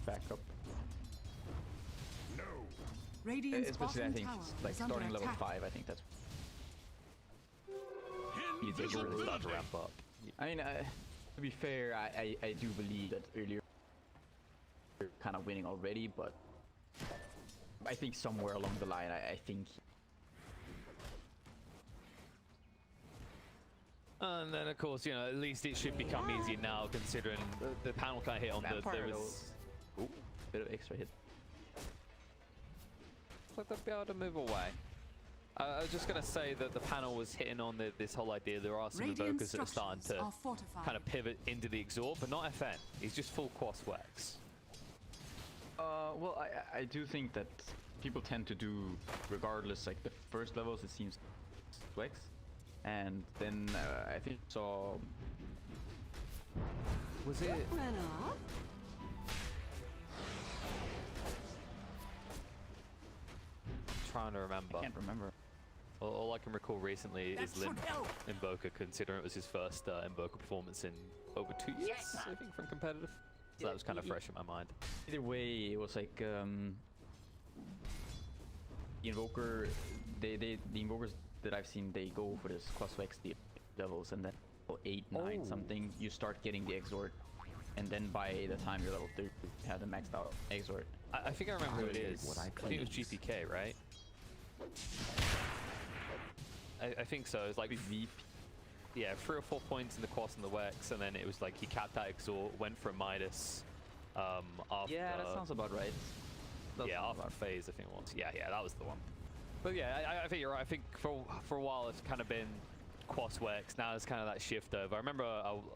backup. No. Radiant's Especially, I bottom think, tower like is under starting level attack. 5, I think that's... You Invisible really Start to blade. ramp up. I mean, to be fair, I do believe that earlier you're kind of winning already, but I think somewhere along the line, I think... And then, of course, you know, at least it should become easier now, considering the panel kind of hit on the... There was... Ooh, bit of extra hit. Like they'll be able to move away. I was just going to say that the panel was hitting on this whole idea. There are some Radiant invokers that are starting to are fortified. kind of pivot into the exhort, but not FN. He's just full Quas Wex. Well, I do think that people tend to do, regardless, like the first levels, it seems Wex. And then I think I saw... Was it... Trying to remember. I can't remember. All I can recall recently is Limp Invoker, considering it was his first Invoker performance in over 2 years, I think, from competitive. So that was kind of fresh in my mind. Either way, it was like the Invoker, the Invokers that I've seen, they go for this Quas-Wex levels, and then 8, 9 something, you start getting the exhort. And then by the time you're level 30, you have the maxed out exhort. I think I remember who it is. What I think it was GPK, right? I think so. It was like yeah, 3 or 4 points in the Quas and the Wex, and then it was like he capped that exhort, went for a Midas. After, yeah, that sounds about right. Yeah, after phase, I think it was. Yeah, that was the one. But yeah, I think you're right. I think for a while it's kind of been Quas Wex. Now it's kind of that shift over. I remember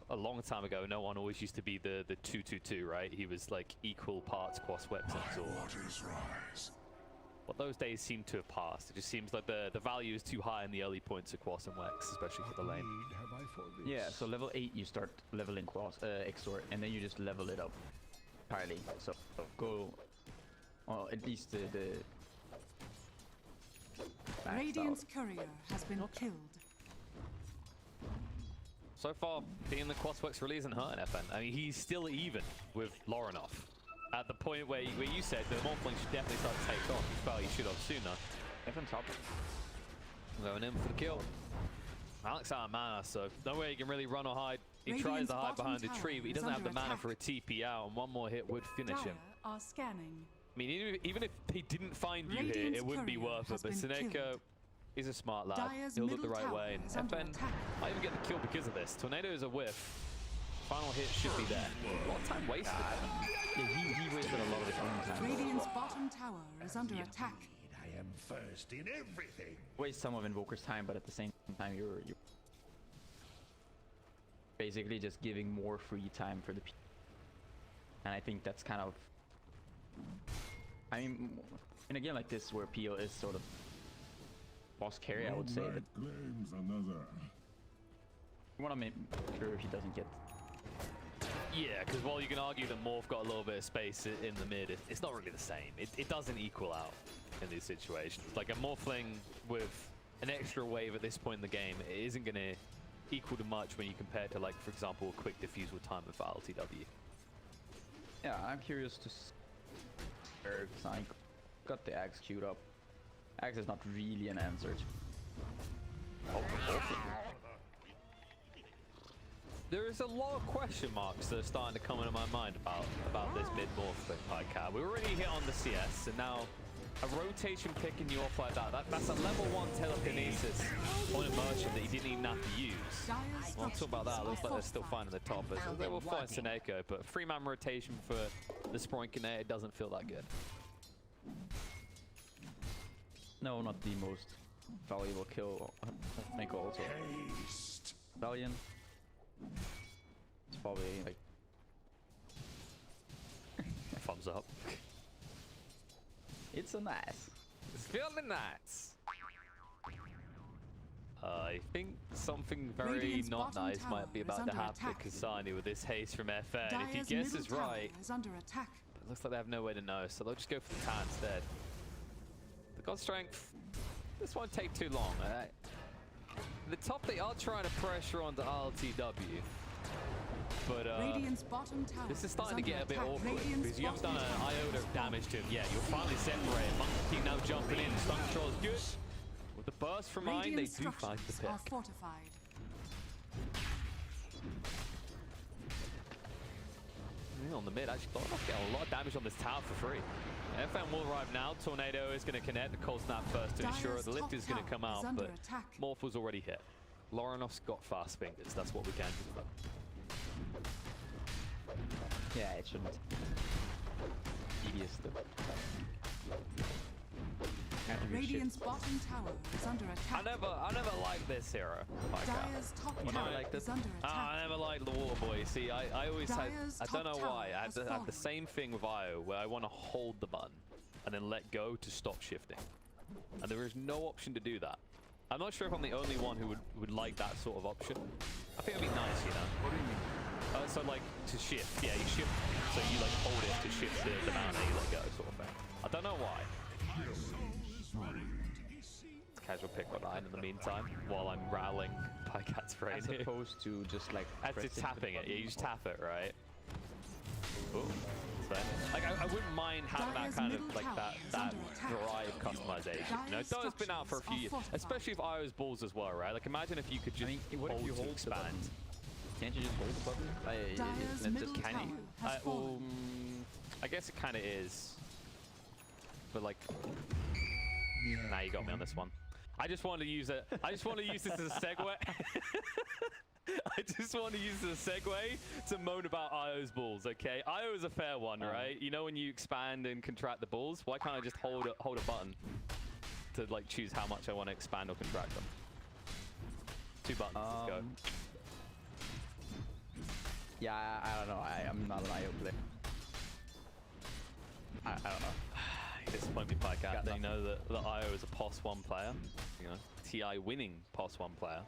a long time ago, no one always used to be the 2-2-2, right? He was like equal parts Quas Wex and exhort. Waters rise. But those days seem to have passed. It just seems like the value is too high in the early points of Quas and Wex, especially for the lane. Yeah, so level 8 you start leveling Quas, exhort, and then you just level it up entirely. So go, well, at least the Radiant's courier has been killed. So far, being the Quas Wex really isn't hurting FN. I mean, he's still even with Lorinov. At the point where you said the Morphling should definitely start to take off. He felt he should have sooner. FN top. Going in for the kill. Alex out of mana, so no way he can really run or hide. He Radiant's tries to hide behind the bottom tree, but he tower doesn't have is the mana under for a TP out, and one more hit would finish him. Dire are scanning. I mean, even if he didn't find you here, Radiant's it wouldn't be courier worth it. has But been Seneko killed. is a smart lad. Dire's He'll look the middle right tower way. And is under FN attack. might even get the kill because of this. Tornado is a whiff. Final hit should be there. A lot of time wasted. Yeah, he wasted a lot of his own time. Radiant's bottom tower is under attack. I am first in everything. Waste some of Invoker's time, but at the same time you're basically just giving more free time for the people. And I think that's kind of, I mean, in a game like this where PO is sort of boss carry, I would say that claims another. you want to make sure he doesn't get. Yeah, because while you can argue that Morph got a little bit of space in the mid, it's not really the same. It doesn't equal out in these situations. Like a Morphling with an extra wave at this point in the game, it isn't going to equal to much when you compare it to, like, for example, a quick diffusal time with LTW. Yeah, I'm curious to see. I got the Axe queued up. Axe is not really an answer. There is a lot of question marks that are starting to come into my mind about this mid-morph thing, like we already hit on the CS, and now a rotation picking you off like that's a level 1 telekinesis on immersion that you didn't even have to use. I want to talk about that. It looks like they're still finding the top. They will find Seneko, but 3-man rotation for the Sproinkinator, it doesn't feel that good. No, not the most valuable kill. I think also. Valiant. It's probably like thumbs up. It's a nice. It's feeling nice. I think something very Radiant's not bottom nice tower might be is about to under happen attack. to Kasani with this haste from FN. If he Dire's guesses middle tower right, is under attack. it looks like they have no way to know, so they'll just go for the Tan instead. The God Strength, this won't take too long. The top, they are trying to pressure onto RLTW. But Radiant's bottom tower this is starting to under get a bit attack. awkward Radiant's because you haven't done bottom an tower iota has of damage to him fallen. yet. You're finally separated. Monkey King now jumping in. Stun control is good. With the burst from mine, they Radiant do fight the structures are pick. fortified. On the mid, actually, getting a lot of damage on this tower for free. FM will arrive now. Tornado is going to connect. The cold snap first to ensure Dire's the lift top is going to tower come is out, under but attack. Morph was already hit. Loronov's got fast fingers. That's what we can do. Yeah, it shouldn't. Tedious though. Can't do shit. Radiant's bottom tower is under I attack. never liked this hero. Like, Dire's top You tower never liked it? is under attack. I never liked the water boy. See, I always had, Dire's I don't top know why. tower I has had the fallen. same thing with IO where I want to hold the button and then let go to stop shifting. And there is no option to do that. I'm not sure if I'm the only one who would like that sort of option. I think it'd be nice, you know? What do you mean? So like to shift, yeah, you shift, so you like hold it to shift the amount that you let go, sort of thing. I don't know why. Casual pick what I in the meantime while I'm rattling Pycat's brain. As opposed to just like As to pressing the tapping it, button. yeah, you just tap it, right? Ooh, so, like I wouldn't mind having that Dire's kind of middle like tower that is that under attack. variety of customization. You know, Dire's Dota's been out for a few structures years, are fortified. especially with IO's balls as well, right? Like imagine if you could just I mean, what if you to hold the expand. button? Can't you just hold the button? Dire's Isn't it middle just tower can you? has Well, fallen. I guess it kind of is, but like, nah, you got me on this one. I just want to use it. I just want to use this as a segue. I just want to use this as a segue to moan about IO's balls, okay? IO is a fair one, right? You know when you expand and contract the balls? Why can't I just hold a button to like choose how much I want to expand or contract them? 2 buttons, let's go. Yeah, I don't know. I'm not an IO player. I don't know. You disappoint me, Pycat. Got They know that IO is a POS 1 player. You know, TI winning POS 1 player.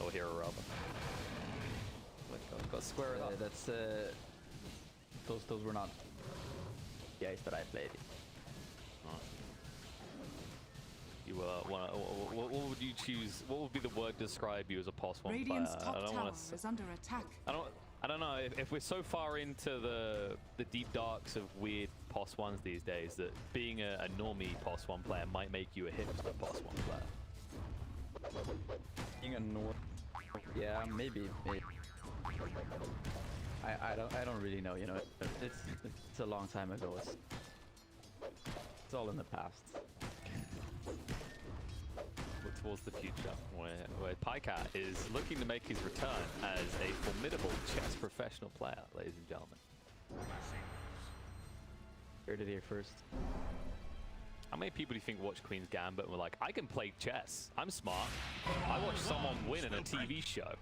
Or hero, rather. Got to square it up. That's those were not guys that I played. You what would you choose? What would be the word to describe you as a POS 1 player? Radiant's top I don't tower want to. is under attack. I don't know if we're so far into the deep darks of weird POS 1s these days that being a normie POS 1 player might make you a hipster POS 1 player. Being a North, yeah, maybe. I don't really know. You know, it's a long time ago. It's all in the past. Look towards the future, where Pycat is looking to make his return as a formidable chess professional player, ladies and gentlemen. Heard it here first. How many people do you think watch Queen's Gambit and were like, I can play chess, I'm smart, I watched someone win in a TV show?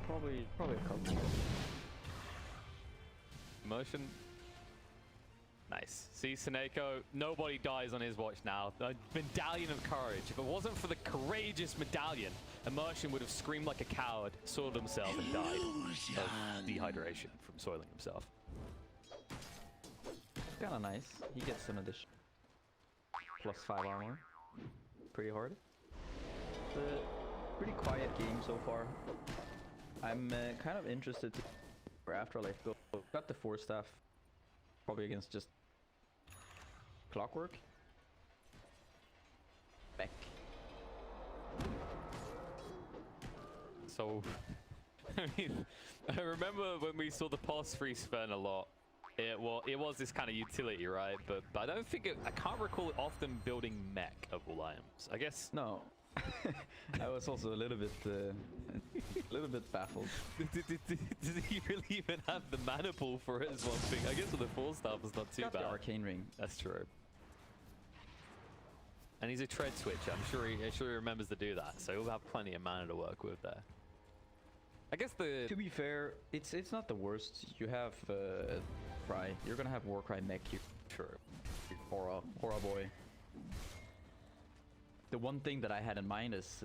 Probably a couple. Emotion? Nice. See, Seneko, nobody dies on his watch now. The Medallion of Courage. If it wasn't for the courageous medallion, Immersion would have screamed like a coward, soiled himself, and died of dehydration from soiling himself. Kinda nice. He gets an addition. +5 armor. Pretty hard. It's a pretty quiet game so far. I'm kind of interested to where Afterlife go. Got the 4 staff. Probably against just Clockwork. Beck. So, I mean, I remember when we saw the pulse free spin a lot. It was this kind of utility, right? But I don't think I can't recall it often building mech of all items. I guess No. I was also a little bit baffled. Did he really even have the mana pool for it? Is one thing. I guess with the 4 staff is not too Got bad. the arcane ring. That's true. And he's a tread switcher. I'm sure he remembers to do that. So he'll have plenty of mana to work with there. I guess To be fair, it's not the worst. You have Cry. You're gonna have Warcry mech. True. Hora boy. The one thing that I had in mind is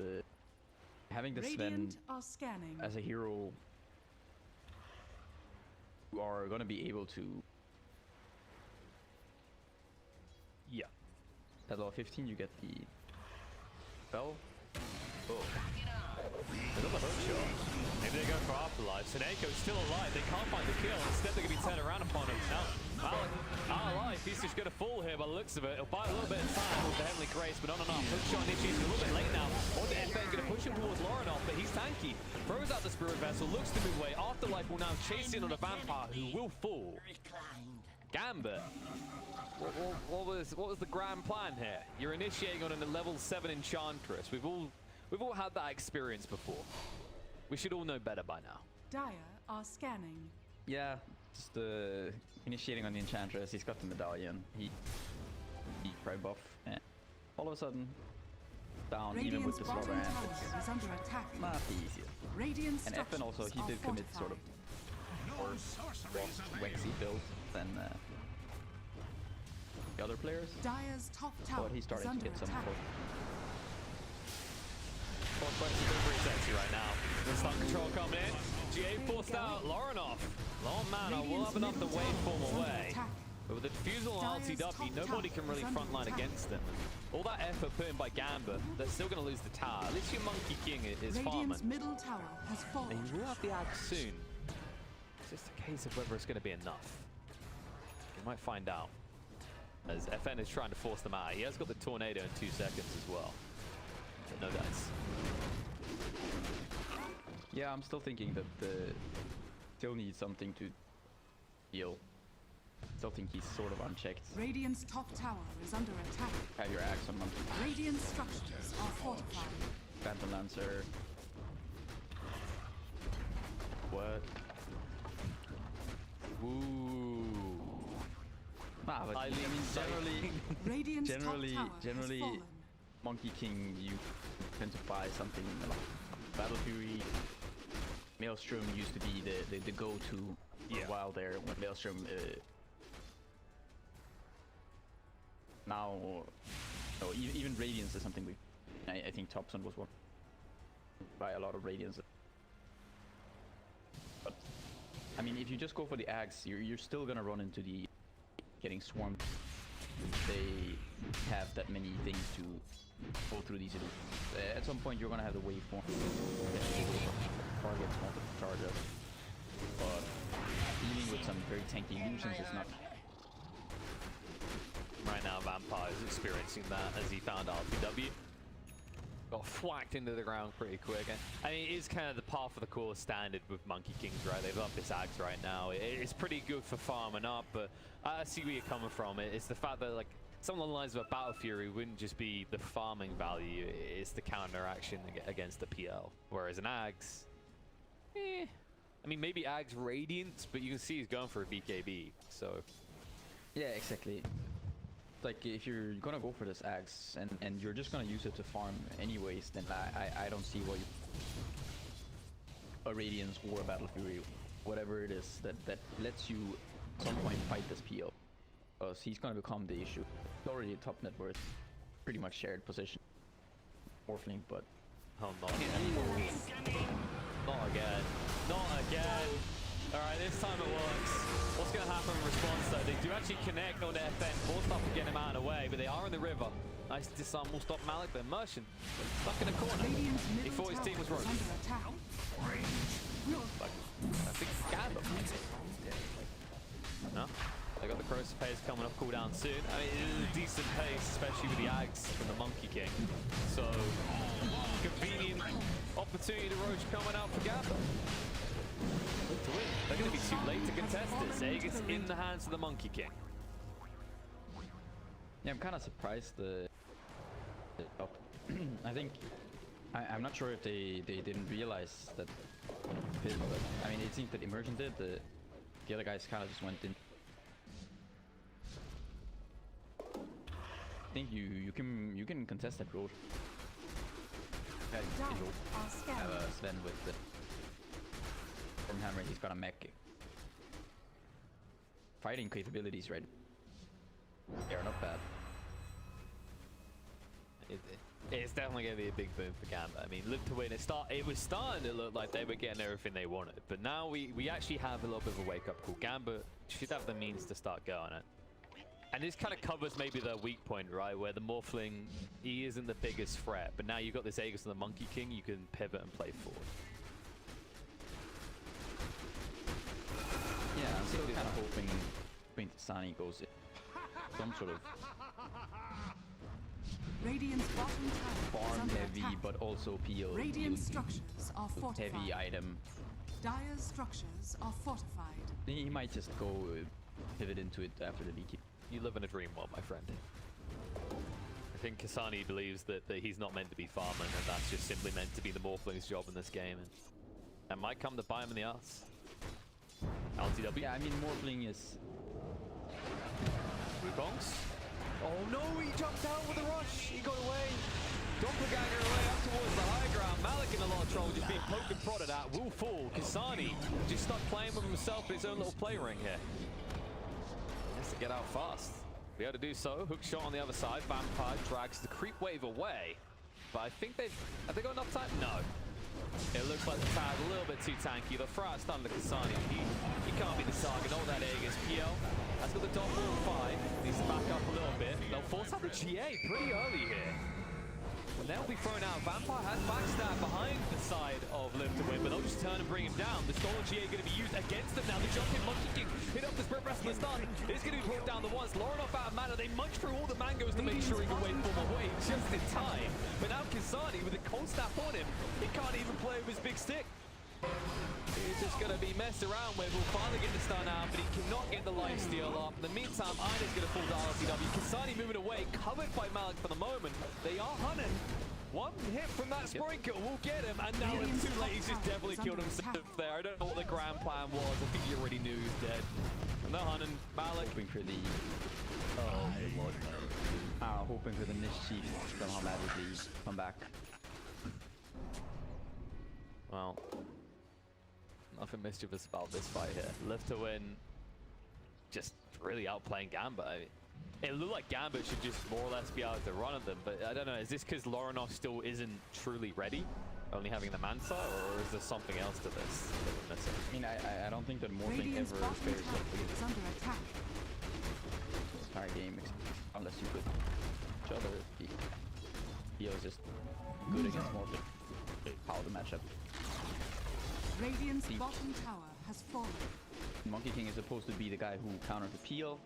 having the Sven Radiant are scanning. as a hero. You are gonna be able to. Yeah. At level 15, you get the spell. Oh. Another hook shot. Maybe they go for Afterlife. Seneco's still alive. They can't find the kill. Instead, they're going to be turned around upon him. Now, Malik, alive. He's just going to fall here by the looks of it. He'll buy a little bit of time with the Heavenly Grace, but not enough. Hook shot initiated a little bit late now. Or the FN going to push him towards Laurenov, but he's tanky. Throws out the Spirit Vessel, looks to move away. Afterlife will now chase in on a Vampire who will fall. Gambit. What was the grand plan here? You're initiating on a level 7 Enchantress. We've all had that experience before. We should all know better by now. Dire are scanning. Yeah, just initiating on the Enchantress. He's got the medallion. He pro buff, and all of a sudden, down even with the Radiant's slower bottom hand. tower is under attack. It's not the easiest. Radiant And FN also, he did commit sort of more Wexy build than the other players. Dire's top tower But he's is starting to under get some attack. Pretty sexy right now. The stun control coming in. GA forced out. Laurenov. Long mana will have enough to waveform away. But with the defusal on LTW, nobody can really frontline against them. All that effort put in by Gamba, they're still going to lose the tower. At least your Monkey King is farming. Radiant's middle tower has fallen. They will have the Ag soon. It's just a case of whether it's going to be enough. We might find out. As FN is trying to force them out. He has got the Tornado in 2 seconds as well. But no dice. Yeah, I'm still thinking that still needs something to heal. Still think he's sort of unchecked. Radiant's top tower is under attack. Have your axe on Monkey. Radiant structures are fortified. Phantom Lancer. What? Ooh. Nah, but I Highly mean, Radiant's top tower generally, has fallen. Monkey King, you tend to buy something like Battle Fury. Maelstrom used to be the go-to for a while there when Maelstrom now, no, even Radiance is something I think Thompson was one buy a lot of Radiance. But I mean, if you just go for the Axe, you're still gonna run into the getting swarmed. They have that many things to go through these illusions. At some point, you're gonna have the waveform. Targets want to charge us, but dealing with some very tanky illusions is not. Right now, Vampire is experiencing that as he found RPW. Got whacked into the ground pretty quick. I mean, it is kind of the par for the course standard with Monkey Kings, right? They've up this Axe right now. It's pretty good for farming up, but I see where you're coming from. It's the fact that, like, some of the lines of Battle Fury wouldn't just be the farming value, it's the counteraction against the PL. Whereas an Axe, I mean, maybe Axe Radiance, but you can see he's going for a BKB, so. Yeah, exactly. Like, if you're gonna go for this Axe and you're just gonna use it to farm anyways, then I don't see why you a Radiance or a Battle Fury, whatever it is that lets you at some point fight this PO. Because he's gonna become the issue. It's already a top net worth, pretty much shared position. Morphling, but Oh, not again. Not again. Not again. Alright, this time it works. What's going to happen in response though? They do actually connect on the FN, forced up and get him out of the way, but they are in the river. Nice disarm will stop Malik, but Merchant stuck in a corner. He thought his team was rogue. I think Gamba. No? They got the Corrosive Haze coming up, cooldown soon. I mean, it is a decent pace, especially with the Ags from the Monkey King. So, convenient opportunity to Roach coming out for Gamba. To win. They're going to be too late to contest this. Aegis in the hands of the Monkey King. yeah, I'm kind of surprised I think I'm not sure if they didn't realize that. But, I mean, it seems that Immersion did. The other guys kind of just went in. I think you can contest that road. Sven with the from Hammer, he's got a mech. Fighting capabilities, right? They are not bad. It's definitely going to be a big boom for Gamba. I mean, look to win. It was starting to look like they were getting everything they wanted, but now we actually have a little bit of a wake-up call. Gamba should have the means to start going it. And this kind of covers maybe the weak point, right? Where the Morphling, he isn't the biggest threat. But now you've got this Aegis and the Monkey King, you can pivot and play forward. Yeah, I'm still kind of hoping Sani goes in some sort of Radiant's bottom tower is farm under heavy, attack. but also PL Radiant structures are fortified. heavy item. Dire's structures are fortified. He might just go pivot into it after the DK. You live in a dream world, my friend. I think Kasani believes that he's not meant to be farming, and that's just simply meant to be the Morphling's job in this game. And that might come to bite him in the ass. LTW. Yeah, I mean, Morphling is... Wukongs. Oh no, he jumped out with a rush. He got away. Doppelganger away up towards the high ground. Malik in a lot of trouble, just being poked and prodded at. Will fall. Kasani just stuck playing with himself in his own little play ring here. He has to get out fast. Be able to do so. Hook shot on the other side. Vampire drags the creep wave away. But I think have they got enough time? No. It looks like the tag a little bit too tanky. The Frat stunned to Kasani. He can't be the target. All that Aegis. PL has got the double 5. Needs to back up a little bit. They'll force out the GA pretty early here. And they'll be thrown out. Vampire has backstab behind the side of Live to Win, but they'll just turn and bring him down. The stolen GA going to be used against them now. The jumping Monkey King hit up the Spirit Breath and the stun. It's going to be brought down the once. Lauren off out of mana. They munch through all the mangoes to make sure he can wait for them away just in time. But now Kasani with a cold snap on him, he can't even play with his big stick. He's just going to be messed around with. We'll finally get the stun out, but he cannot get the life steal up. In the meantime, Ina's going to fall to LCW. Kasani moving away, covered by Malik for the moment. They are hunting. One hit from that sprinkle will get him, and now it's too late. He's just definitely killed himself there. I don't know what the grand plan was. I think you already knew he's dead. And they're hunting Malik. Hoping for the... Oh, good lord. Hoping for the mischief somehow magically come back. Well, nothing mischievous about this fight here. Live to Win, just really outplaying Gambit. I mean, it looked like Gambit should just more or less be able to run at them, but I don't know, is this because Lorinov still isn't truly ready? Only having the Mansa, or is there something else to this that we're missing? I mean, I don't think that Morphling Radiant's ever bottom fares tower up is under attack. this entire game, unless you put each other. He was just good against Morphling. How the matchup. Radiant's bottom tower has fallen. Monkey King is supposed to be the guy who counters the peel.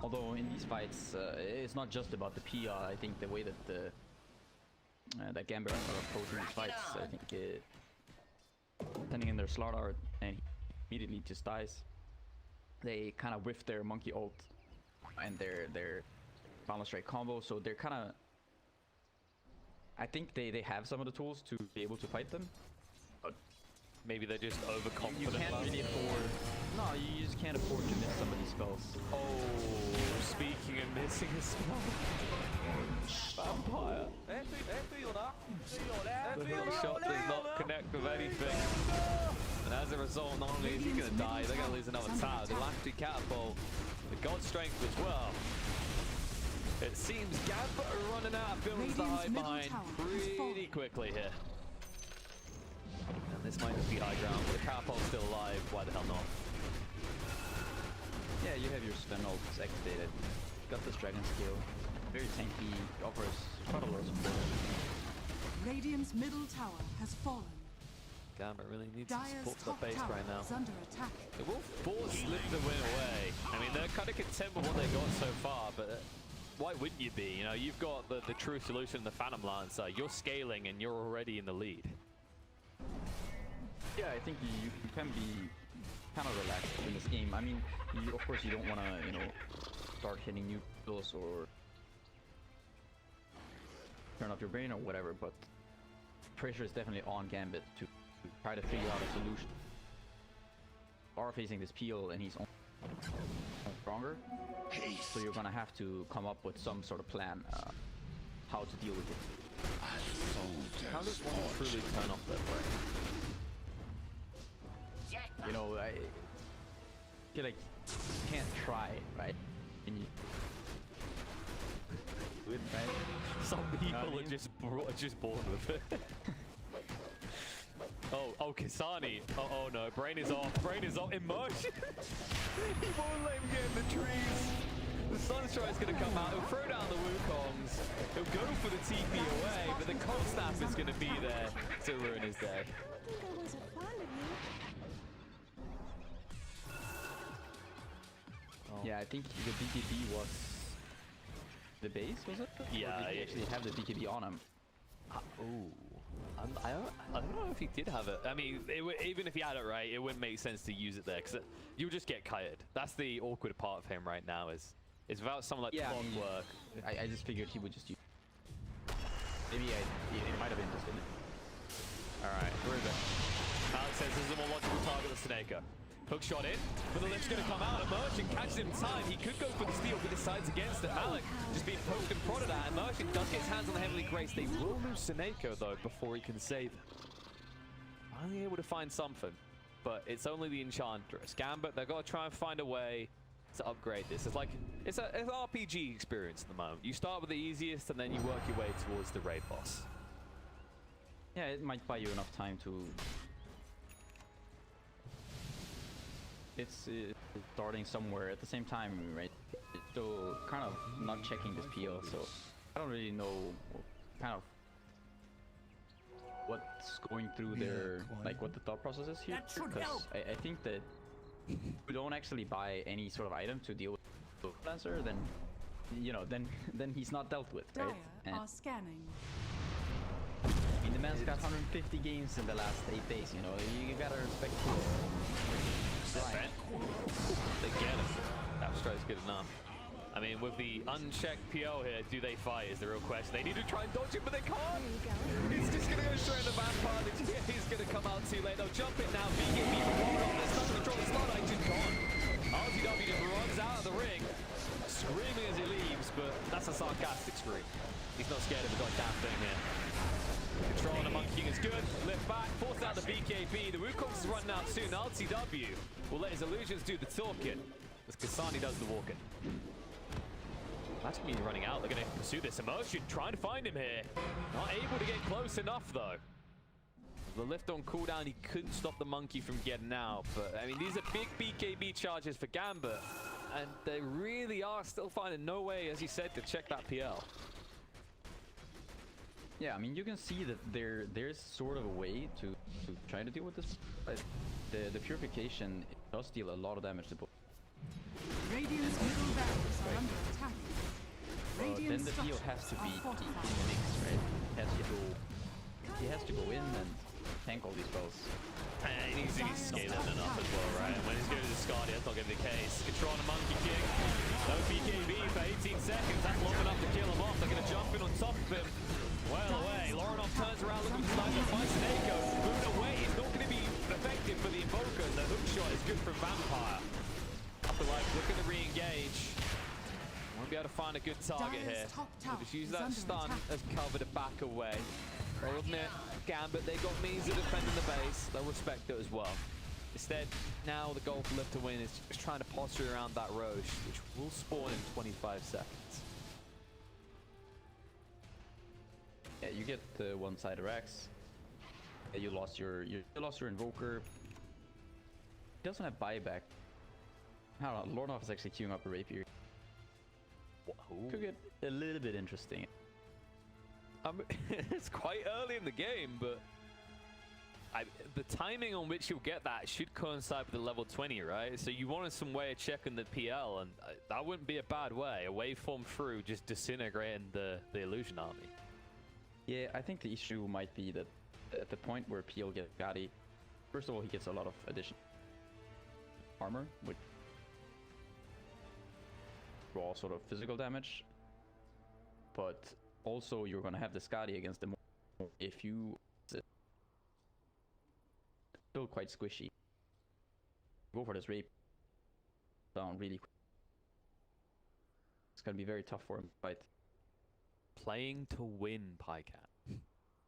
Although in these fights, it's not just about the PR. I think the way that that Gambit are approaching these fights, I think sending in their slot art and he immediately just dies. They kind of whiff their monkey ult and their balance strike combo, so they're kind of. I think they have some of the tools to be able to fight them. But maybe they're just overconfident. you can't really afford. No, you just can't afford to miss some of these spells. Oh, speaking of missing a spell. Vampire. The hook shot does not connect with anything. And as a result, not only is he going to die, they're going to lose another tower. The Electric Catapult, the God Strength as well. It seems Gambit are running out of buildings to hide behind pretty quickly here. And this might just be high ground, but the Catapult's still alive. Why the hell not? Yeah, you have your Sven ult activated. Got this dragon skill. Very tanky, offers quite a lot of support. Radiant's middle tower has fallen. Gambit really needs Dire's to support top the base tower right now. is under attack. It will force Live to Win away. I mean, they're kind of content with what they got so far, but why wouldn't you be? You know, you've got the true solution, the Phantom Lancer. You're scaling and you're already in the lead. Yeah, I think you can be kind of relaxed in this game. I mean, of course you don't want to, you know, start hitting new builds or turn off your brain or whatever, but pressure is definitely on Gambit to try to figure out a solution. Are facing this peel and he's on stronger, so you're gonna have to come up with some sort of plan how to deal with it. How does one truly turn off that way? You know, I feel like you can't try, right? And you do it, right? Some people are just born with it. Oh, Kasani. Oh no, brain is off. Brain is off. Immersion. He won't let him get in the trees. The Sunstride's going to come out. He'll throw down the Wukongs. He'll go for the TP away, but the Cold Snap is going to be there to ruin his day. Yeah, I think the BKB was the base, was it? Yeah, or did he actually have the BKB on him? I don't know if he did have it. I mean, even if he had it right, it wouldn't make sense to use it there because you'll just get kited. That's the awkward part of him right now is without someone like Clockwork. I just figured he would just use. Maybe it might have been just in it. All right, where is it? Alex says this is a more logical target than Snake. Hook shot in, but the lift's going to come out. Merchant catches him in time. He could go for the steal, but decides against it. Malik just being poked and prodded at, and Merchant does get his hands on the Heavenly Grace. They will lose Seneko, though, before he can save it. Finally able to find something, but it's only the Enchantress. Gambit, they've got to try and find a way to upgrade this. It's an RPG experience at the moment. You start with the easiest, and then you work your way towards the raid boss. Yeah, it might buy you enough time to... It's starting somewhere at the same time, right? It's still kind of not checking this PL, so I don't really know kind of what's going through their, like what the thought process is here. Because I think that if you don't actually buy any sort of item to deal with the Lancer, then, you know, then he's not dealt with, right? Dire are scanning. I mean, the man's got 150 games in the last 8 days, you know, you gotta respect him. Right. They get him. That stroke's good enough. I mean, with the unchecked PO here, do they fight is the real question. They need to try and dodge it, but they can't. He's just going to go straight in the vampire. He's going to come out too late. They'll jump it now. BKB from Warren. There's time to control the slot. Agent gone. RTW just runs out of the ring, screaming as he leaves, but that's a sarcastic scream. He's not scared of a goddamn thing here. Control on the Monkey King is good. Lift back, force out the BKB. The Wukongs is running out soon. RTW will let his illusions do the talking as Kasani does the walking. That's me running out. They're going to pursue this emotion, trying to find him here. Not able to get close enough though. The lift on cooldown, he couldn't stop the Monkey from getting out. But I mean, these are big BKB charges for Gambit, and they really are still finding no way, as you said, to check that PL. Yeah, I mean, you can see that there's sort of a way to try to deal with this. But the purification does deal a lot of damage to both. Radiant's middle barracks are under attack. Then the deal has to be mixed, right? He has to go in and tank all these spells. And he needs to be scaling enough as well, right? And when he's going to the Scardy, that's not going to be the case. Control on a Monkey King. No BKB for 18 seconds. That's long enough to kill him off. They're going to jump in on top of him. Well away. Lorinov turns around looking for sniper. Finds Snako. Moving away. It's not going to be effective for the Invoker. The hook shot is good for Vampire. Afterlife looking to re-engage. Won't be able to find a good target here. We'll just use that stun as cover to back away. I'll admit, Gambit, they got means of defending the base. They'll respect it as well. Instead, now the goal for Lift to win is just trying to posture around that Roche, which will spawn in 25 seconds. Yeah, you get the one-side Rex. Yeah, you lost your Invoker. He doesn't have buyback. I don't know, Lorinov is actually queuing up a Rapier. Could get a little bit interesting. It's quite early in the game, but the timing on which you'll get that should coincide with the level 20, right? So you wanted some way of checking the PL, and that wouldn't be a bad way. A waveform through just disintegrating the Illusion Army. Yeah, I think the issue might be that at the point where PL gets Gadi, first of all, he gets a lot of additional armor, which raw sort of physical damage, but also you're going to have the Skadi against the if you still quite squishy. Go for this rape down really quick. It's going to be very tough for him to fight. Playing to win, Pycat.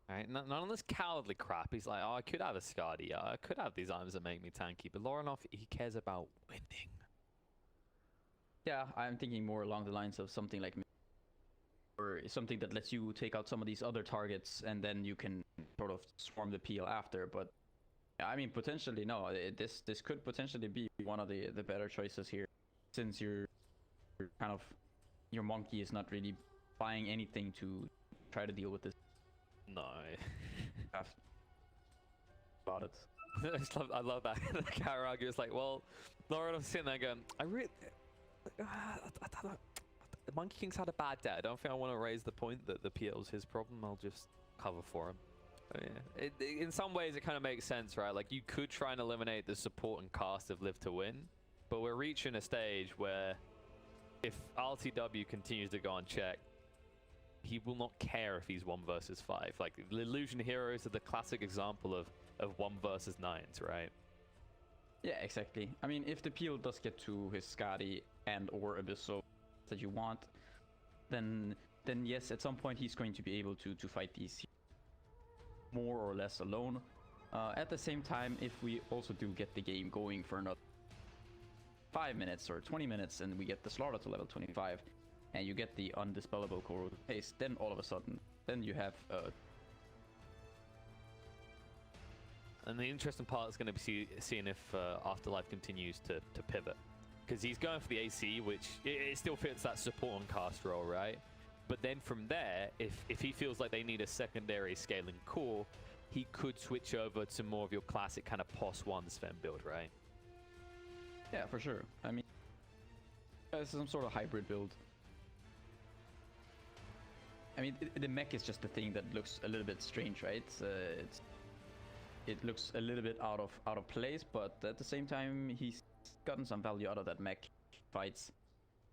Right? None of this cowardly crap. He's like, oh, I could have a Skadi. I could have these items that make me tanky. But Lorinov, he cares about winning. Yeah, I'm thinking more along the lines of something like, or something that lets you take out some of these other targets and then you can sort of swarm the PL after. But I mean, potentially, no, this could potentially be one of the better choices here, since you're kind of your monkey is not really buying anything to try to deal with this. No. About it. I love that. The counter argument is like, well, Lauren was sitting there going, I really, the Monkey King's had a bad day. I don't think I want to raise the point that the PL's his problem. I'll just cover for him. But yeah, in some ways it kind of makes sense, right? Like you could try and eliminate the support and cast of Live to Win, but we're reaching a stage where if RTW continues to go unchecked, he will not care if he's 1 versus 5. Like the Illusion Heroes are the classic example of 1 versus 9s, right? Yeah, exactly. I mean, if the PL does get to his Skadi and or Abysso that you want, then yes, at some point he's going to be able to fight these more or less alone. At the same time, if we also do get the game going for another 5 minutes or 20 minutes and we get the Slaughter to level 25 and you get the undispellable corrosive haste, then all of a sudden, then you have and the interesting part is going to be seeing if Afterlife continues to pivot. Because he's going for the AC, which it still fits that support and cast role, right? But then from there, if he feels like they need a secondary scaling core, he could switch over to more of your classic kind of POS 1 Sven build, right? Yeah, for sure. I mean, it's some sort of hybrid build. I mean, the mech is just the thing that looks a little bit strange, right? It looks a little bit out of place, but at the same time, he's gotten some value out of that mech. Fights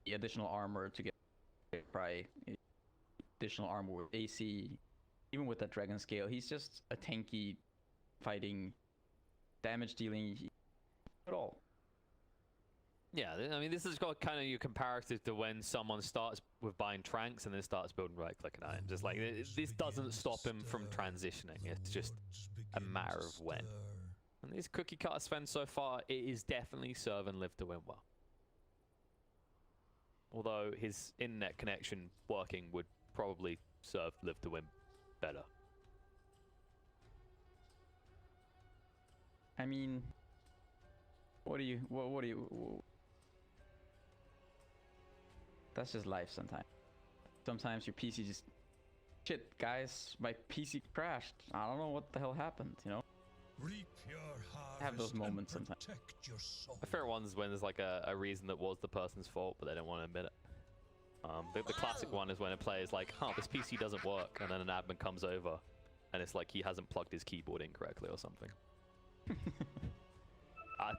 the additional armor to get additional armor with AC, even with that dragon scale. He's just a tanky fighting, damage dealing at all. Yeah, I mean, this is got kind of your comparative to when someone starts with buying Tranks and then starts building right click and iron. Just like this doesn't stop him from transitioning. It's just a matter of when. And this cookie cutter Sven so far, it is definitely serving Live to Win well. Although his internet connection working would probably serve Live to Win better. I mean, what do you? That's just life sometimes. Sometimes your PC just... Shit, guys, my PC crashed. I don't know what the hell happened, you know? Reap your harvest. I have those moments and sometimes. protect your soul. My favorite one is when there's like a reason that was the person's fault, but they don't want to admit it. The classic one is when a player's like, huh, this PC doesn't work, and then an admin comes over, and it's like he hasn't plugged his keyboard in correctly or something. I've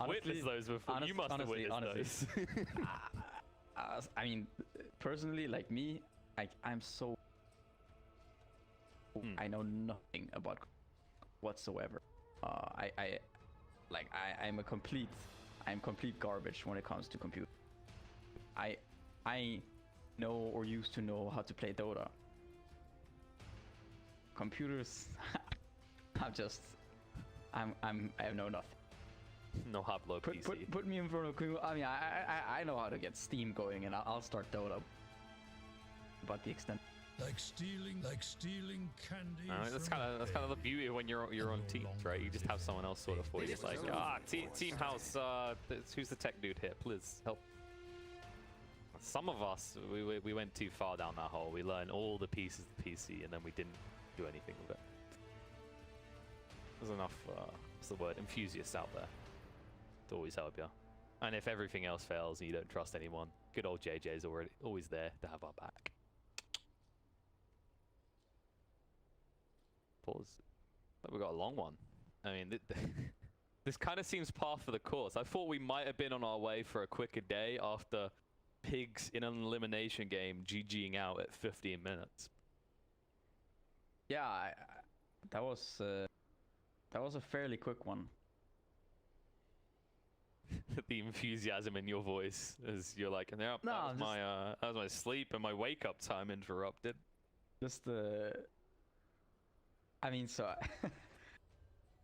witnessed those before. You must have witnessed those. I mean, personally, like me, I'm so... I know nothing about whatsoever. I'm complete garbage when it comes to computer. I know or used to know how to play Dota. Computers, I have no nothing. No Hablo PC. Put me in front of Kuku. I mean, I know how to get Steam going, and I'll start Dota. But the extent. Like stealing candy. That's kind of the beauty of when you're on teams, right? You just have someone else sort of for you. It's like, team house. Who's the tech dude here? Please help. Some of us, we went too far down that hole. We learned all the pieces of the PC, and then we didn't do anything with it. There's enough. What's the word? Enthusiasts out there to always help you. And if everything else fails and you don't trust anyone, good old JJ's always there to have our back. Pause. But we got a long one. I mean, this kind of seems par for the course. I thought we might have been on our way for a quicker day after Pigs in an elimination game GGing out at 15 minutes. Yeah, that was a fairly quick one. The enthusiasm in your voice as you're like, yeah, that was my sleep and my wake up time interrupted. Just I mean, so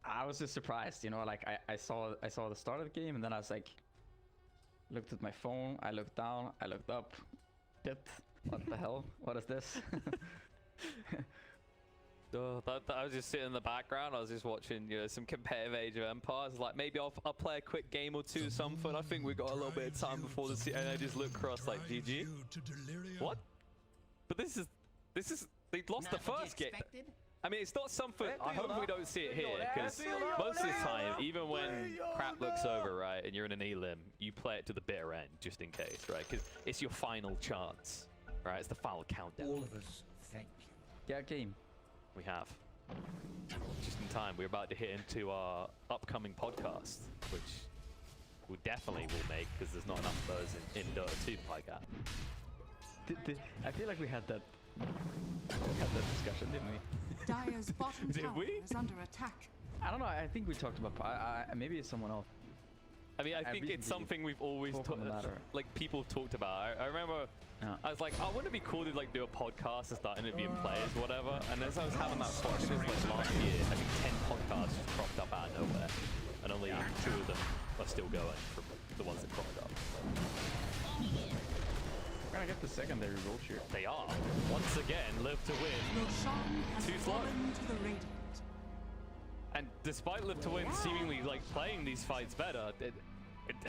I was just surprised, you know, like I saw the start of the game, and then I was like, looked at my phone, I looked down, I looked up, what the hell? What is this? I was just sitting in the background. I was just watching, you know, some competitive Age of Empires. Like maybe I'll play a quick game or two, something. I think we got a little bit of time before the and I just look across like GG. What? But this is they lost the first game. I mean, it's not something. I hope we don't see it here because most of the time, even when crap looks over, right, and you're in an elim, you play it to the bitter end just in case, right? Because it's your final chance, right? It's the final countdown. All of us, thank you. Yeah, game. We have. Just in time, we're about to hit into our upcoming podcast, which we definitely will make because there's not enough of those in Dota 2 like that. I feel like we had that discussion, didn't we? Dire's bottom Did tower we? is under attack. I don't know. I think we talked about. Maybe it's someone else. I mean, I think it's something we've always talked about. Like people have talked about. I remember. I was like, oh, wouldn't it be cool to like do a podcast and start interviewing players, whatever? And as I was having that thought, it was like last year, I think 10 podcasts just cropped up out of nowhere, and only 2 of them are still going from the ones that cropped up. We're gonna get the secondary roll here. They are once again live to win. Roshan has 2 slow. fallen to the Radiant. And despite live to win seemingly like playing these fights better,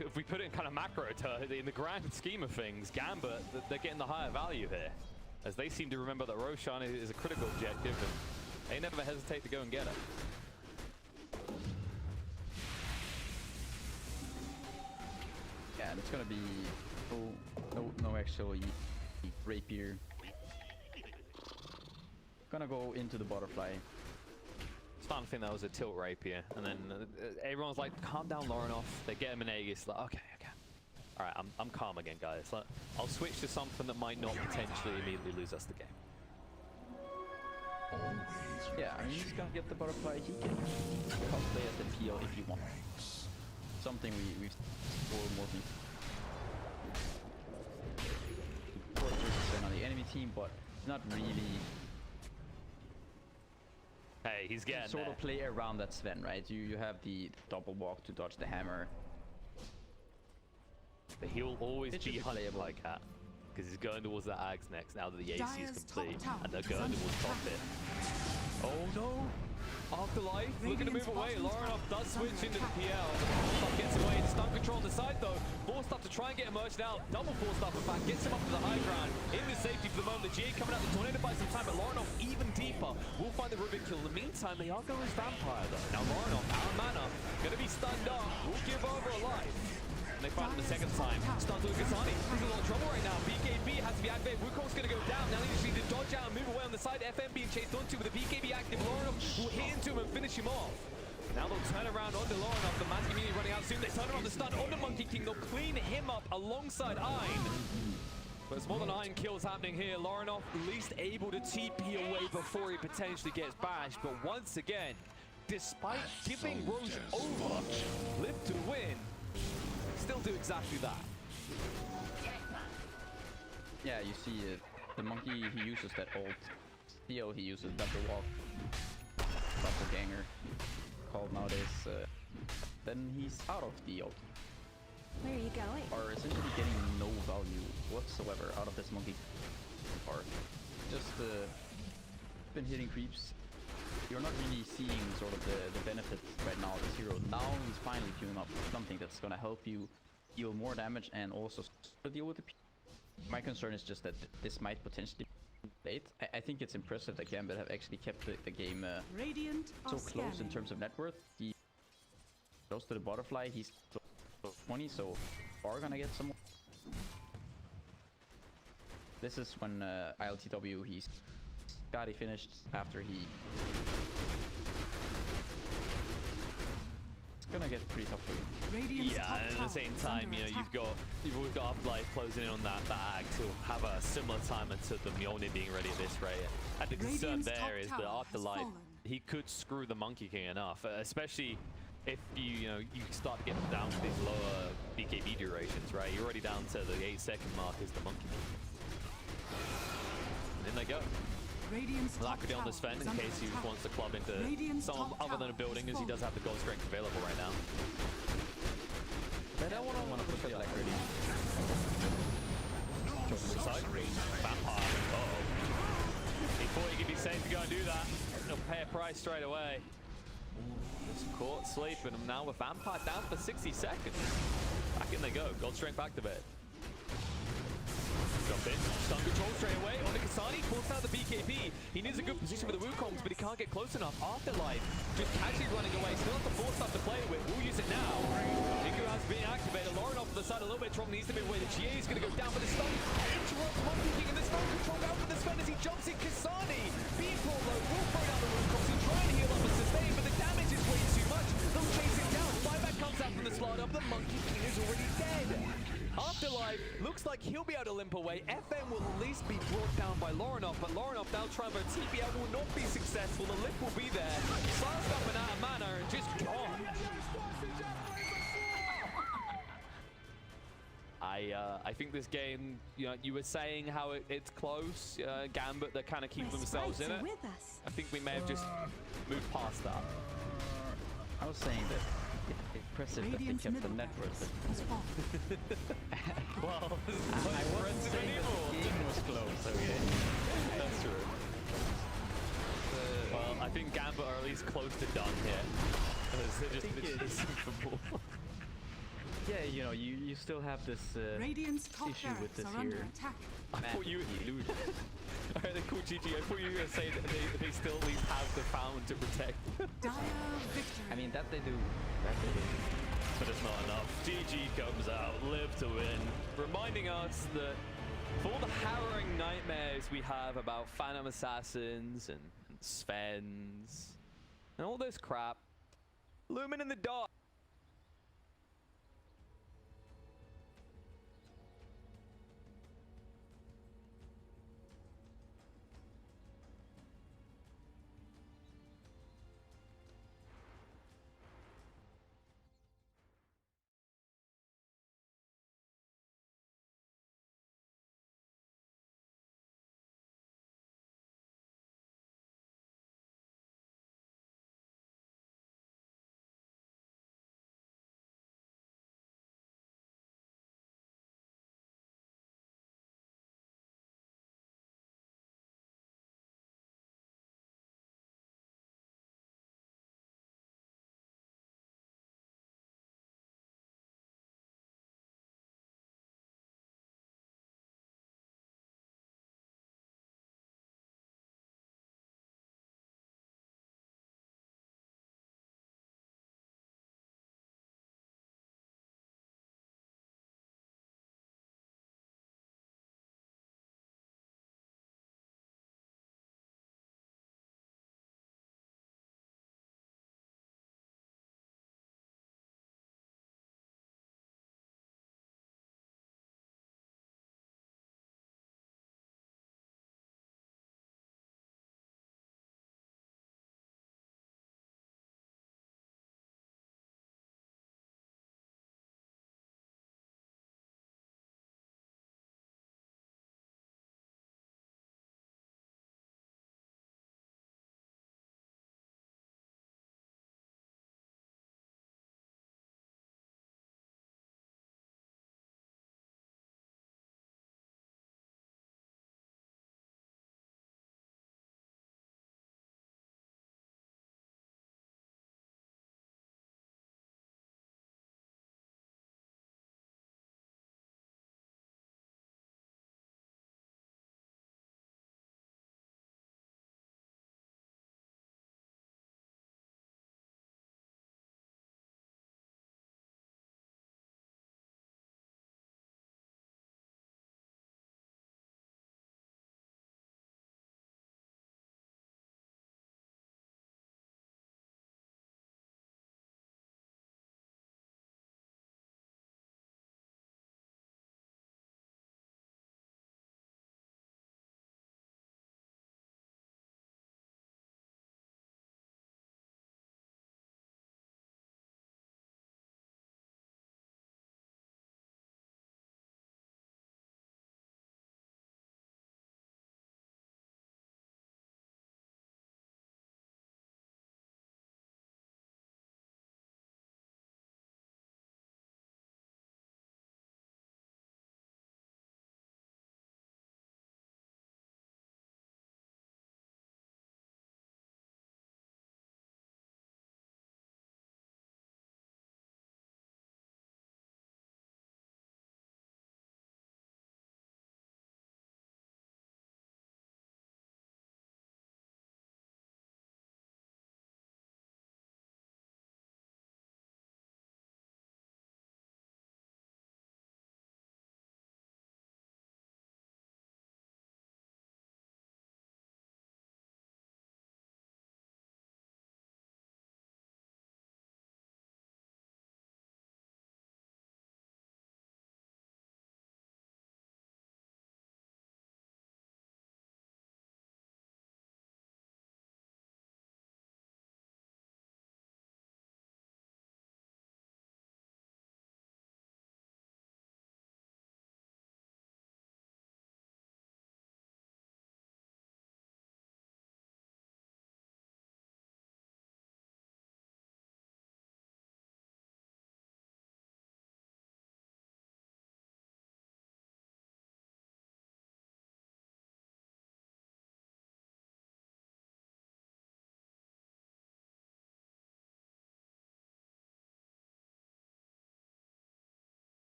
if we put it in kind of macro in the grand scheme of things, Gambit, they're getting the higher value here, as they seem to remember that Roshan is a critical objective, and they never hesitate to go and get it. Yeah, and it's gonna be no actually rapier. Gonna go into the butterfly. Starting to think that was a tilt rapier, and then everyone's like, calm down, Laurenov. They get him in Aegis, like, okay. All right, I'm calm again, guys. Like, I'll switch to something that might not potentially immediately lose us the game. Yeah, I mean, he's gonna get the butterfly. He can cosplay as the PL if he wants. Something we've seen more people. 4% on the enemy team, but not really. Hey, he's getting sort of play around that Sven, right? You have the double walk to dodge the hammer. But he will always It be should be hunted playable. like that, because he's going towards the Ags next now that the AC is Dire's complete, top tower and they're is going under towards top attack. bit. Oh no! Afterlife, looking to move away. Radiant's Laurenov bottom does tower switch is into the under PL. Stop gets away. Stun control on the side though. Forced up to try and get emerged out. Double forced up in fact. Gets him up to the high ground. Into safety for the moment. The GA coming out. The tornado buys some time, but Laurenov even deeper. Will find the Rubik kill. In the meantime, they are going as Vampire though. Now Laurenov, out of mana, going to be stunned up. Will give over a life. And they find him the second time. Stuns with Gasani. He's in a lot of trouble right now. BKB has to be activated. Wukong's going to go down. Now they just need to dodge out and move away on the side. FM being chased onto with the BKB active. Laurenov will hit into him and finish him off. Now they'll turn around onto Laurenov. The magic immunity running out soon. They turn around the stun onto Monkey King. They'll clean him up alongside Ein. But it's more than Ein kills happening here. Laurenov at least able to TP away before he potentially gets bashed. But once again, despite giving Roche over, live to win. Still do exactly that. Yeah, you see the monkey, he uses that ult. Theo, he uses double walk. Doppelganger. Called nowadays. Then he's out of the ult. Where are you going? Are essentially getting no value whatsoever out of this monkey. Or just been hitting creeps. You're not really seeing sort of the benefits right now as hero. Now he's finally queuing up something that's gonna help you deal more damage and also deal with the My concern is just that this might potentially be late. I think it's impressive that Gambit have actually kept the game Radiant so are close scanning. in terms of net worth. He goes to the butterfly, he's close to 20, so are gonna get some more. This is when ILTW, he's got he finished after he... It's gonna get pretty tough for you. Radiant's Yeah, top and at tower the same is time, under you know, attack. you've always got Afterlife closing in on that ag to have a similar timer to the Mjolnir being ready at this rate. And the concern Radiant's there top is tower that has Afterlife, fallen. he could screw the Monkey King enough, especially if you start to get down to these lower BKB durations, right? You're already down to the 8-second mark as the Monkey King. And in they go. Radiant's top Alacrity on tower the Sven is in under case he attack. wants to club into Radiant's someone top other than a tower building, has as he does have the gold strength available right now. I don't want to push the Alacrity. Side. Vampire. Uh-oh. He thought he could be safe to go and do that. He'll pay a price straight away. Just caught sleeping. And now with Vampire down for 60 seconds. Back in they go. Gold strength activate. Jump in. Stun control straight away. On to Kasani. Pulls out the BKB. He needs a good position for the Wukongs, but he can't get close enough. Afterlife just casually running away. Still has the force stuff to play with. We'll use it now. Kuku has been activated. Lauren off to the side a little bit. Tron needs to move away. The GA is going to go down for the stun. Interrupts Monkey King, and the stun control out for the Sven as he jumps in. Kasani. Beanpole though will throw down the Wukongs. He's trying to heal up and sustain, but the damage is way too much. They'll chase him down. Buyback comes out from the slot up. The Monkey King is already dead. Afterlife looks like he'll be able to limp away. FM will at least be brought down by Lorinov, but Lorinov now trying for TP out will not be successful. The limp will be there. Silenced up and out of mana and just gone. I think this game, you know, you were saying how it's close. Gambit, that kind of keep themselves in it. With us. I think we may have just moved past that. I was saying that it's impressive that they Radiant's kept the middle network. barracks has fallen. Well, I wasn't saying that the game was close, okay? That's true. Well, I think Gambit are at least close to done here. They're just missing. Yeah, you know, you still have this Radiant's top issue with barracks this are under here. attack. I thought you... illusion. Alright, then cool, GG. I thought you were going to say that they still at least have the found to protect. Dire victory. I mean, that they do. That they do. But it's not enough. GG comes out, live to win, reminding us that for all the harrowing nightmares we have about Phantom Assassins and Svens and all this crap, Lumen in the dark.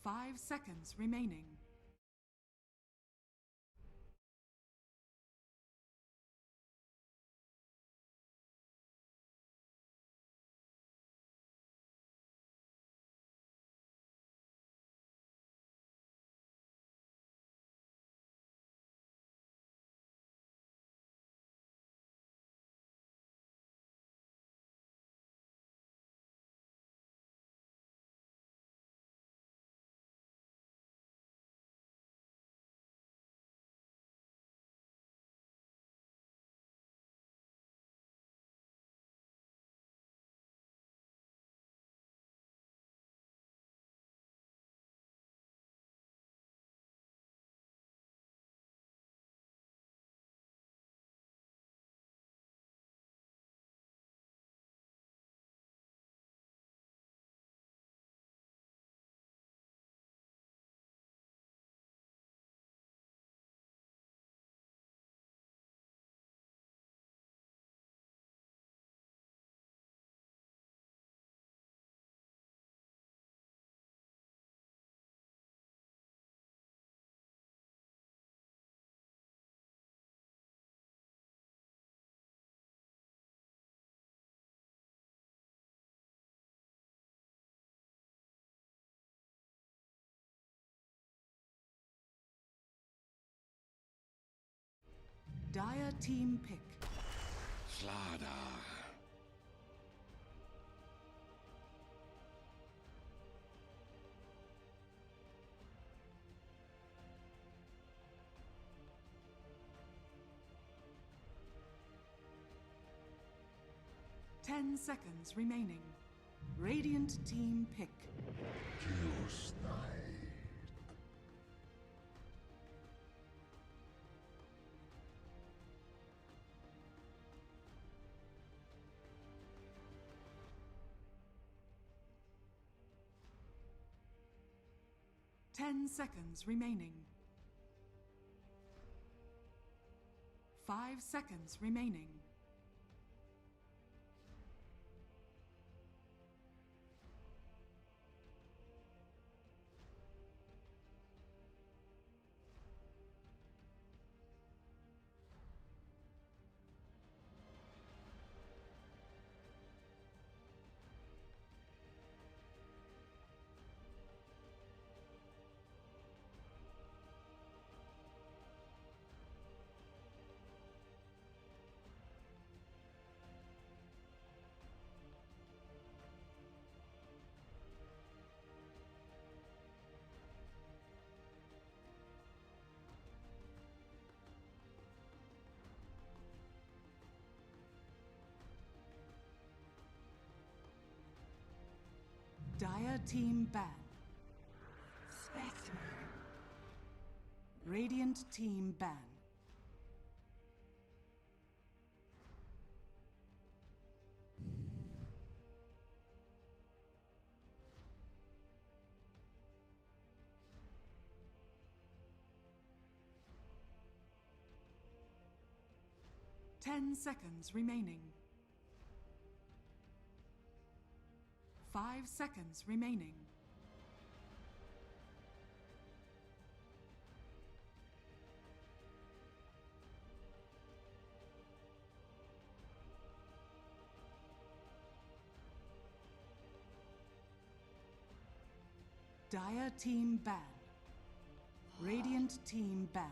5 seconds remaining. Dire team pick. Slada. 10 seconds remaining. Radiant team pick. Tuesday. 10 seconds remaining. 5 seconds remaining. Dire team ban. Spectre. Radiant team ban. Ten seconds remaining. 5 seconds remaining. Dire team ban. Radiant team ban.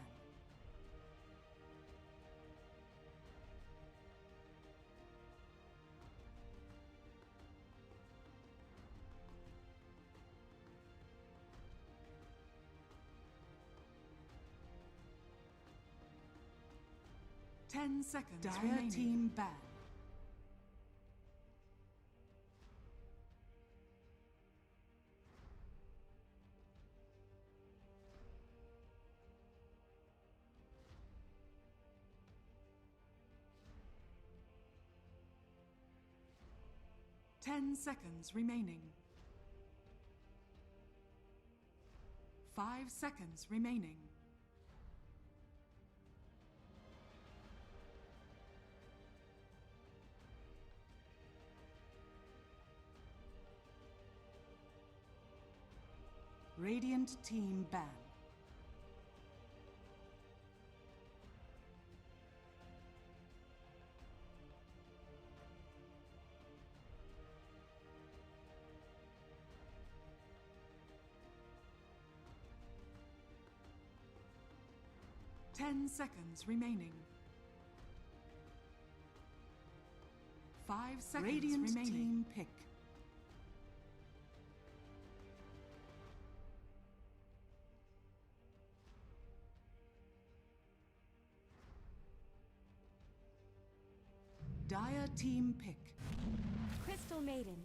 Ten seconds Dire remaining. Team ban. Ten seconds remaining. 5 seconds remaining. Radiant team ban. Ten seconds remaining. 5 seconds Radiant remaining. Team pick. Dire team pick. Crystal Maiden.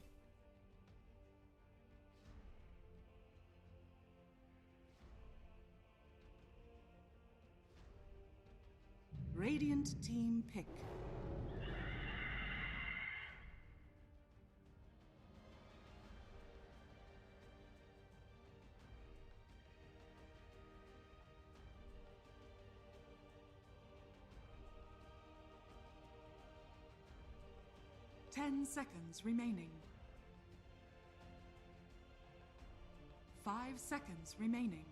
Radiant team pick. Ten seconds remaining. 5 seconds remaining.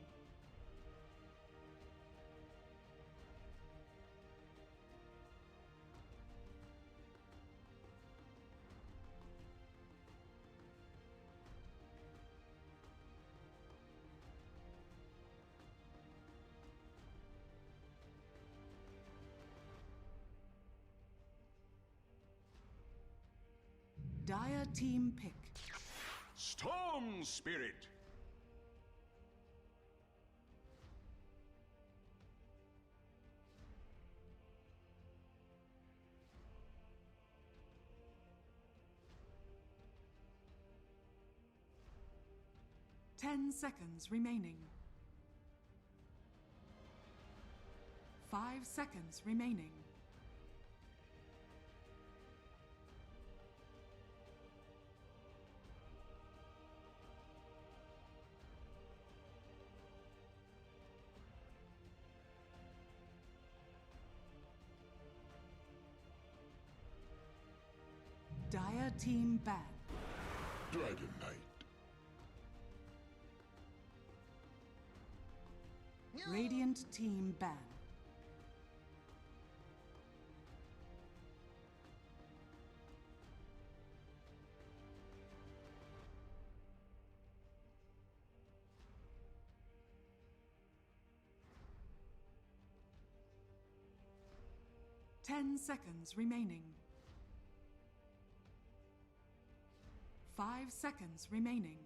Dire team pick. Storm Spirit! Ten seconds remaining. 5 seconds remaining. Dire team ban. Dragon Knight. Radiant team ban. Ten seconds remaining. 5 seconds remaining.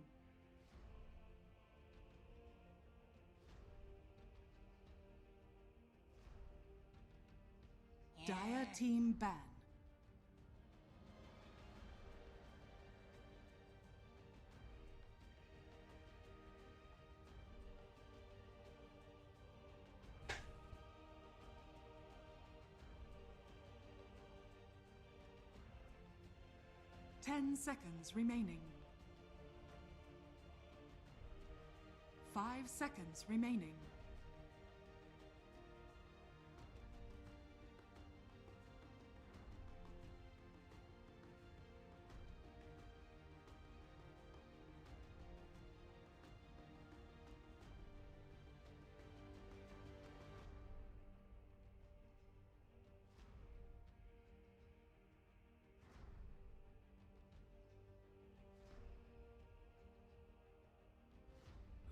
Dire team ban. Ten seconds remaining. 5 seconds remaining.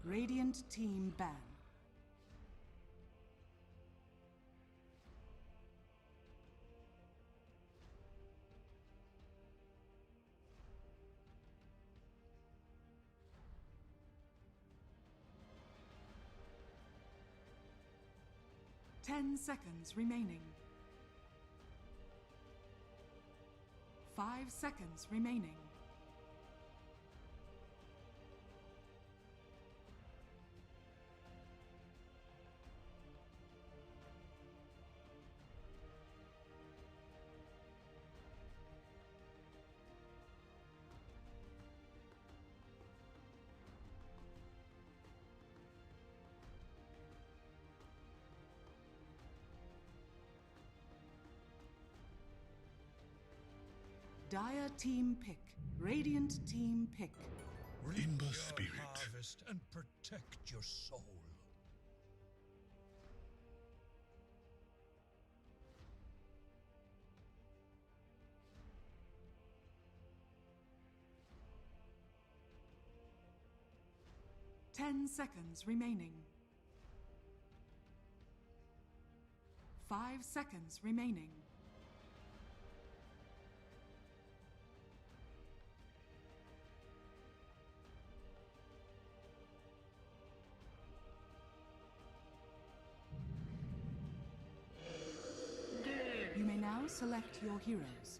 Radiant team ban. Ten seconds remaining. 5 seconds remaining. Dire team pick. Radiant team pick. Reap In the your spirit. harvest forest and protect your soul. Ten seconds remaining. 5 seconds remaining. You may now select your heroes.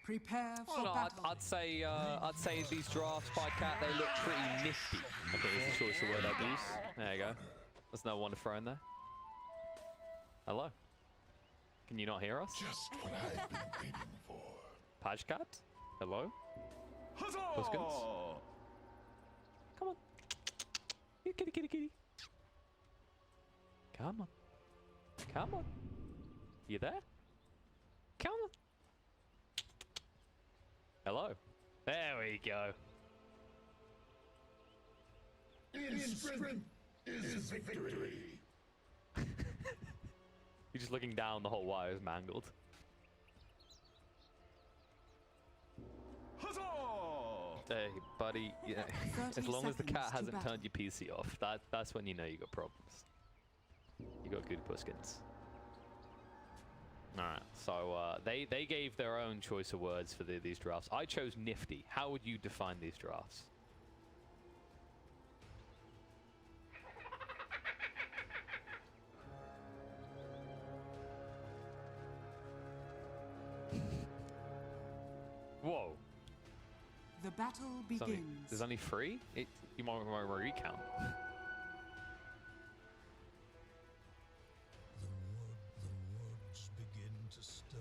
Prepare for No, battle. I'd say these drafts by Cat, they look pretty nifty. I think it's the choice of word I'd use. There you go. There's no one to throw in there. Hello. Can you not hear us? Just what I've been waiting for. Pajkat? Hello? Huzzah! Puskins? Come on. You kitty, kitty, kitty. Come on. Come on. You there? Come on. Hello. There we go. In sprint is victory. You're just looking down, the whole wire is mangled. Huzzah! Hey, buddy. Yeah. 30 As long as the cat seconds to hasn't battle. turned your PC off, that's when you know you got problems. You got good puskins. Alright, so they gave their own choice of words for these drafts. I chose nifty. How would you define these drafts? Whoa. The battle begins. There's only 3? You might recount. The woods begin to stir.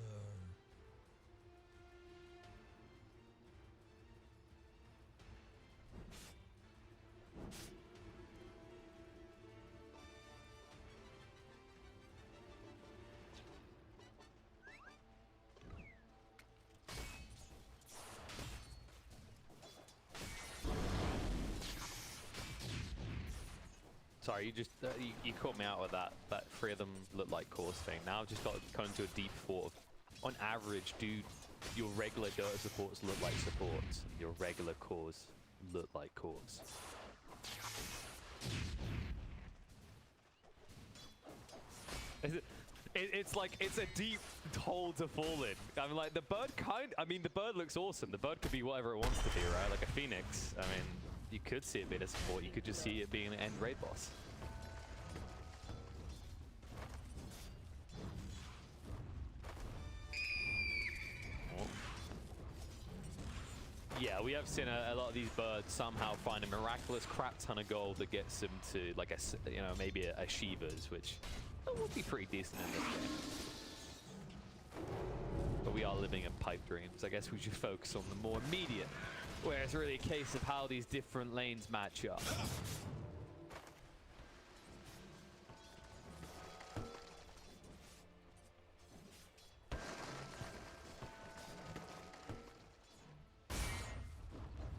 Sorry, you just you caught me out with that 3 of them look like cores thing. Now I've just got to come into a deep thought of, on average, do your regular Dota supports look like supports? Your regular cores look like cores? It's like, it's a deep hole to fall in. I mean, like, the bird the bird looks awesome. The bird could be whatever it wants to be, right? Like a phoenix. I mean, you could see it being a support. You could just see it being an end raid boss. Yeah, we have seen a lot of these birds somehow find a miraculous crap ton of gold that gets them to, like, maybe a Shiva's, which would be pretty decent in this game. But we are living in pipe dreams. I guess we should focus on the more immediate, where it's really a case of how these different lanes match up.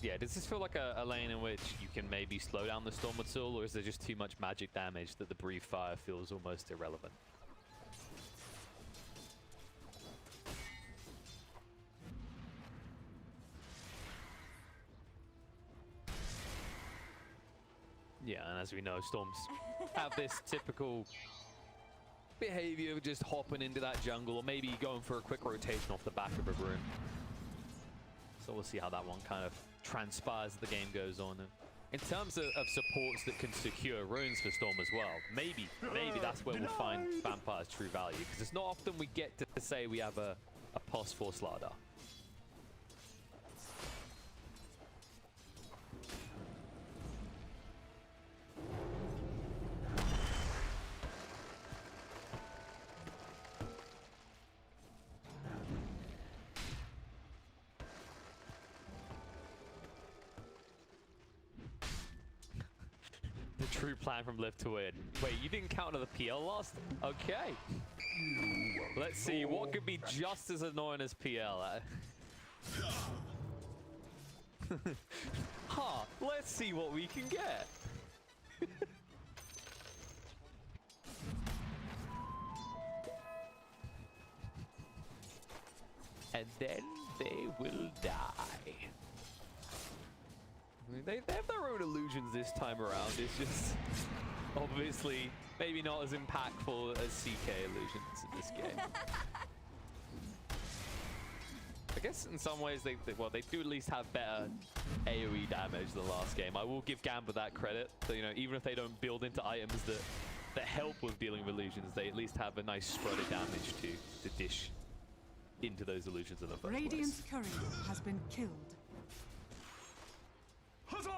Yeah, does this feel like a lane in which you can maybe slow down the storm at all, or is there just too much magic damage that the brief fire feels almost irrelevant? Yeah, and as we know, storms have this typical behavior of just hopping into that jungle, or maybe going for a quick rotation off the back of a rune. So we'll see how that one kind of transpires as the game goes on. And in terms of supports that can secure runes for Storm as well, maybe that's where we'll find Vampire's true value, because it's not often we get to say we have a pos for Slardar. True plan from Live to Win. Wait, you didn't counter the PL last? Okay. Let's see, what could be just as annoying as PL? Huh, let's see what we can get. And then they will die. I mean, they have their own illusions this time around. It's just obviously maybe not as impactful as CK illusions in this game. I guess in some ways they do at least have better AoE damage than last game. I will give Gamba that credit. So, you know, even if they don't build into items that help with dealing with illusions, they at least have a nice spread of damage to dish into those illusions in the first Radiant's place. courier has been killed. Huzzah!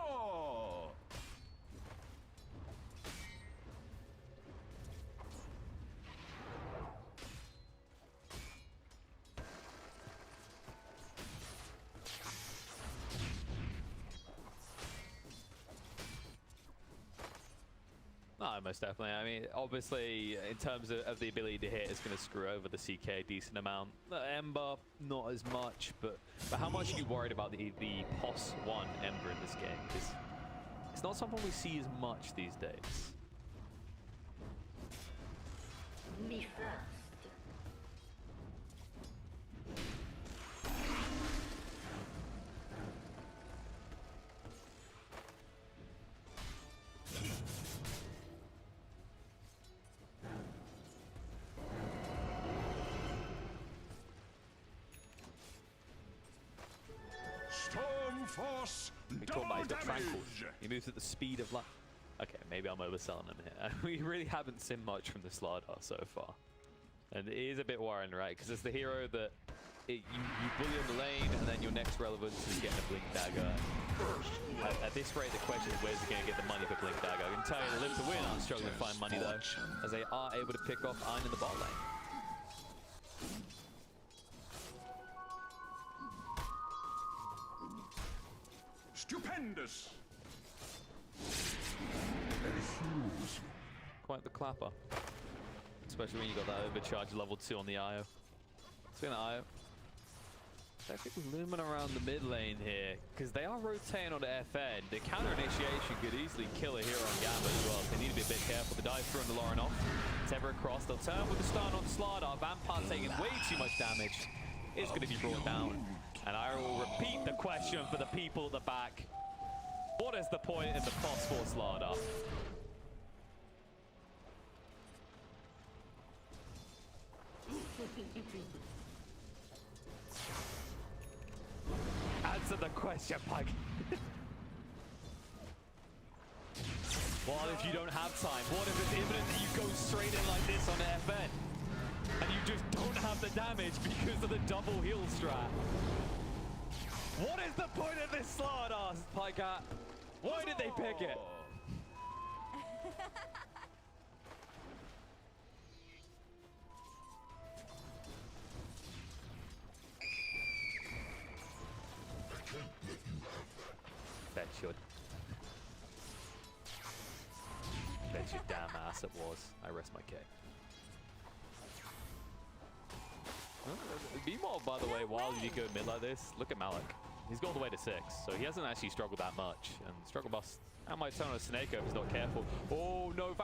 No, most definitely. I mean, obviously, in terms of the ability to hit, it's going to screw over the CK a decent amount. The Ember, not as much, but how much are you worried about the POS 1 Ember in this game? Because it's not something we see as much these days. Me first. Force, We talk about he's got tranquil. damage. He moves at the speed of light. Okay, maybe I'm overselling him here. We really haven't seen much from the Slardar so far. And it is a bit worrying, right? Because it's the hero that you bully on the lane, and then your next relevance is getting a Blink Dagger. At this rate, the question is where's he going to get the money for Blink Dagger? I can tell you, Live to Win aren't struggling to find money though, as they are able to pick off Iron in the bot lane. Stupendous. Quite the clapper. Especially when you got that overcharge level 2 on the IO. Speaking of IO, they're looming around the mid lane here, because they are rotating on the FN. The counter initiation could easily kill a hero on Gamba as well. They need to be a bit careful. The dive through on the Lauren off. Tever across. They'll turn with the stun on Slardar. Vampire taking way too much damage. It's going to be brought down. And I will repeat the question for the people at the back. What is the point in the POS for Slardar? Answer the question, Pug. What if you don't have time? What if it's imminent that you go straight in like this on FN? And you just don't have the damage because of the double heal strat? What is the point of this slot, Pycat? Why did they pick it? Bet your damn ass it was. I rest my case. Meanwhile, by the way, while you go mid like this, look at Malik. He's gone all the way to 6, so he hasn't actually struggled that much. And struggle boss, that might turn on a Snake if he's not careful. Oh no,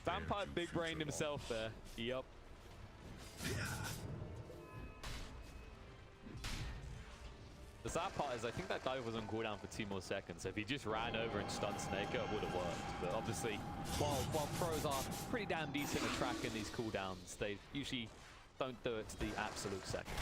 Vampire big brained himself there. Yup. The sad part is I think that dive was on cooldown for 2 more seconds, so if he just ran over and stunned Snake, it would have worked. But obviously, while pros are pretty damn decent at tracking these cooldowns, they usually don't do it to the absolute second.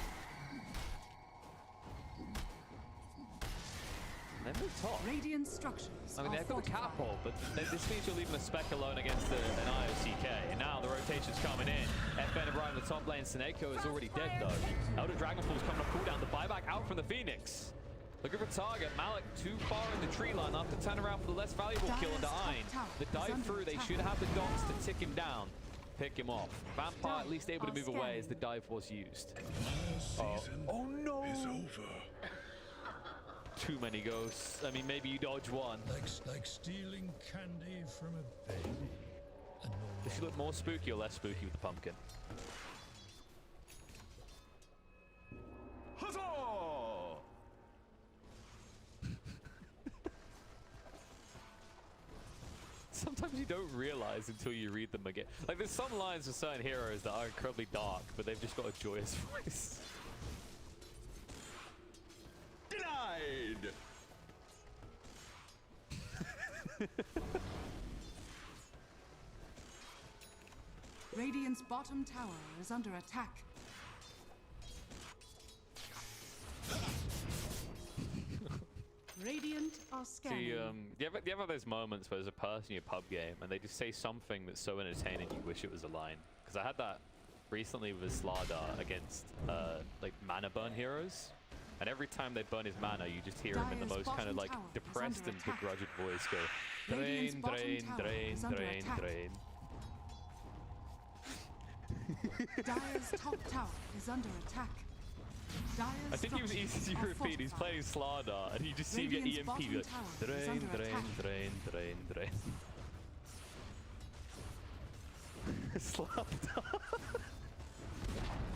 They're moved top. Radiant structures. I mean, they've got a fortified. catapult, but this means you're leaving a spec alone against an iceiceice. And now the rotation's coming in. FN arriving in the top lane. Seneko is already dead, though. Elder Dragonfall's coming to pull down the buyback out from the Phoenix. Looking for target. Malik too far in the tree line after turn around for the less valuable kill into Ein. The dive through, they should have the dots to tick him down, pick him off. Vampire at least able to move away as the dive was used. Oh no! It's over. Too many ghosts. I mean, maybe you dodge one. Like stealing candy from a baby. And no Does she look more spooky or less spooky with the pumpkin? Huzzah! Sometimes you don't realize until you read them again. Like, there's some lines with certain heroes that are incredibly dark, but they've just got a joyous voice. Denied! Radiant's bottom tower is under attack. Radiant are scanning. See, do you ever have those moments where there's a person in your pub game and they just say something that's so entertaining you wish it was a line? Because I had that recently with Slardar against like mana burn heroes. And every time they burn his mana, you just hear him in the most kind of like depressed and begrudged voice go, drain, drain, drain, drain, drain. Dire's top tower is under attack. Dire's I think he was easy to are repeat. He's fortified. playing Slardar and you just see him get Radiant's EMP. bottom Like, tower is drain, under drain, attack. drain, drain, drain. Slardar.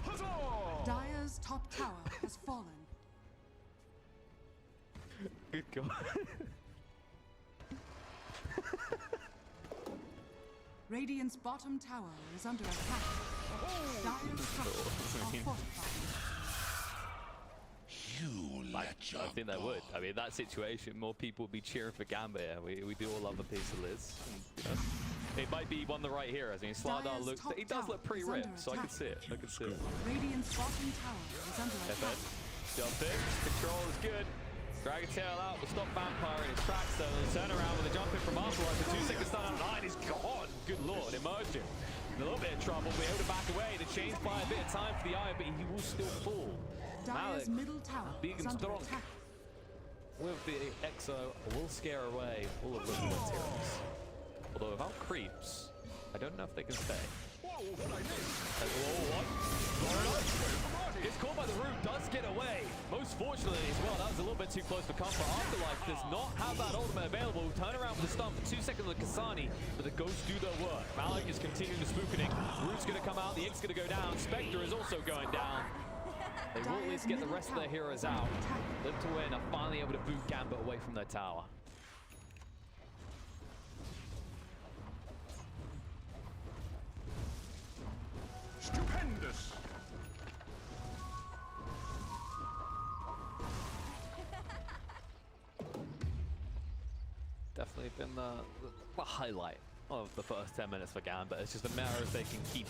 Huzzah! Dire's top tower has fallen. Good God. Radiant's bottom tower is under attack. Dire's structures are fortified. You let your I think they would. I mean, in that situation, more people would be cheering for Gamba here. We do all love a piece of Liz. And, you know, it might be one of the right heroes. I mean, Slardar Dire's looks, top he does look pretty tower is ripped, so I under can see it. I can see it. Radiant's bottom tower is under attack. FN, jump in, control is good. Dragon Tail out, will stop Vampire in his tracks though. The turnaround with a jump in from afterwards. The 2 seconds stun on 9 is gone. Good lord, emerging. In a little bit of trouble, but able to back away. The chains buy a bit of time for the Eye, but he will still fall. Dire's Malik, middle tower big is and under strong. attack. With the Exo, will scare away all of the Tyrants. Although without creeps, I don't know if they can stay. Gets caught by the root, does get away. Most fortunately as well, that was a little bit too close for comfort. Afterlife does not have that ultimate available. Turn around with the stun for 2 seconds with Kasani, but the ghosts do their work. Malik is continuing the spookening. Root's gonna come out, the Ink's gonna go down. Spectre is also going down. They will at least get the rest of their heroes out. Live to win are finally able to boot Gambit away from their tower. Stupendous! Definitely been the highlight of the first 10 minutes for Gambit. It's just a matter if they can keep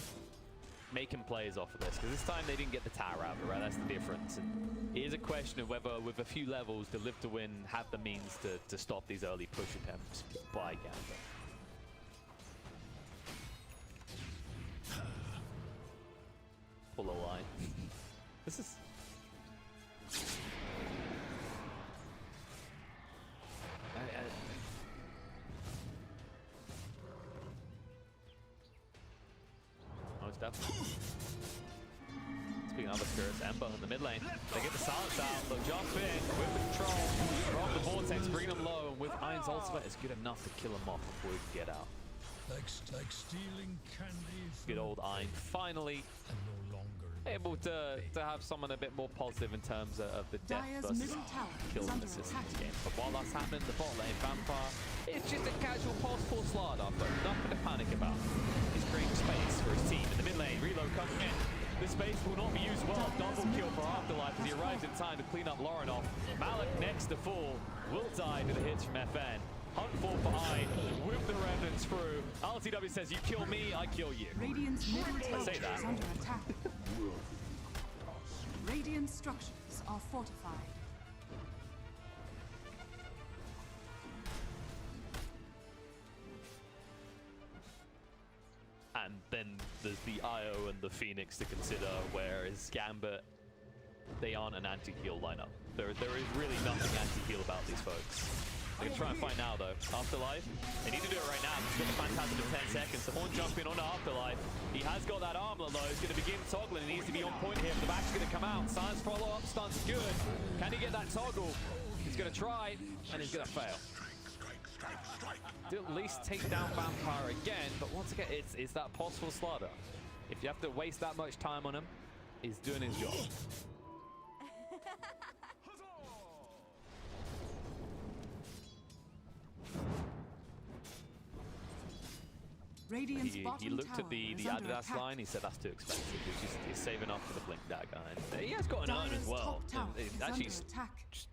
making plays off of this, because this time they didn't get the tower out, right? That's the difference. And it is a question of whether, with a few levels, the Live to Win have the means to stop these early push attempts by Gambit. Pull a line. This is... Most definitely. Speaking of other spirits, Ember in the mid lane. They get the silence out. They'll jump in with the control. Drop the vortex, bring them low, and with Iron's ultimate, it's good enough to kill them off before we can get out. Like stealing candy from Good old Iron finally and no longer able to have someone a bit more positive in terms of the depth Dire's versus middle tower kill is under assist in attack. this game. But while that's happening, the bot lane Vampire, it's just a casual pulse full Slardar, but nothing to panic about. He's creating space for his team in the mid lane. Reload coming in. The space will not be used well. Double kill for Afterlife as he arrives in time to clean up Lauren off. Malik next to full will die to the hits from FN. Hunt for Iron with the remnants through. LTW says, you kill me, I kill you. Radiant's middle tower say that. is under attack. Radiant structures are fortified. And then there's the IO and the Phoenix to consider, whereas Gambit, they aren't an anti-heal lineup. There is really nothing anti-heal about these folks. They can try and find now though. Afterlife, they need to do it right now. He's got the Phantasm in 10 seconds. The Horn jumping on Afterlife. He has got that armlet though. He's going to begin toggling. He needs to be on point here. The back's going to come out. Science follow-up stun's good. Can he get that toggle? He's going to try, and he's going to fail. To at least take down Vampire again, but once again, it's that possible slaughter. If you have to waste that much time on him, he's doing his job. Radiant's He bottom looked tower at the is under Adidas attack. line, he said that's too expensive. He's saving up for the Blink Dagger. And he has got an urn as Dire's well. top tower And is actually under attack.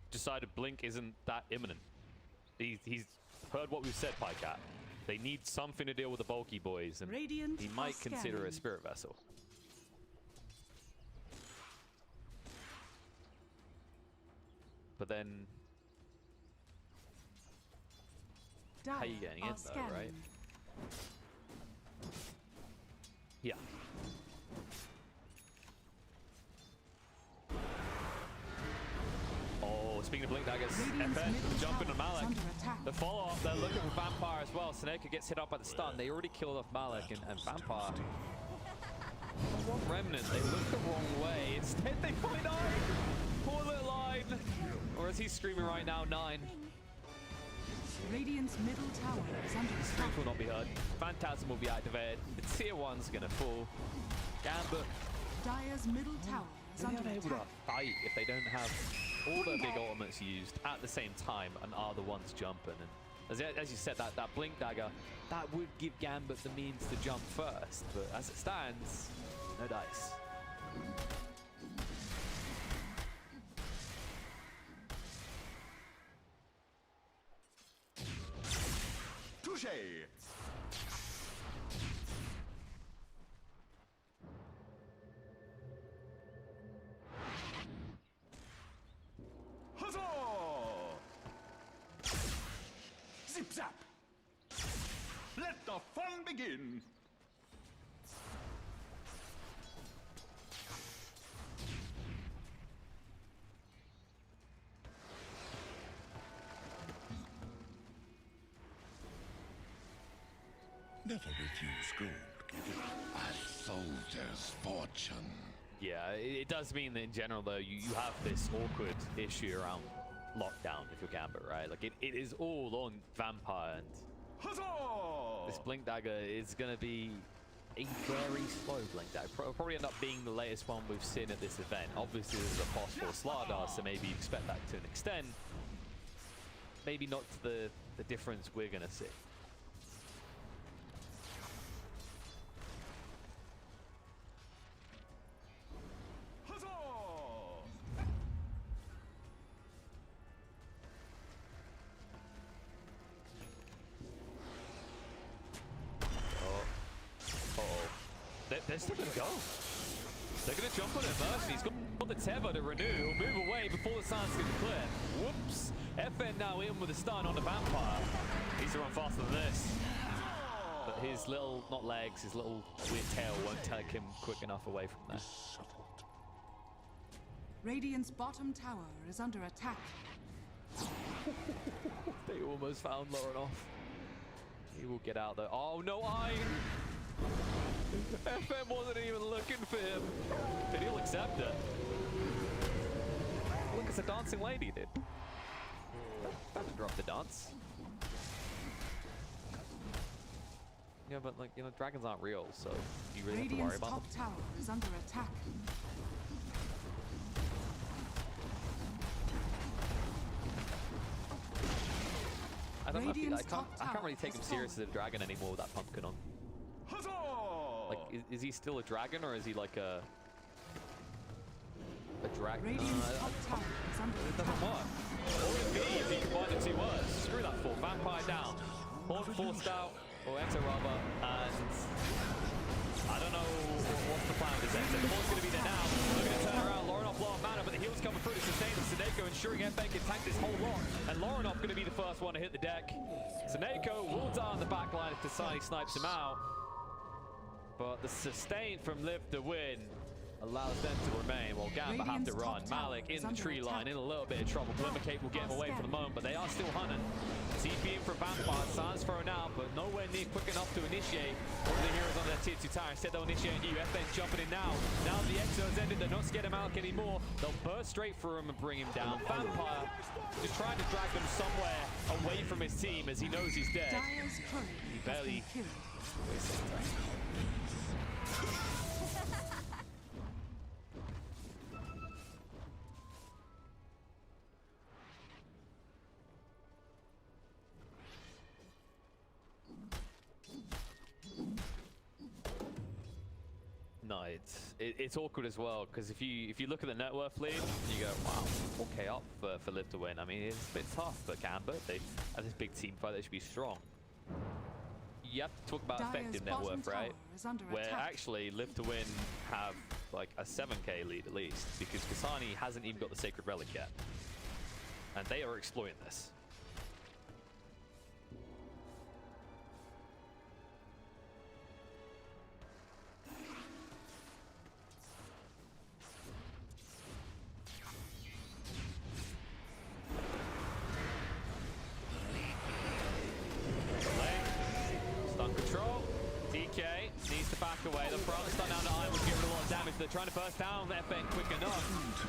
decided Blink isn't that imminent. He's heard what we've said, Pycat. They need something to deal with the bulky boys, and Radiant he might are consider a scanning. Spirit Vessel. But then, Dire how you getting are in though, right? scanning. Yeah. Oh, speaking of Blink Daggers, Radiant's FN middle jumping on tower is Malik. under attack. The follow-up, they're looking for Vampire as well. Seneca gets hit up by the stun. They already killed off Malik, and Vampire. One remnant, they look the wrong way. Instead, they find Iron. Poor little Line. Or as he's screaming right now, 9. Radiant's middle tower is under attack. Strength will not be heard. Phantasm will be activated. The tier 1's gonna fall. Gambit, Dire's middle tower is they're under unable to attack. fight if they don't have all their big ultimates used at the same time and are the ones jumping. And as you said, that Blink Dagger, that would give Gambit the means to jump first. But as it stands, no dice. Touché. Huzzah! Zip zap. Let the fun begin. Never refuse gold given a soldier's fortune. Yeah, it does mean that in general, though, you have this awkward issue around lockdown if you're Gambit, right? Like, it is all on Vampire, and Huzzah! this Blink Dagger is going to be a very slow Blink Dagger. Probably end up being the latest one we've seen at this event. Obviously, this is a possible Slardar, so maybe you expect that to an extent. Maybe not to the difference we're going to see. they're still gonna go. They're gonna jump on it first. He's got the tether to renew. He'll move away before the sun's gonna clear. Whoops. FN now in with a stun on the vampire. Needs to run faster than this. But his little, not legs, his little weird tail won't take him quick enough away from there. Radiant's bottom tower is under attack. They almost found Lauren off. He will get out there. Oh no, FM wasn't even looking for him. But he'll accept it. Look, it's a dancing lady, dude. About to drop the dance. Yeah, but like, you know, dragons aren't real, so you really have to worry Radiant's about top them. tower is under attack. I don't know if Radiant's I top can't really tower take him has serious as fallen. a dragon anymore with that pumpkin on. Like, is he still a dragon or is he like a dragon? Radiant's top tower is under It attack. doesn't work. All it'd be if he combined the two words. Screw that four. Vampire down. Horn forced out, or Ecto Rubber, and I don't know what's the plan with this Ecto. The ball's going to be there now. They're going to turn around. Laurenov low on mana, but the heal's coming through to sustain the Sineko, ensuring FN can tank this whole lot. And Laurenov going to be the first one to hit the deck. Sineko will die on the back line if Tasani snipes him out. But the sustain from Live to Win allows them to remain while Gamba have to run. Malik in the tree line in a little bit of trouble. Glimmercape will get him away for the moment, but they are still hunting. TP in for Vampire. Sands thrown out, but nowhere near quick enough to initiate one of the heroes on their tier 2 tower. Instead, they'll initiate you. FN's jumping in now. Now the Exo has ended. They're not scared of Malik anymore. They'll burst straight through him and bring him down. Vampire just trying to drag them somewhere away from his team as he knows he's dead. Dire's turret He has barely been killed. wastes time. No, it's awkward as well because if you look at the net worth lead, you go, wow, 4K up for Live to Win. I mean, it's a bit tough, but Gambit, they have this big team fight, they should be strong. You have to talk about Dire's effective net bottom worth, right? tower is under Where attack. actually Live to Win have like a 7K lead at least because Kasani hasn't even got the Sacred Relic yet, and they are exploiting this. Stun control. DK needs to back away. The front stun down to Iron was giving a lot of damage. They're trying to burst down the FN quick enough.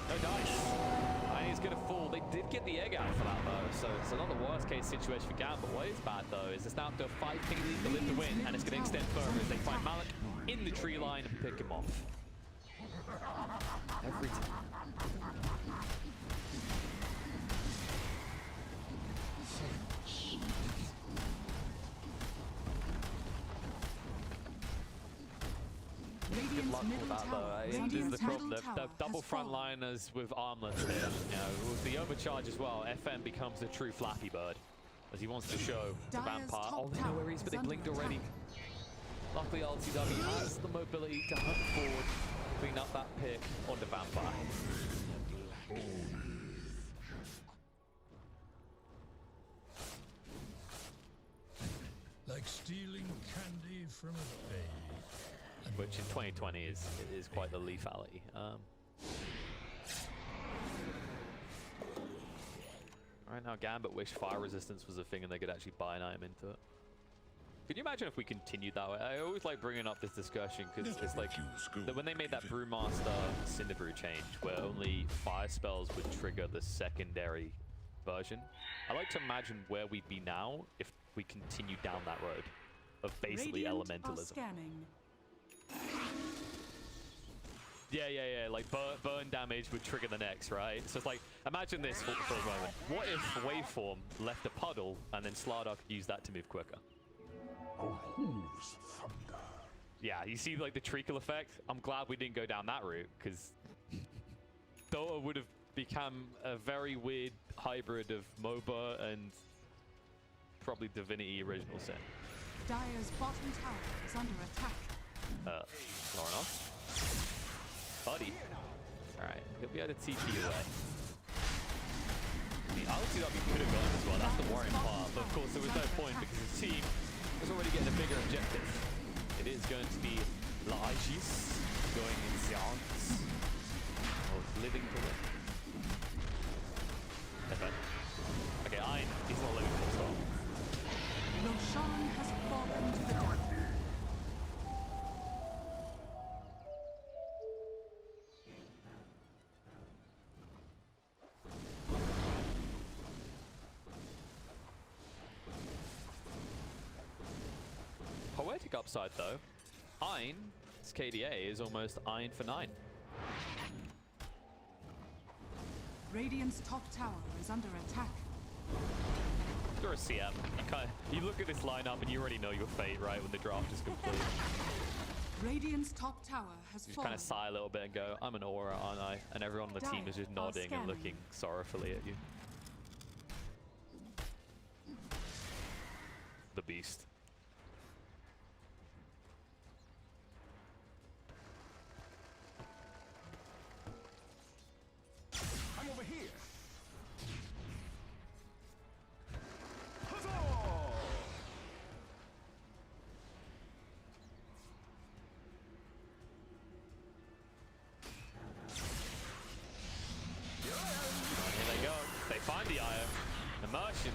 No dice. And he's going to fall. They did get the egg out for that though, so it's not the worst case situation for Gam. But what is bad though is it's now up to a 5-ping lead to Live to Win, and it's going to extend further as they find Malik in the tree line and pick him off. Every time. Good luck with that though. This is the problem. The double frontliners with armlets here. You know, with the overcharge as well, FN becomes a true Flappy Bird as he wants to show the Vampire. Oh, they know where he is, but they blinked already. Luckily, LTW has the mobility to hunt forward, clean up that pick on the Vampire. Like stealing candy from a baby. Which in 2020 is quite the lethality. Right now, Gambit wished fire resistance was a thing and they could actually buy an item into it. Can you imagine if we continued that way? I always like bringing up this discussion because it's like when they made that Brewmaster Cinder Brew change where only fire spells would trigger the secondary version. I like to imagine where we'd be now if we continued down that road of basically Radiant are elementalism. scanning. Yeah, like burn damage would trigger the next, right? So it's like, imagine this for a moment. What if Waveform left a puddle and then Slardar could use that to move quicker? Yeah, you see like the treacle effect? I'm glad we didn't go down that route because Dota would have become a very weird hybrid of MOBA and probably Divinity Original Sin. Dire's bottom tower is under attack. Lauren off. Buddy. Alright, he'll be able to TP away. The LTW could have gone as well, that's the worrying part. But of course there was no point because his team was already getting a bigger objective. It is going to be iceiceice going in seance. Oh, living to win. Okay, he's not living full stop. Roshan has fallen to the dark. Poetic upside though. His KDA is almost Iron for 9. Radiant's top tower is under attack. You're a CM. You look at this lineup and you already know your fate, right? When the draft is complete. Radiant's top tower has You just fallen. kind of sigh a little bit and go, I'm an aura, aren't I? And everyone on the team is just nodding and looking sorrowfully at you. The beast. I'm over here. Here they go. They find the Io. Immersion.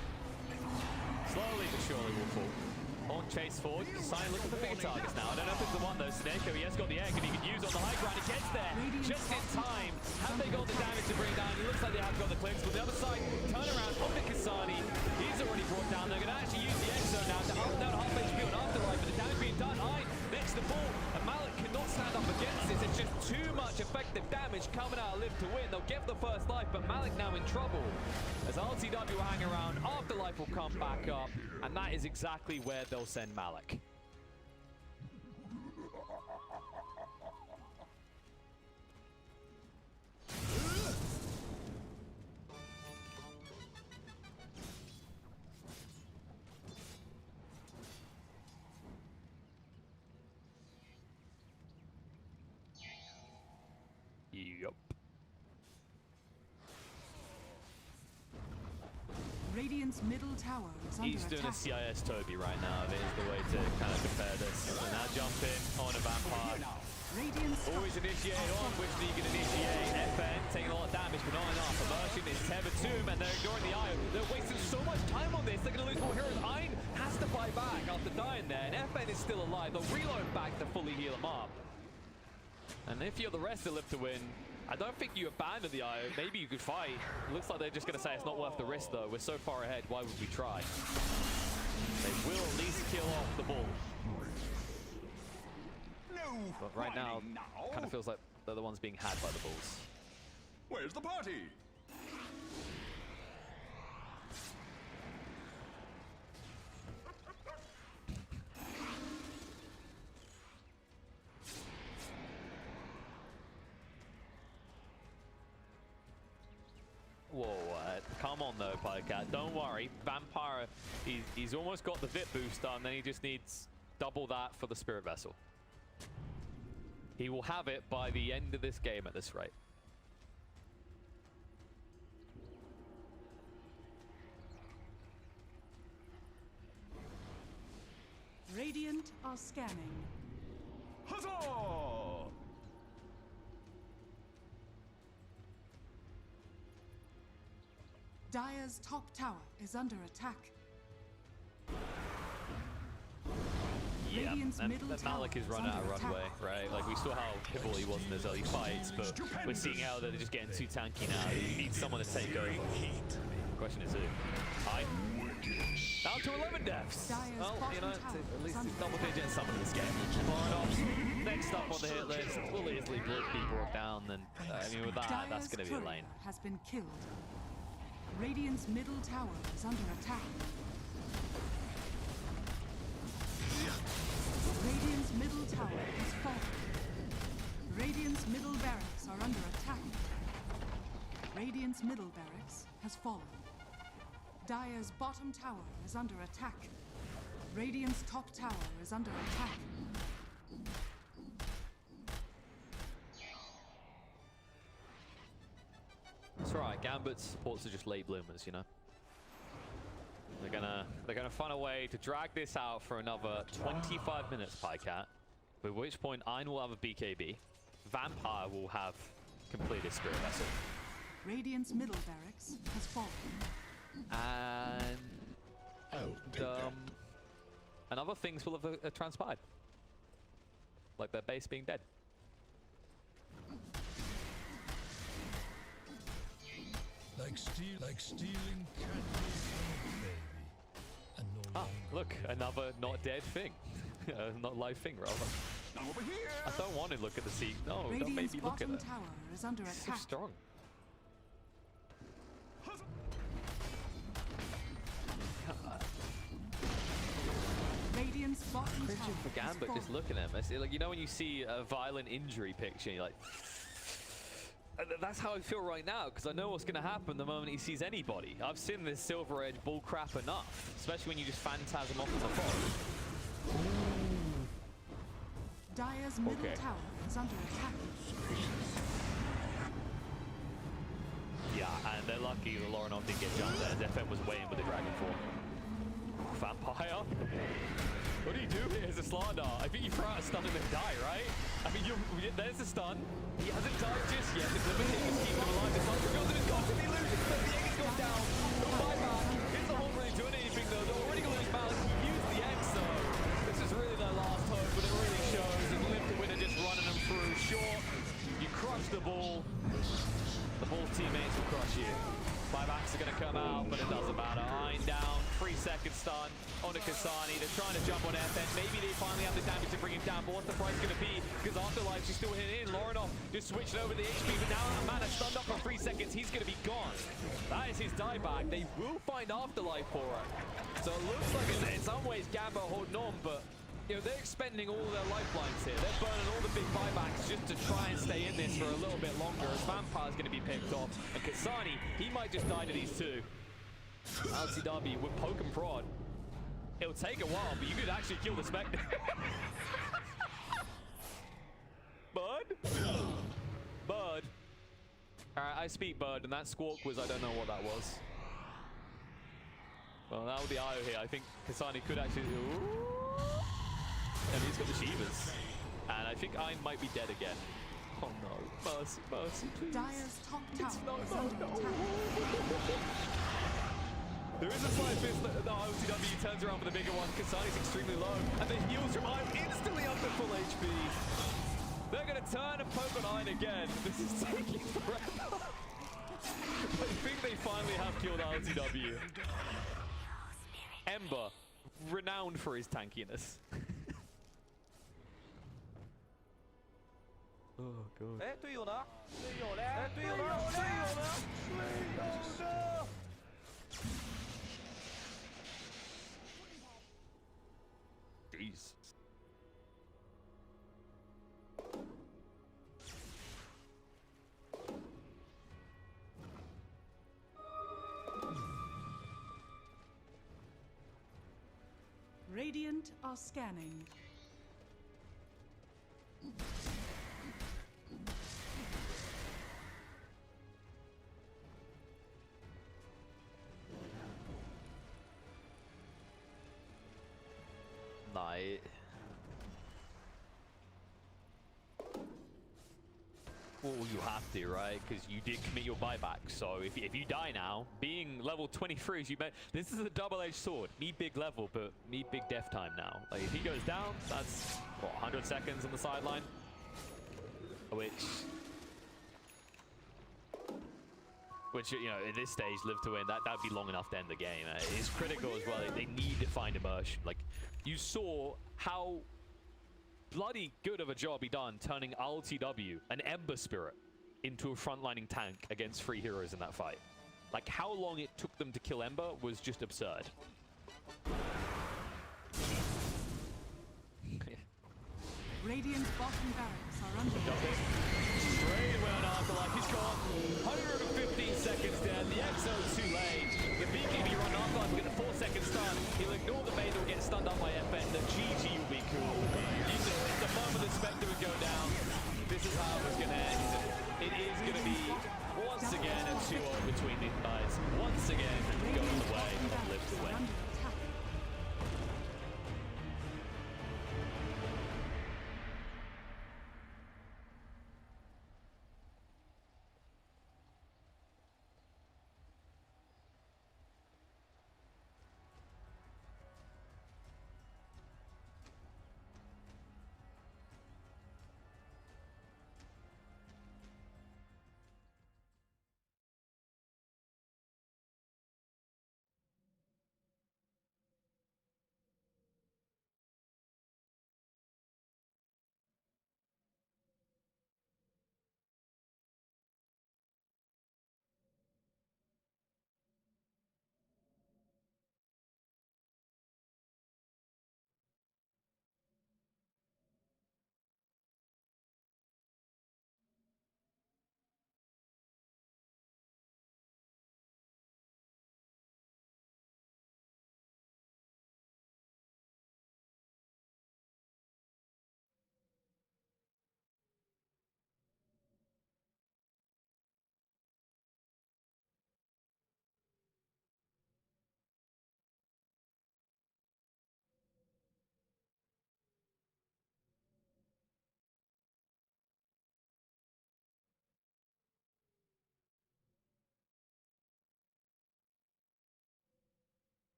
Slowly but surely will fall. Horn chase forward. Sign looking for bigger targets now. I don't know if it's the one though. Sneko, he has got the egg and he can use on the high ground. He gets there just in time. Have they got the damage to bring down? It looks like they have got the clicks. But the other side, turn around on the Kasani. He's already brought down. They're going to actually use the Exo now to hold down half HP on Afterlife. But the damage being done. Next to ball. And Malik cannot stand up against this. It's just too much effective damage coming out of Live to win. They'll get the first life, but Malik now in trouble. As LTW will hang around, Afterlife will come back up. And that is exactly where they'll send Malik. Yup. Radiant's middle tower is under He's doing a attack. CIS Toby right now. It is the way to kind of compare this. And now jump in on a vampire. Radiant's Always initiate on, which you can initiate. FN taking a lot of damage, but not enough. Immersion is tethered to him, and they're ignoring the Io. They're wasting so much time on this. They're going to lose more heroes. Ein has to buy back after dying there, and FN is still alive. They'll reload back to fully heal him up. And if you're the rest that live to win, I don't think you abandon the Io. Maybe you could fight. It looks like they're just going to say it's not worth the risk, though. We're so far ahead. Why would we try? They will at least kill off the ball. But right now, kind of feels like they're the ones being had by the Bulls. Where's the party? Whoa, come on though, Playcat. Don't worry. Vampire, he's almost got the VIP boost done, then he just needs double that for the Spirit Vessel. He will have it by the end of this game at this rate. Radiant are scanning. Huzzah! Dire's top tower is under attack. Yeah, Radiant's and middle Malik tower is running out of under attack. runway, right? Like we saw how pivotal he was in those early fights, but we're seeing how they're just getting too tanky now. He needs someone to take over. Question is who? Down to 11 deaths. Well, you know, at least it's double digit in some of this game. Next up on the hit list will easily be brought down, and I mean with that, that's going to be a lane. Has been killed. Radiant's middle tower is under attack. Radiant's middle tower is fallen. Radiant's middle barracks are under attack. Radiant's middle barracks has fallen. Dire's bottom tower is under attack. Radiant's top tower is under attack. That's right. Gambit's supports are just late bloomers, you know. They're gonna find a way to drag this out for another 25 minutes, Pycat. At which point, Ein will have a BKB. Vampire will have completed Spirit Vessel. Radiant's middle barracks has fallen. And other things will have transpired, like their base being dead. Like stealing candy from a baby. And no longer Look, another not dead thing. Not live thing, rather. Over here! I don't want to look at the sea. No, don't make Radiant's me look at bottom it. tower is under It's so attack. strong. Radiant's bottom Cringing tower for has Gambit fallen. just looking at him. It's like, you know when you see a violent injury picture, you're like... That's how I feel right now, because I know what's going to happen the moment he sees anybody. I've seen this Silver Edge bullcrap enough, especially when you just phantasm off of the phone. Dire's middle tower is under attack. Yeah, and they're lucky the Lorinov didn't get jumped there. FM was waiting with the Dragon Form. Vampire? What do you do here as a Slardar? I think you throw out a stun and then die, right? I mean, there's the stun. He hasn't died just yet. It's limiting his keeping him alive. The Slardar goes in his got to be losing, but the egg has gone down. No buyback. Is the whole really doing anything, though? They're already going to lose balance. He used the egg, so this is really their last hope, but it really shows. And Live to Win are just running them through. Short, you crush the ball. The ball's teammates will crush you. Buybacks are going to come out, but it doesn't matter. Ein down, 3-second stun onto Kasani. They're trying to jump on FN. Maybe they finally have the damage to bring him down, but what's the price going to be? Because Afterlife is still hitting in. Lorinov just switched over the HP, but now Mana stunned up for 3 seconds. He's going to be gone. That is his dieback. They will find Afterlife for it. So it looks like in some ways Gamba holding on, but you know, they're expending all their lifelines here. They're burning all the big buybacks just to try and stay in this for a little bit longer, as Vampire's going to be picked off. And Kasani, he might just die to these two. LCW with poke and prod. It'll take a while, but you could actually kill the Spectre. Bud? Bud. Alright, I speak Bud, and that squawk was, I don't know what that was. Well, that would be Io here. I think Kasani could actually... Ooh. And he's got the Shivas. And I think Ein might be dead again. Oh no. Mercy, mercy, please. Dire's top tower not, is no, under no. attack. There is a slight fist that the OTW turns around for the bigger one. Kasani's extremely low. And the heals from Ein instantly up to full HP. They're going to turn and poke on Ein again. This is taking forever. I think they finally have killed LTW. Ember, renowned for his tankiness. Oh god. Jeez. Radiant are scanning. Night. Well, you have to, right? Because you did commit your buyback. So if you die now, being level 23, as you bet, this is a double-edged sword. Need big level, but need big death time now. Like if he goes down, that's what, 100 seconds on the sideline, which you know, at this stage, live to win. That'd be long enough to end the game. It's critical as well. They need to find immersion. Like you saw how bloody good of a job he done turning LTW, an Ember Spirit, into a frontlining tank against 3 heroes in that fight. Like how long it took them to kill Ember was just absurd. Radiant's bottom barracks are under attack. Straight away on Afterlife. He's got 115 seconds dead. The Exo's too late. The BKB run Afterlife will get the 4-second stun. He'll ignore the bait. He'll get stunned up by FN. The GG will be cool. The moment the Spectre would go down, this is how it was going to end. It is going to be 1 once again a 2-0 between these guys. Once again going the way of Live to Win. Under attack.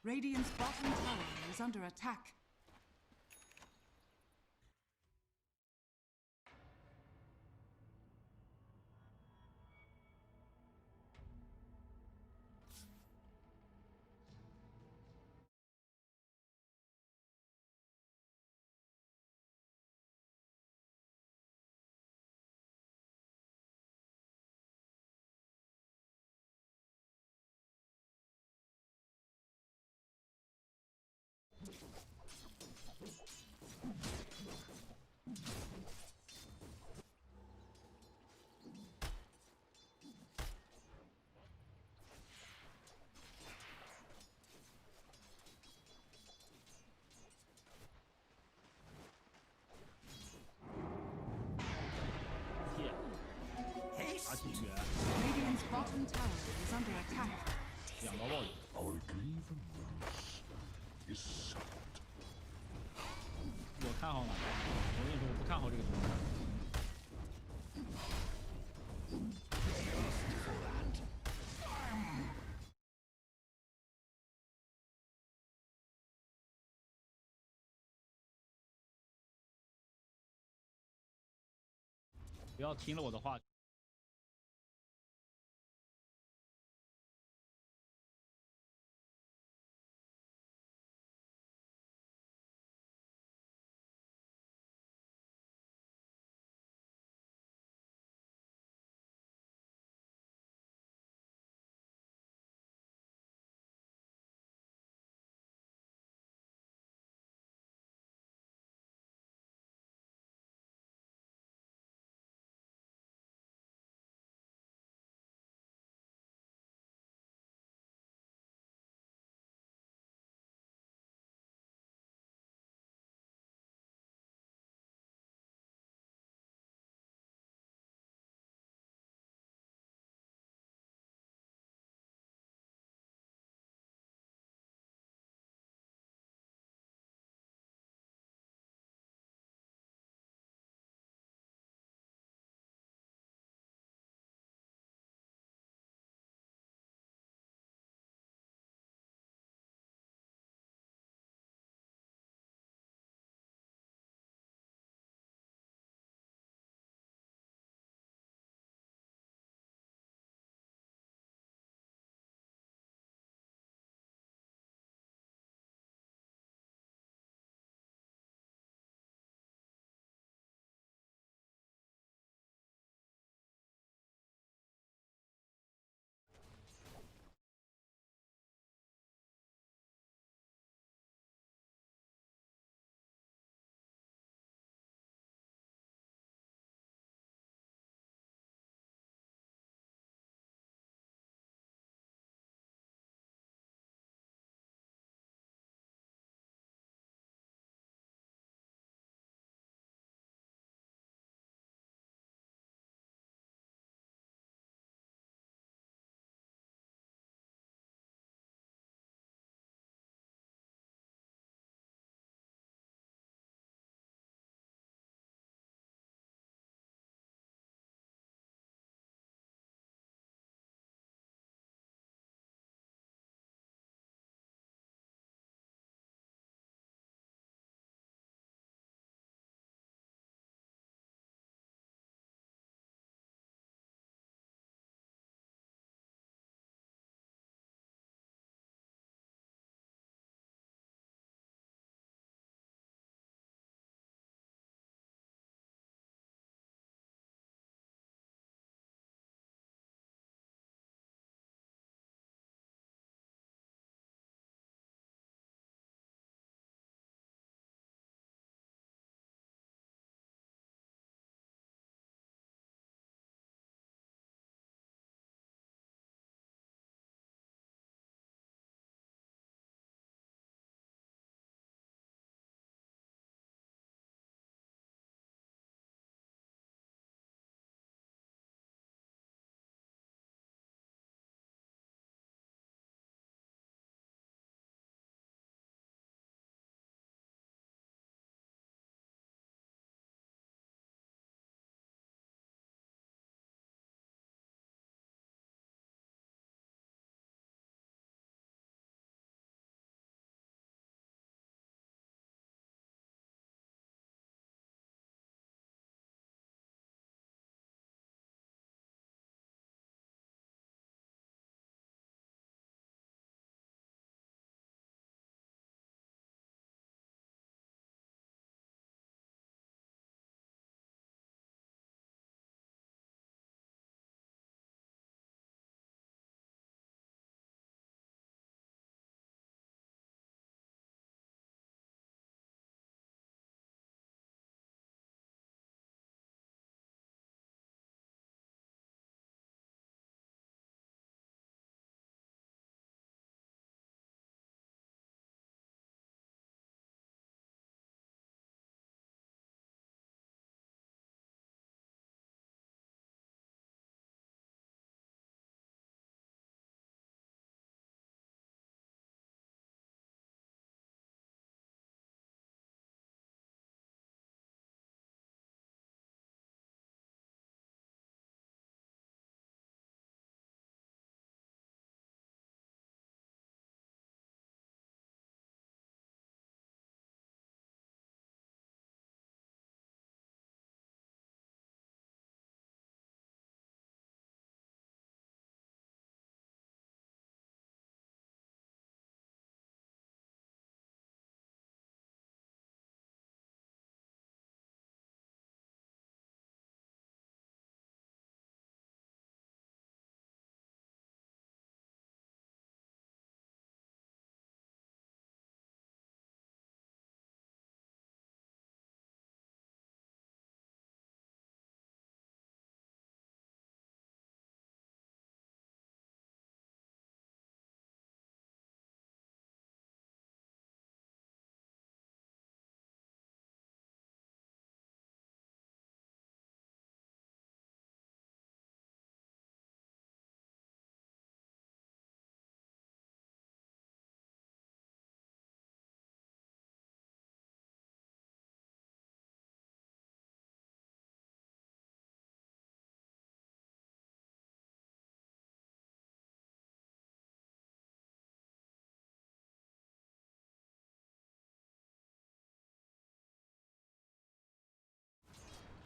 Radiant's bottom tower is under attack. Radiant's bottom tower is under attack. Our grievance is settled. 我看好哪个？我跟你说，我不看好这个东西。不要听了我的话。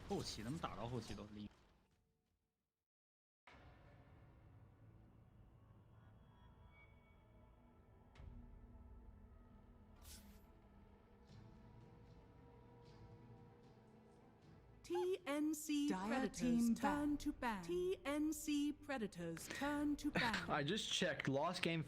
后期能打到后期都是厉害。TNC Predators turn to ban. TNC Predators turn to ban. I just checked. Last game.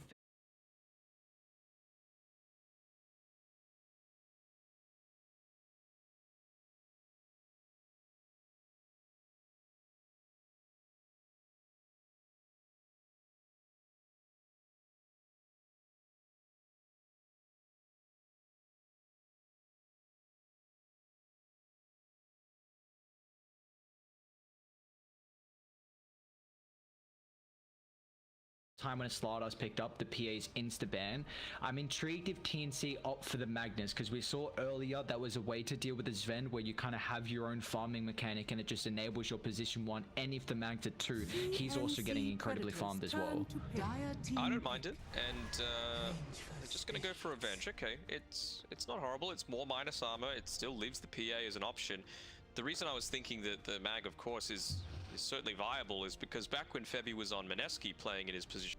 Time when a Slider's picked up, the PA's insta-ban. I'm intrigued if TNC opt for the Magnus, because we saw earlier that was a way to deal with the Sven where you kind of have your own farming mechanic and it just enables your position 1, and if the Mag's at 2, he's also getting incredibly farmed as well. I don't mind it, and they're just going to go for Revenge. Okay, it's not horrible, it's more minus armor, it still leaves the PA as an option. The reason I was thinking that the Mag, of course, is certainly viable is because back when Febby was on Mineski playing in his position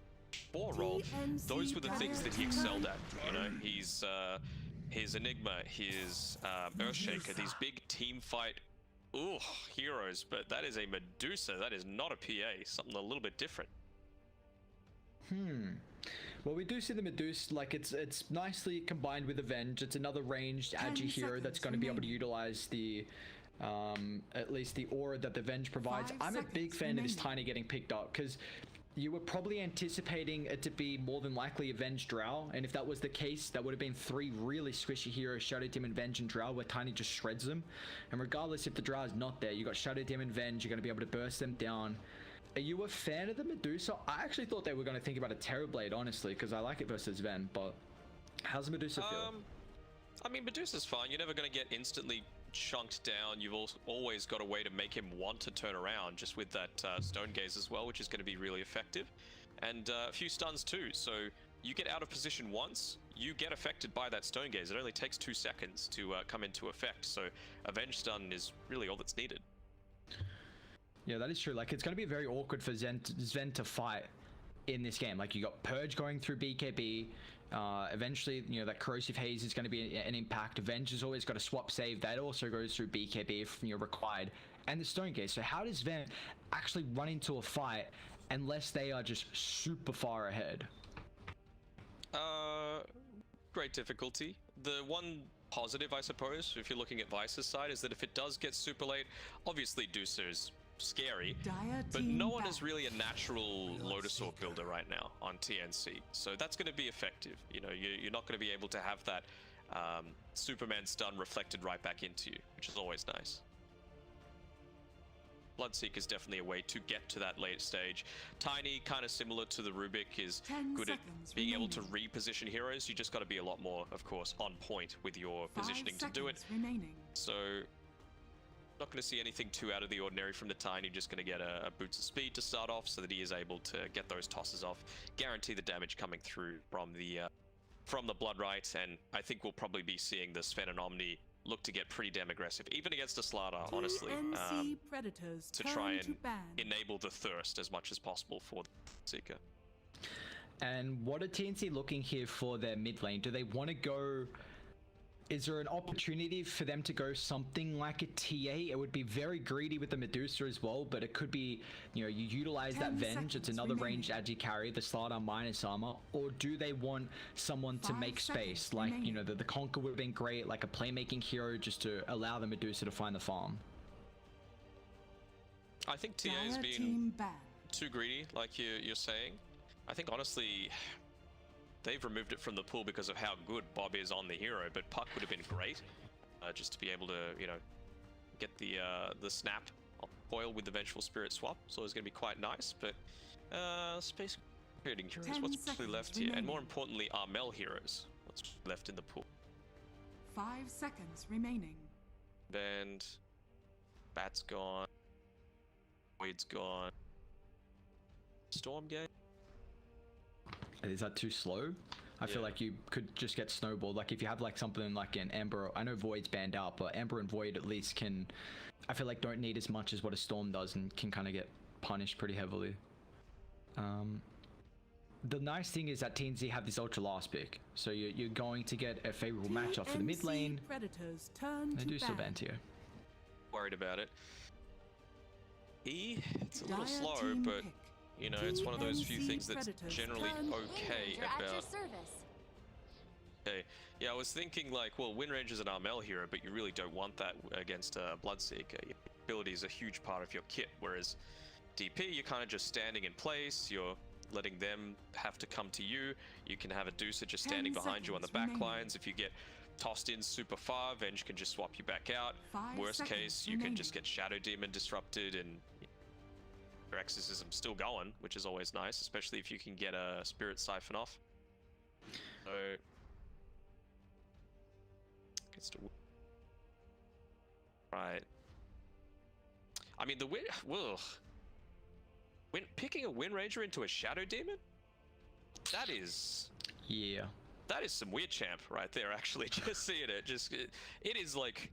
4 role, those were the things that he excelled at. You know, his Enigma, his Earthshaker, these big team fight heroes, but that is a Medusa, that is not a PA, something a little bit different. Well, we do see the Medusa, like it's nicely combined with Avenge. It's another ranged agi hero that's going to be able to utilize the at least the aura that the Avenge provides. I'm a big fan of this Tiny getting picked up, because you were probably anticipating it to be more than likely Avenge Drow, and if that was the case, that would have been 3 really squishy heroes, Shadow Demon, Venge, and Drow, where Tiny just shreds them. And regardless if the Drow is not there, you got Shadow Demon, Venge, you're going to be able to burst them down. Are you a fan of the Medusa? I actually thought they were going to think about a Terrorblade, honestly, because I like it versus Ven, but how's the Medusa feel? I mean, Medusa's fine. You're never going to get instantly chunked down. You've always got a way to make him want to turn around, just with that Stone Gaze as well, which is going to be really effective. And a few stuns too, so you get out of position once, you get affected by that Stone Gaze. It only takes 2 seconds to come into effect, so Avenge Stun is really all that's needed. Yeah, that is true. Like, it's going to be very awkward for Sven to fight in this game. Like, you got Purge going through BKB. Eventually, you know, that Corrosive Haze is going to be an impact. Avenge has always got a swap save. That also goes through BKB if you're required. And the Stone Gaze. So how does Sven actually run into a fight unless they are just super far ahead? Great difficulty. The one positive, I suppose, if you're looking at Vice's side, is that if it does get super late, obviously Deucer is scary, but no one is really a natural Lotus Orb builder right now on TNC, so that's going to be effective. You know, you're not going to be able to have that Superman stun reflected right back into you, which is always nice. Bloodseeker is definitely a way to get to that late stage. Tiny, kind of similar to the Rubik, is good at being able to reposition heroes. You just got to be a lot more, of course, on point with your positioning to do it. So not going to see anything too out of the ordinary from the Tiny. Just going to get a boots of speed to start off, so that he is able to get those tosses off, guarantee the damage coming through from the Bloodright, and I think we'll probably be seeing the Sven and Omni look to get pretty damn aggressive, even against a Slaughter, honestly, to try and enable the thirst as much as possible for the Seeker. And what are TNC looking here for their mid lane? Do they want to go... Is there an opportunity for them to go something like a TA? It would be very greedy with the Medusa as well, but it could be, you know, you utilize that Venge, it's another ranged agi carry, the Slaughter minus armor, or do they want someone to make space? Like, you know, the Conquer would have been great, like a playmaking hero just to allow the Medusa to find the farm. I think TA is being too greedy, like you're saying. I think, honestly, they've removed it from the pool because of how good Bob is on the hero, but Puck would have been great, just to be able to, you know, get the snap foil with the Vengeful Spirit swap. So it's going to be quite nice, but Space Creating Heroes, what's actually left here? And more importantly, Armel Heroes, what's left in the pool? 5 seconds remaining. And Bat's gone. Void's gone. Storm Gate. Is that too slow? I feel like you could just get snowballed. Like if you have like something like an Ember, I know Void's banned out, but Ember and Void at least can, I feel like don't need as much as what a Storm does and can kind of get punished pretty heavily. The nice thing is that TNC have this ultra last pick, so you're going to get a favorable matchup for the mid lane. Predators turn They to do still ban. ban tier. Worried about it. It's a little Dire slow, team but pick. you know, it's one of those few TNC things that's Predators generally turn- okay Ranger at your about. service. Okay. Yeah, I was thinking like, well, Wind Ranger's an RML hero, but you really don't want that against Bloodseeker. Your ability is a huge part of your kit, whereas DP, you're kind of just standing in place. You're letting them have to come to you. You can have a Deucer just 10 standing behind you on the seconds back remaining. lines. If you get tossed in super far, Venge can just swap you back out. 5 Worst seconds case, you remaining. can just get Shadow Demon disrupted and your exorcism still going, which is always nice, especially if you can get a Spirit Siphon off. So gets to right. I mean, the win. Well, picking a Wind Ranger into a Shadow Demon, that is some weird champ right there. Actually, just seeing it, it is like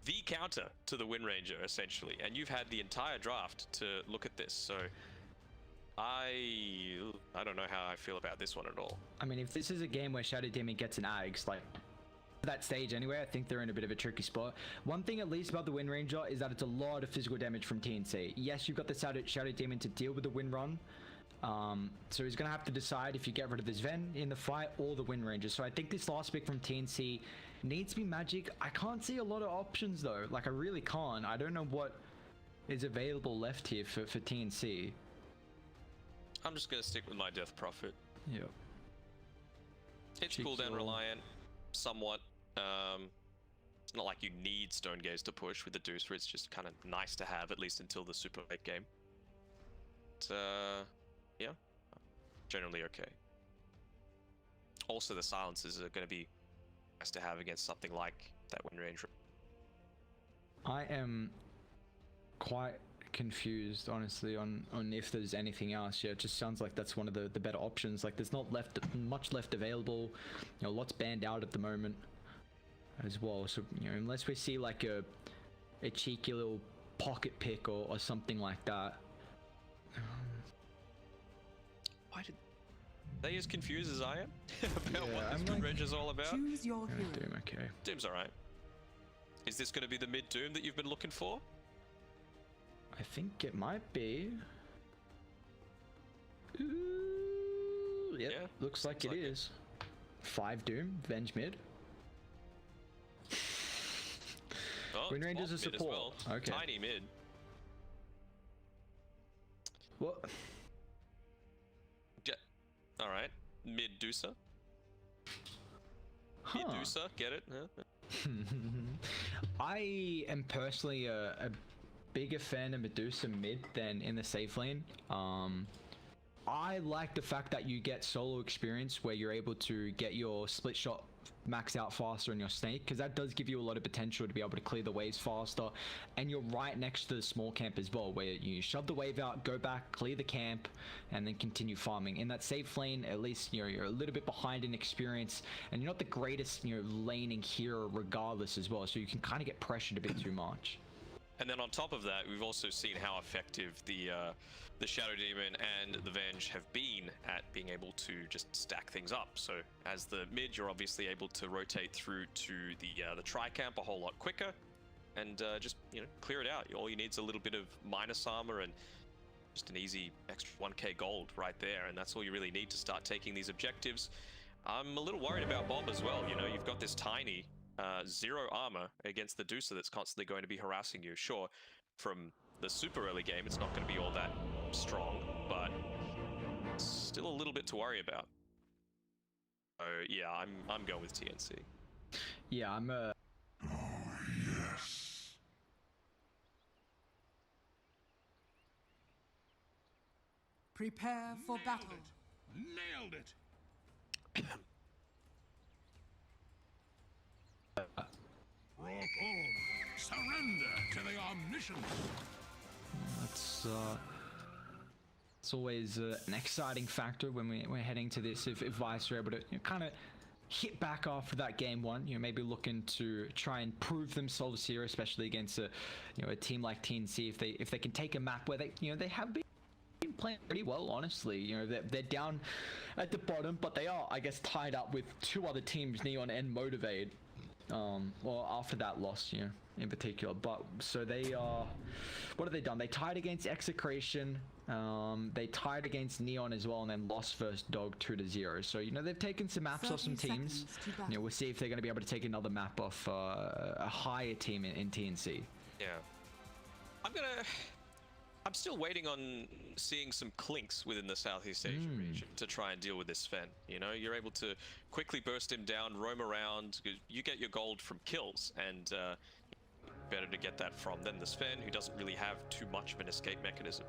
the counter to the Wind Ranger essentially, and you've had the entire draft to look at this. So I don't know how I feel about this one at all. I mean, if this is a game where Shadow Demon gets an Ags, like that stage anyway, I think they're in a bit of a tricky spot. One thing at least about the Wind Ranger is that it's a lot of physical damage from TNC. Yes, you've got the Shadow Demon to deal with the Wind Run, so he's gonna have to decide if you get rid of this Ven in the fight or the Wind Ranger. So I think this last pick from TNC needs to be magic. I can't see a lot of options though. Like I really can't. I don't know what is available left here for TNC. I'm just gonna stick with my Death Prophet. Yeah. It's cooldown reliant, somewhat. It's not like you need Stone Gaze to push with the Deucer. It's just kind of nice to have, at least until the super late game. But, yeah, generally okay. Also, the silences are going to be nice to have against something like that Wind Ranger. I am quite confused, honestly, on if there's anything else. Yeah, it just sounds like that's one of the better options. Like there's not much left available. You know, lots banned out at the moment as well. So you know, unless we see like a cheeky little pocket pick or something like that. Why did they as confused as I am about Yeah, what this I'm Wind like- Ranger's all about? Choose your hero. Doom, okay. Doom's alright. Is this going to be the mid Doom that you've been looking for? I think it might be. Ooh, yep, Yeah, looks like seems it like it. is. 5 Doom, Venge mid. Oh, Wind it's Ranger's a off mid as support. well. Okay. Tiny mid. What? Alright. Mid Deucer. Mid Huh. Deucer, get it? Huh? I am personally a bigger fan of Medusa mid than in the safe lane. I like the fact that you get solo experience where you're able to get your split shot max out faster in your snake, because that does give you a lot of potential to be able to clear the waves faster, and you're right next to the small camp as well, where you shove the wave out, go back, clear the camp, and then continue farming. In that safe lane, at least you're a little bit behind in experience, and you're not the greatest laning hero regardless as well, so you can kind of get pressured a bit too much. And then on top of that, we've also seen how effective the Shadow Demon and the Venge have been at being able to just stack things up. So as the mid, you're obviously able to rotate through to the Tri-Camp a whole lot quicker, and just clear it out. All you need is a little bit of minus armor and just an easy extra 1k gold right there, and that's all you really need to start taking these objectives. I'm a little worried about Bomb as well. You've got this tiny 0 armor against the Deucer that's constantly going to be harassing you. Sure, from the super early game, it's not going to be all that strong, but still a little bit to worry about. So yeah, I'm going with TNC. Yeah, I'm Yes. Prepare for battle. Nailed it. Rock on. Surrender to the omniscience. let's It's always an exciting factor when we're heading to this. If Vice are able to kind of hit back after that game one, maybe looking to try and prove themselves here, especially against a team like TNC. If they can take a map where they have been playing pretty well, honestly. They're down at the bottom, but they are, I guess, tied up with two other teams, Neon and Motivate. Well, after that loss, in particular. But so they are. What have they done? They tied against Execration. They tied against Neon as well, and then lost first Dog 2-0. So they've taken some maps off some teams. We'll see if they're going to be able to take another map off a higher team in TNC. Yeah, I'm still waiting on seeing some clinks within the Southeast Asia region to try and deal with this Sven. You're able to quickly burst him down, roam around. You get your gold from kills, and better to get that from than the Sven, who doesn't really have too much of an escape mechanism.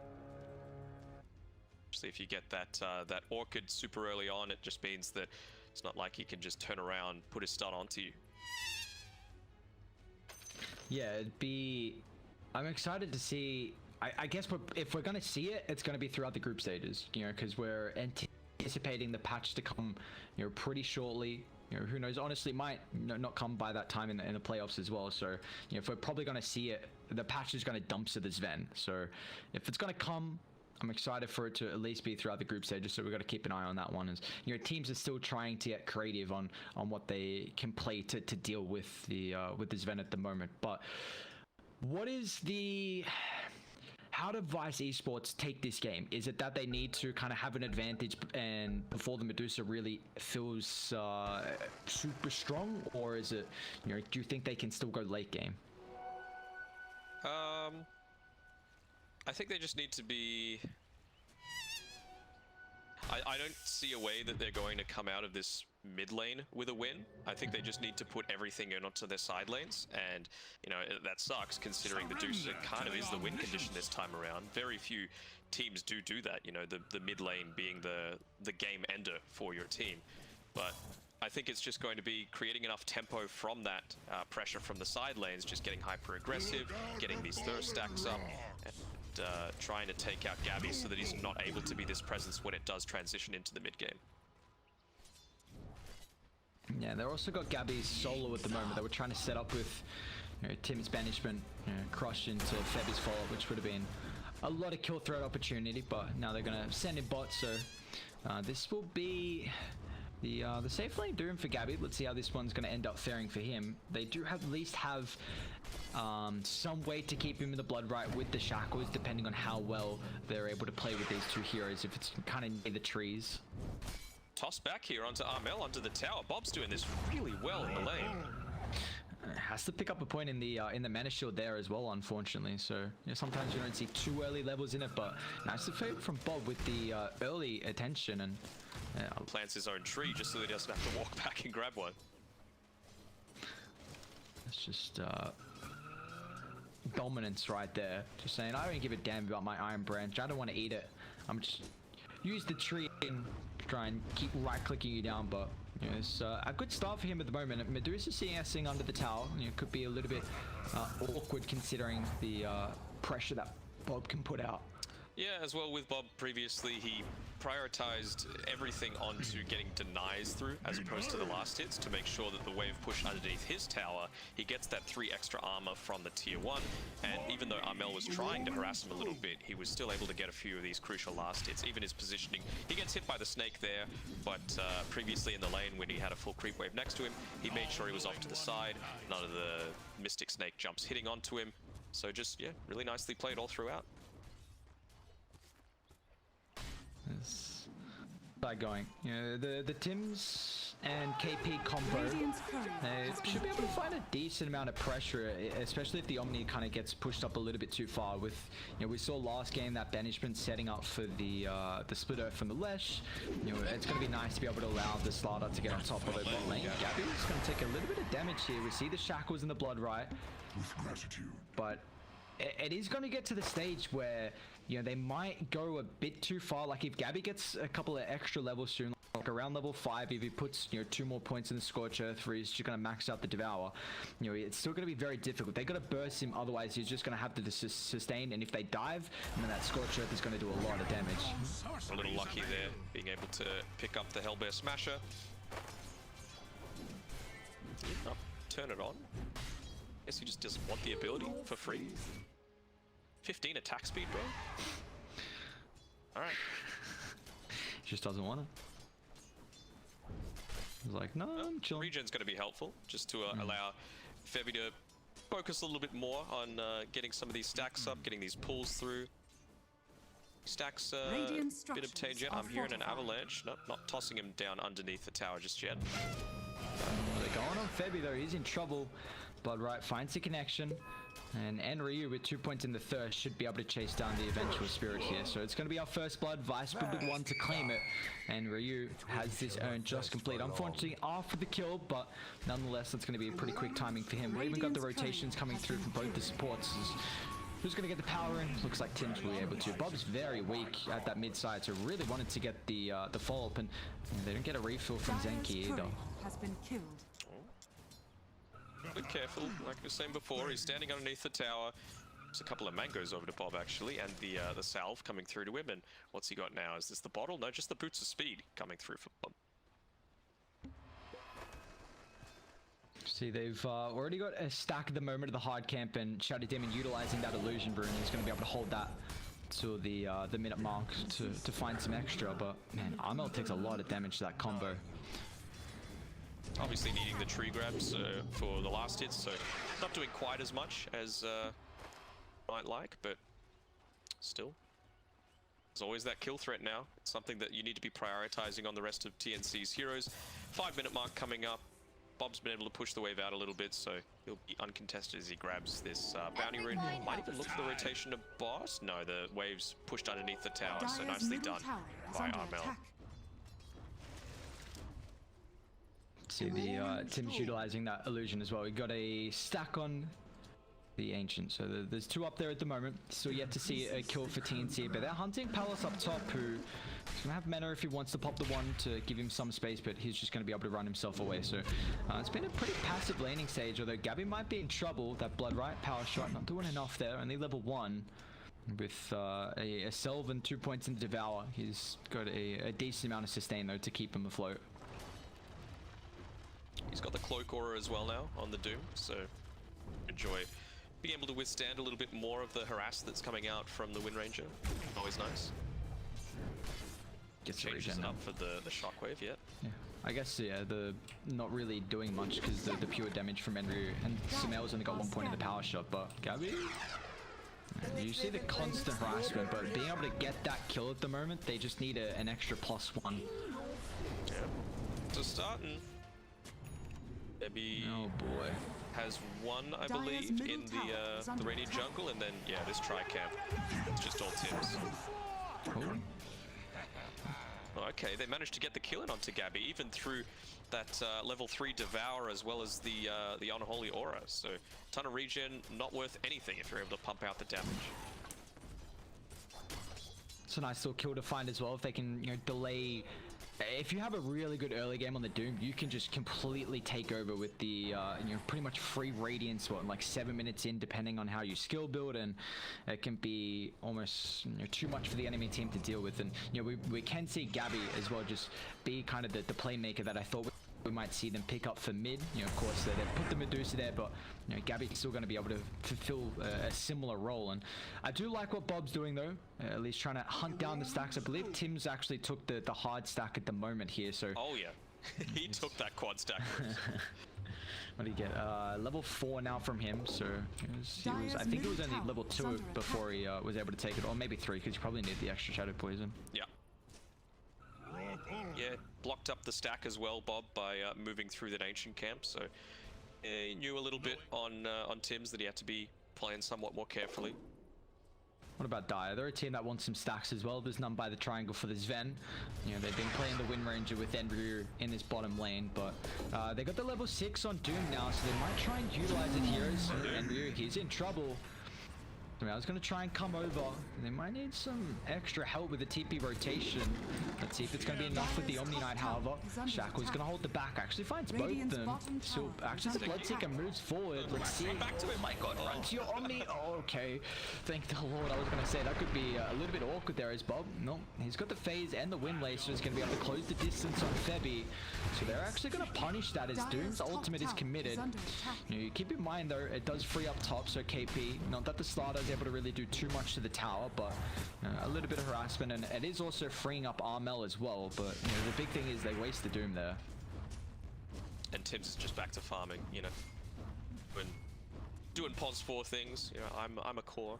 Especially if you get that Orchid super early on, it just means that it's not like he can just turn around, put his stun onto you. Yeah, I'm excited to see. I guess if we're going to see it, it's going to be throughout the group stages, because we're anticipating the patch to come, pretty shortly. Who knows? Honestly, it might not come by that time in the playoffs as well. So, if we're probably going to see it, the patch is going to dump to the Sven. So, if it's going to come, I'm excited for it to at least be throughout the group stages. So we've got to keep an eye on that one. As teams are still trying to get creative on what they can play to deal with the Sven at the moment. But what is how do Vice Esports take this game? Is it that they need to kind of have an advantage and before the Medusa really feels super strong, or is it, do you think they can still go late game? I think they just need to be... I don't see a way that they're going to come out of this mid lane with a win. I think they just need to put everything in onto their side lanes, and that sucks considering Medusa kind of is the win condition this time around. Very few teams do that, the mid lane being the game ender for your team. But I think it's just going to be creating enough tempo from that pressure from the side lanes, just getting hyper aggressive, getting these thirst stacks up, and trying to take out Gabby so that he's not able to be this presence when it does transition into the mid game. Yeah, they've also got Gabby's solo at the moment. They were trying to set up with Tim's banishment, crush into Febby's follow-up, which would have been a lot of kill threat opportunity, but now they're going to send in bot, so this will be the safe lane doom for Gabby. Let's see how this one's going to end up faring for him. They do at least have some way to keep him in the blood right with the shackles, depending on how well they're able to play with these two heroes, if it's kind of near the trees. Toss back here onto Armel, onto the tower. Bob's doing this really well in the lane. Has to pick up a point in the mana shield there as well, unfortunately. So sometimes you don't see too early levels in it, but nice to fade from Bob with the early attention, and plants his own tree just so he doesn't have to walk back and grab one. It's just dominance right there. Just saying, I don't give a damn about my Iron Branch. I don't want to eat it. I'm just use the tree and try and keep right-clicking you down, but it's a good start for him at the moment. Medusa CSing under the tower, could be a little bit awkward considering the pressure that Bob can put out. Yeah, as well with Bob previously, he prioritized everything onto getting denies through as opposed to the last hits to make sure that the wave push underneath his tower, he gets that 3 extra armor from the tier 1, and even though Armel was trying to harass him a little bit, he was still able to get a few of these crucial last hits. Even his positioning, he gets hit by the snake there, but previously in the lane when he had a full creep wave next to him, he made sure he was off to the side, none of the Mystic Snake jumps hitting onto him, so just, yeah, really nicely played all throughout. It's like going, the Tims and KP combo, they should be able to find a decent amount of pressure, especially if the Omni kind of gets pushed up a little bit too far. With, we saw last game that banishment setting up for the split earth from the Lesh. It's going to be nice to be able to allow the Slaughter to get on top of the bot lane. Gabby's going to take a little bit of damage here. We see the shackles in the blood right, but it is going to get to the stage where they might go a bit too far. Like if Gabby gets a couple of extra levels soon, like around level 5, if he puts 2 more points in the Scorch Earth, where he's just going to max out the Devour, it's still going to be very difficult. They got to burst him, otherwise he's just going to have to sustain, and if they dive, then that Scorch Earth is going to do a lot of damage. A little lucky there, being able to pick up the Hellbear Smasher. Oh, turn it on. Guess he just doesn't want the ability for free. 15 attack speed, bro. Alright. Just doesn't want it. He's like, no, I'm chilling. Regen's going to be helpful, just to allow Febby to focus a little bit more on getting some of these stacks up, getting these pulls through. Stacks been obtained yet. I'm hearing an avalanche. Nope, not tossing him down underneath the tower just yet. They're going on Febby though, he's in trouble. Bloodright finds the connection. And Ryu with 2 points in the thirst should be able to chase down the eventual spirit here. So it's going to be our first blood. Vice with 1 to claim it. And Ryu has this earn just complete. Unfortunately, after the kill, but nonetheless, it's going to be a pretty quick timing for him. We even got the rotations coming through from both the supports. Who's going to get the power in? Looks like Tim's will be able to. Bob's very weak at that mid side, so really wanted to get the follow-up, and they don't get a refill from Zenki either. Has been killed. Be careful, like I was saying before, he's standing underneath the tower. There's a couple of mangoes over to Bob actually, and the salve coming through to him. And what's he got now? Is this the bottle? No, just the boots of speed coming through for Bob. See, they've already got a stack at the moment of the hard camp, and Shadow Demon utilizing that illusion rune is going to be able to hold that to the minute mark to find some extra. But man, Armel takes a lot of damage to that combo. Obviously needing the tree grabs for the last hits, so not doing quite as much as might like, but still. There's always that kill threat now. It's something that you need to be prioritizing on the rest of TNC's heroes. 5-minute mark coming up. Bob's been able to push the wave out a little bit, so he'll be uncontested as he grabs this bounty rune. Might even look for the rotation of boss. No, the wave's pushed underneath the tower, so nicely done by Armel. See the Tim's utilizing that illusion as well. We got a stack on the Ancient, so there's 2 up there at the moment. Still yet to see a kill for TNC, but they're hunting Palace up top, who's gonna have mana if he wants to pop the 1 to give him some space, but he's just gonna be able to run himself away. So it's been a pretty passive laning stage, although Gabby might be in trouble. That Bloodright power shot not doing enough there, only level 1. With a Selv and 2 points in the Devour, he's got a decent amount of sustain though to keep him afloat. He's got the cloak aura as well now on the Doom, so enjoy being able to withstand a little bit more of the harass that's coming out from the Wind Ranger. Always nice. Gets changes up for the shockwave yet. Yeah, I guess the not really doing much because the pure damage from Enryu, and Sumail's only got 1 point in the power shot, but Gabby. You see the constant harassment, but being able to get that kill at the moment, they just need an extra +1. Yeah. So starting. Maybe has 1, I believe, in the Radiant Jungle, and then this tri-camp. It's just all Tim's. Oh, okay, they managed to get the kill in onto Gabby, even through that level 3 Devour as well as the Unholy Aura. So ton of regen, not worth anything if you're able to pump out the damage. It's a nice little kill to find as well if they can delay. If you have a really good early game on the Doom, you can just completely take over with the pretty much free Radiance like 7 minutes in, depending on how you skill build, and it can be almost too much for the enemy team to deal with. And we can see Gabby as well just be kind of the playmaker that I thought we might see them pick up for mid. Of course they put the Medusa there, but Gabby's still going to be able to fulfill a similar role. And I do like what Bob's doing though, at least trying to hunt down the stacks. I believe Tim's actually took the hard stack at the moment here, so oh yeah. He took that quad stack. What did he get? Level 4 now from him, so I think it was only level 2 before he was able to take it, or maybe 3, because you probably need the extra Shadow Poison. Yeah. Yeah, blocked up the stack as well, Bob, by moving through that Ancient camp, so he knew a little bit on Tim's that he had to be playing somewhat more carefully. What about Dire? They're a team that wants some stacks as well. There's none by the triangle for the Sven. They've been playing the Wind Ranger with Enryu in this bottom lane, but they got the level 6 on Doom now, so they might try and utilize it here as Enryu. He's in trouble. I mean, I was going to try and come over. They might need some extra help with the TP rotation. Let's see if it's going to be enough with the Omni Knight, however. Shackle's going to hold the back. Actually finds both of them. So actually the Bloodseeker moves forward. Let's see. Oh my god, run to your Omni. Oh, okay. Thank the Lord. I was going to say that could be a little bit awkward there as Bob. No, he's got the phase and the wind lace, so he's going to be able to close the distance on Febby. So they're actually going to punish that as Doom's ultimate is committed. You keep in mind though, it does free up top, so KP, not that the starter is able to really do too much to the tower, but a little bit of harassment, and it is also freeing up Armel as well, but the big thing is they waste the Doom there. And Tibbs is just back to farming, doing pos 4 things. I'm a core.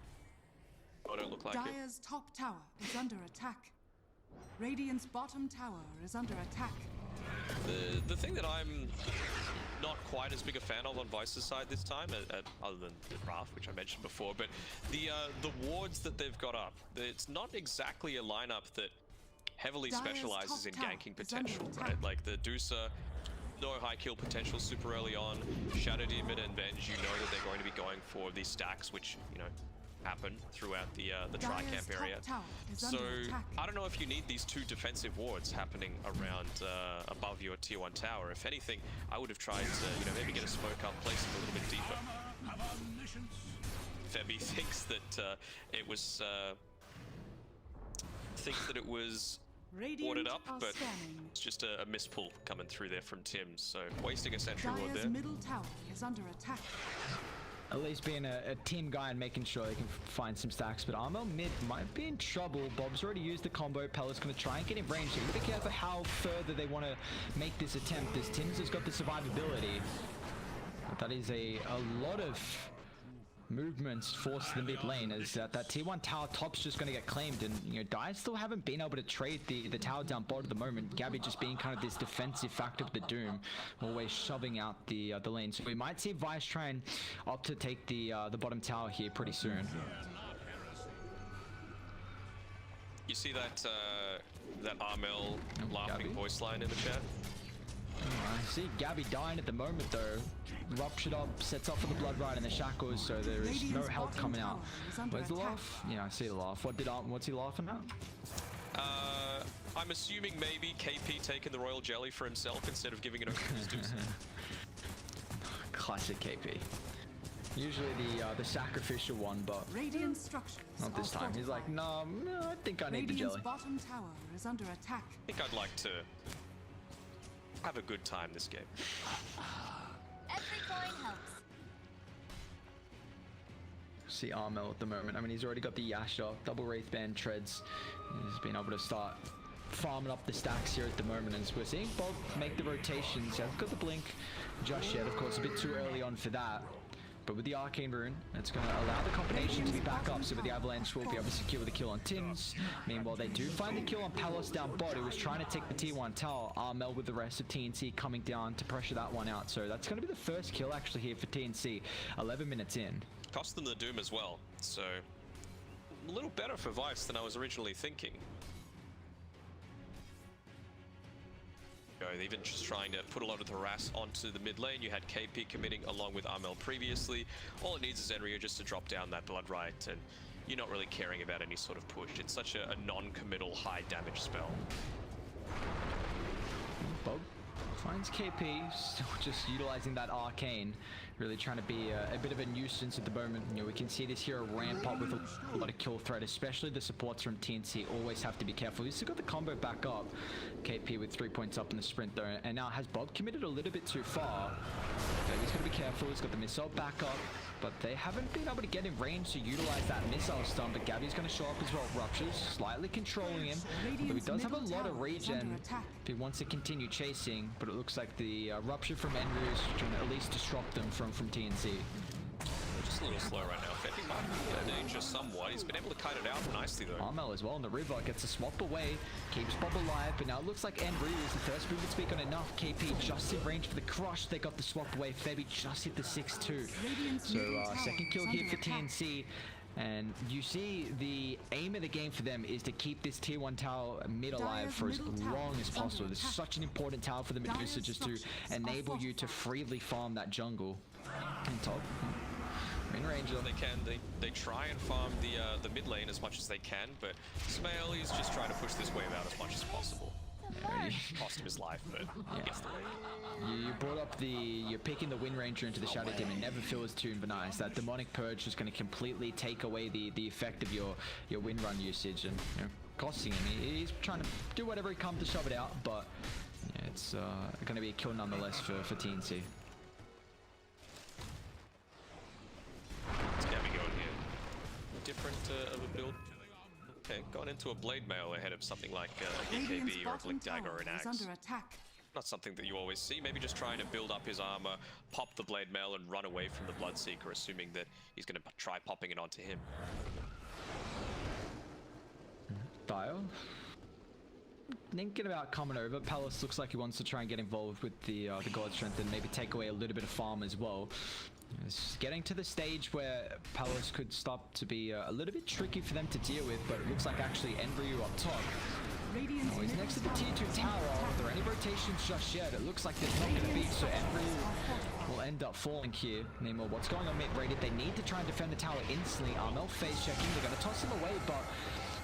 I don't look like it. Dire's top tower is under attack. Radiant's bottom tower is under attack. The thing that I'm not quite as big a fan of on Vice's side this time, other than the Raft, which I mentioned before, but the wards that they've got up, it's not exactly a lineup that heavily specializes in ganking potential, right? Like the Dusa, no high kill potential super early on. Shadow Demon and Venge, you know that they're going to be going for these stacks, which, happen throughout the tri-camp area. So I don't know if you need these 2 defensive wards happening around above your tier 1 tower. If anything, I would have tried to maybe get a smoke up, place them a little bit deeper. Febby thinks that it was warded up, but it's just a mispull coming through there from Tim. So wasting a sentry ward there. Middle tower is under attack. At least being a team guy and making sure they can find some stacks, but Armel mid might be in trouble. Bob's already used the combo. Pella's going to try and get in range, so you gotta be careful how further they want to make this attempt, as Tim's has got the survivability. But that is a lot of movements forced to the mid lane, as that tier 1 tower top's just going to get claimed, and Dire still haven't been able to trade the tower down bottom at the moment. Gabby just being kind of this defensive factor with the Doom, always shoving out the lane. So we might see Vice try and opt to take the bottom tower here pretty soon. You see that Armel laughing Gabby voice line in the chat? I see Gabby dying at the moment though. Ruptured up, sets up for the blood ride and the shackles, so there is no help coming out. Where's the laugh? Yeah, I see the laugh. What's he laughing at? I'm assuming maybe KP taking the royal jelly for himself instead of giving it over to his dudes. Classic KP. Usually the sacrificial one, but not this time. He's like, no, I think I need the jelly. Bottom tower is under attack. I think I'd like to have a good time this game. Every coin helps. See Armel at the moment. I mean, he's already got the Yasha, double Wraith Band treads. He's been able to start farming up the stacks here at the moment, and we're seeing Bob make the rotations. He hasn't got the blink just yet, of course, a bit too early on for that. But with the Arcane Rune, it's going to allow the combination to be back up, so with the Avalanche we'll be able to secure the kill on Tims. Meanwhile, they do find the kill on Palace down bot, who was trying to take the tier 1 tower. Armel with the rest of TNC coming down to pressure that one out. So that's going to be the first kill actually here for TNC, 11 minutes in. Cost them the Doom as well, so a little better for Vice than I was originally thinking. They're even just trying to put a lot of the harass onto the mid lane. You had KP committing along with Armel previously. All it needs is Enryo just to drop down that blood right, and you're not really caring about any sort of push. It's such a non-committal high damage spell. Bob finds KP, still just utilizing that arcane, really trying to be a bit of a nuisance at the moment. We can see this hero ramp up with a lot of kill threat, especially the supports from TNC always have to be careful. He's still got the combo back up. KP with 3 points up in the sprint though, and now has Bob committed a little bit too far. So he's got to be careful. He's got the missile back up, but they haven't been able to get in range to utilize that missile stun. But Gabby's going to show up as well. Ruptures, slightly controlling him, but he does have a lot of regen if he wants to continue chasing. But it looks like the rupture from Enryo is trying to at least disrupt them from TNC. Just a little slow right now. Febby might be in danger somewhat. He's been able to kite it out nicely though. Armel as well in the river, gets a swap away, keeps Bob alive, but now it looks like Enryo is the first movement speak on enough. KP just in range for the crush. They got the swap away. Febby just hit the 6-2. So second kill here for TNC. And you see the aim of the game for them is to keep this tier 1 tower mid alive for as long as possible. There's such an important tower for the Medusa just to enable you to freely farm that jungle. And top. Green Ranger. They can. They try and farm the mid lane as much as they can, but Smail is just trying to push this wave out as much as possible. Cost him his life, but he gets the wave. You brought up you're picking the Wind Ranger into the Shadow Demon. Never feels too nice. That Demonic Purge is going to completely take away the effect of your Wind Run usage and costing him. He's trying to do whatever he comes to shove it out, but yeah, it's going to be a kill nonetheless for TNC. It's Gabby going here. Different of a build. Okay, gone into a Blade Mail ahead of something like a BKB or a Blink Dagger or an Axe. Under attack. Not something that you always see. Maybe just trying to build up his armor, pop the Blade Mail, and run away from the Bloodseeker, assuming that he's going to try popping it onto him. Dio. Thinking about coming over. Palace looks like he wants to try and get involved with the God Strength and maybe take away a little bit of farm as well. It's getting to the stage where Palos could start to be a little bit tricky for them to deal with, but it looks like actually Enryu up top. Oh, he's next to the tier 2 tower. Are there any rotations just yet? It looks like there's not going to be, so Enryu will end up falling here. Nemo, what's going on mid-rated? They need to try and defend the tower instantly. Armel phase checking. They're going to toss him away, but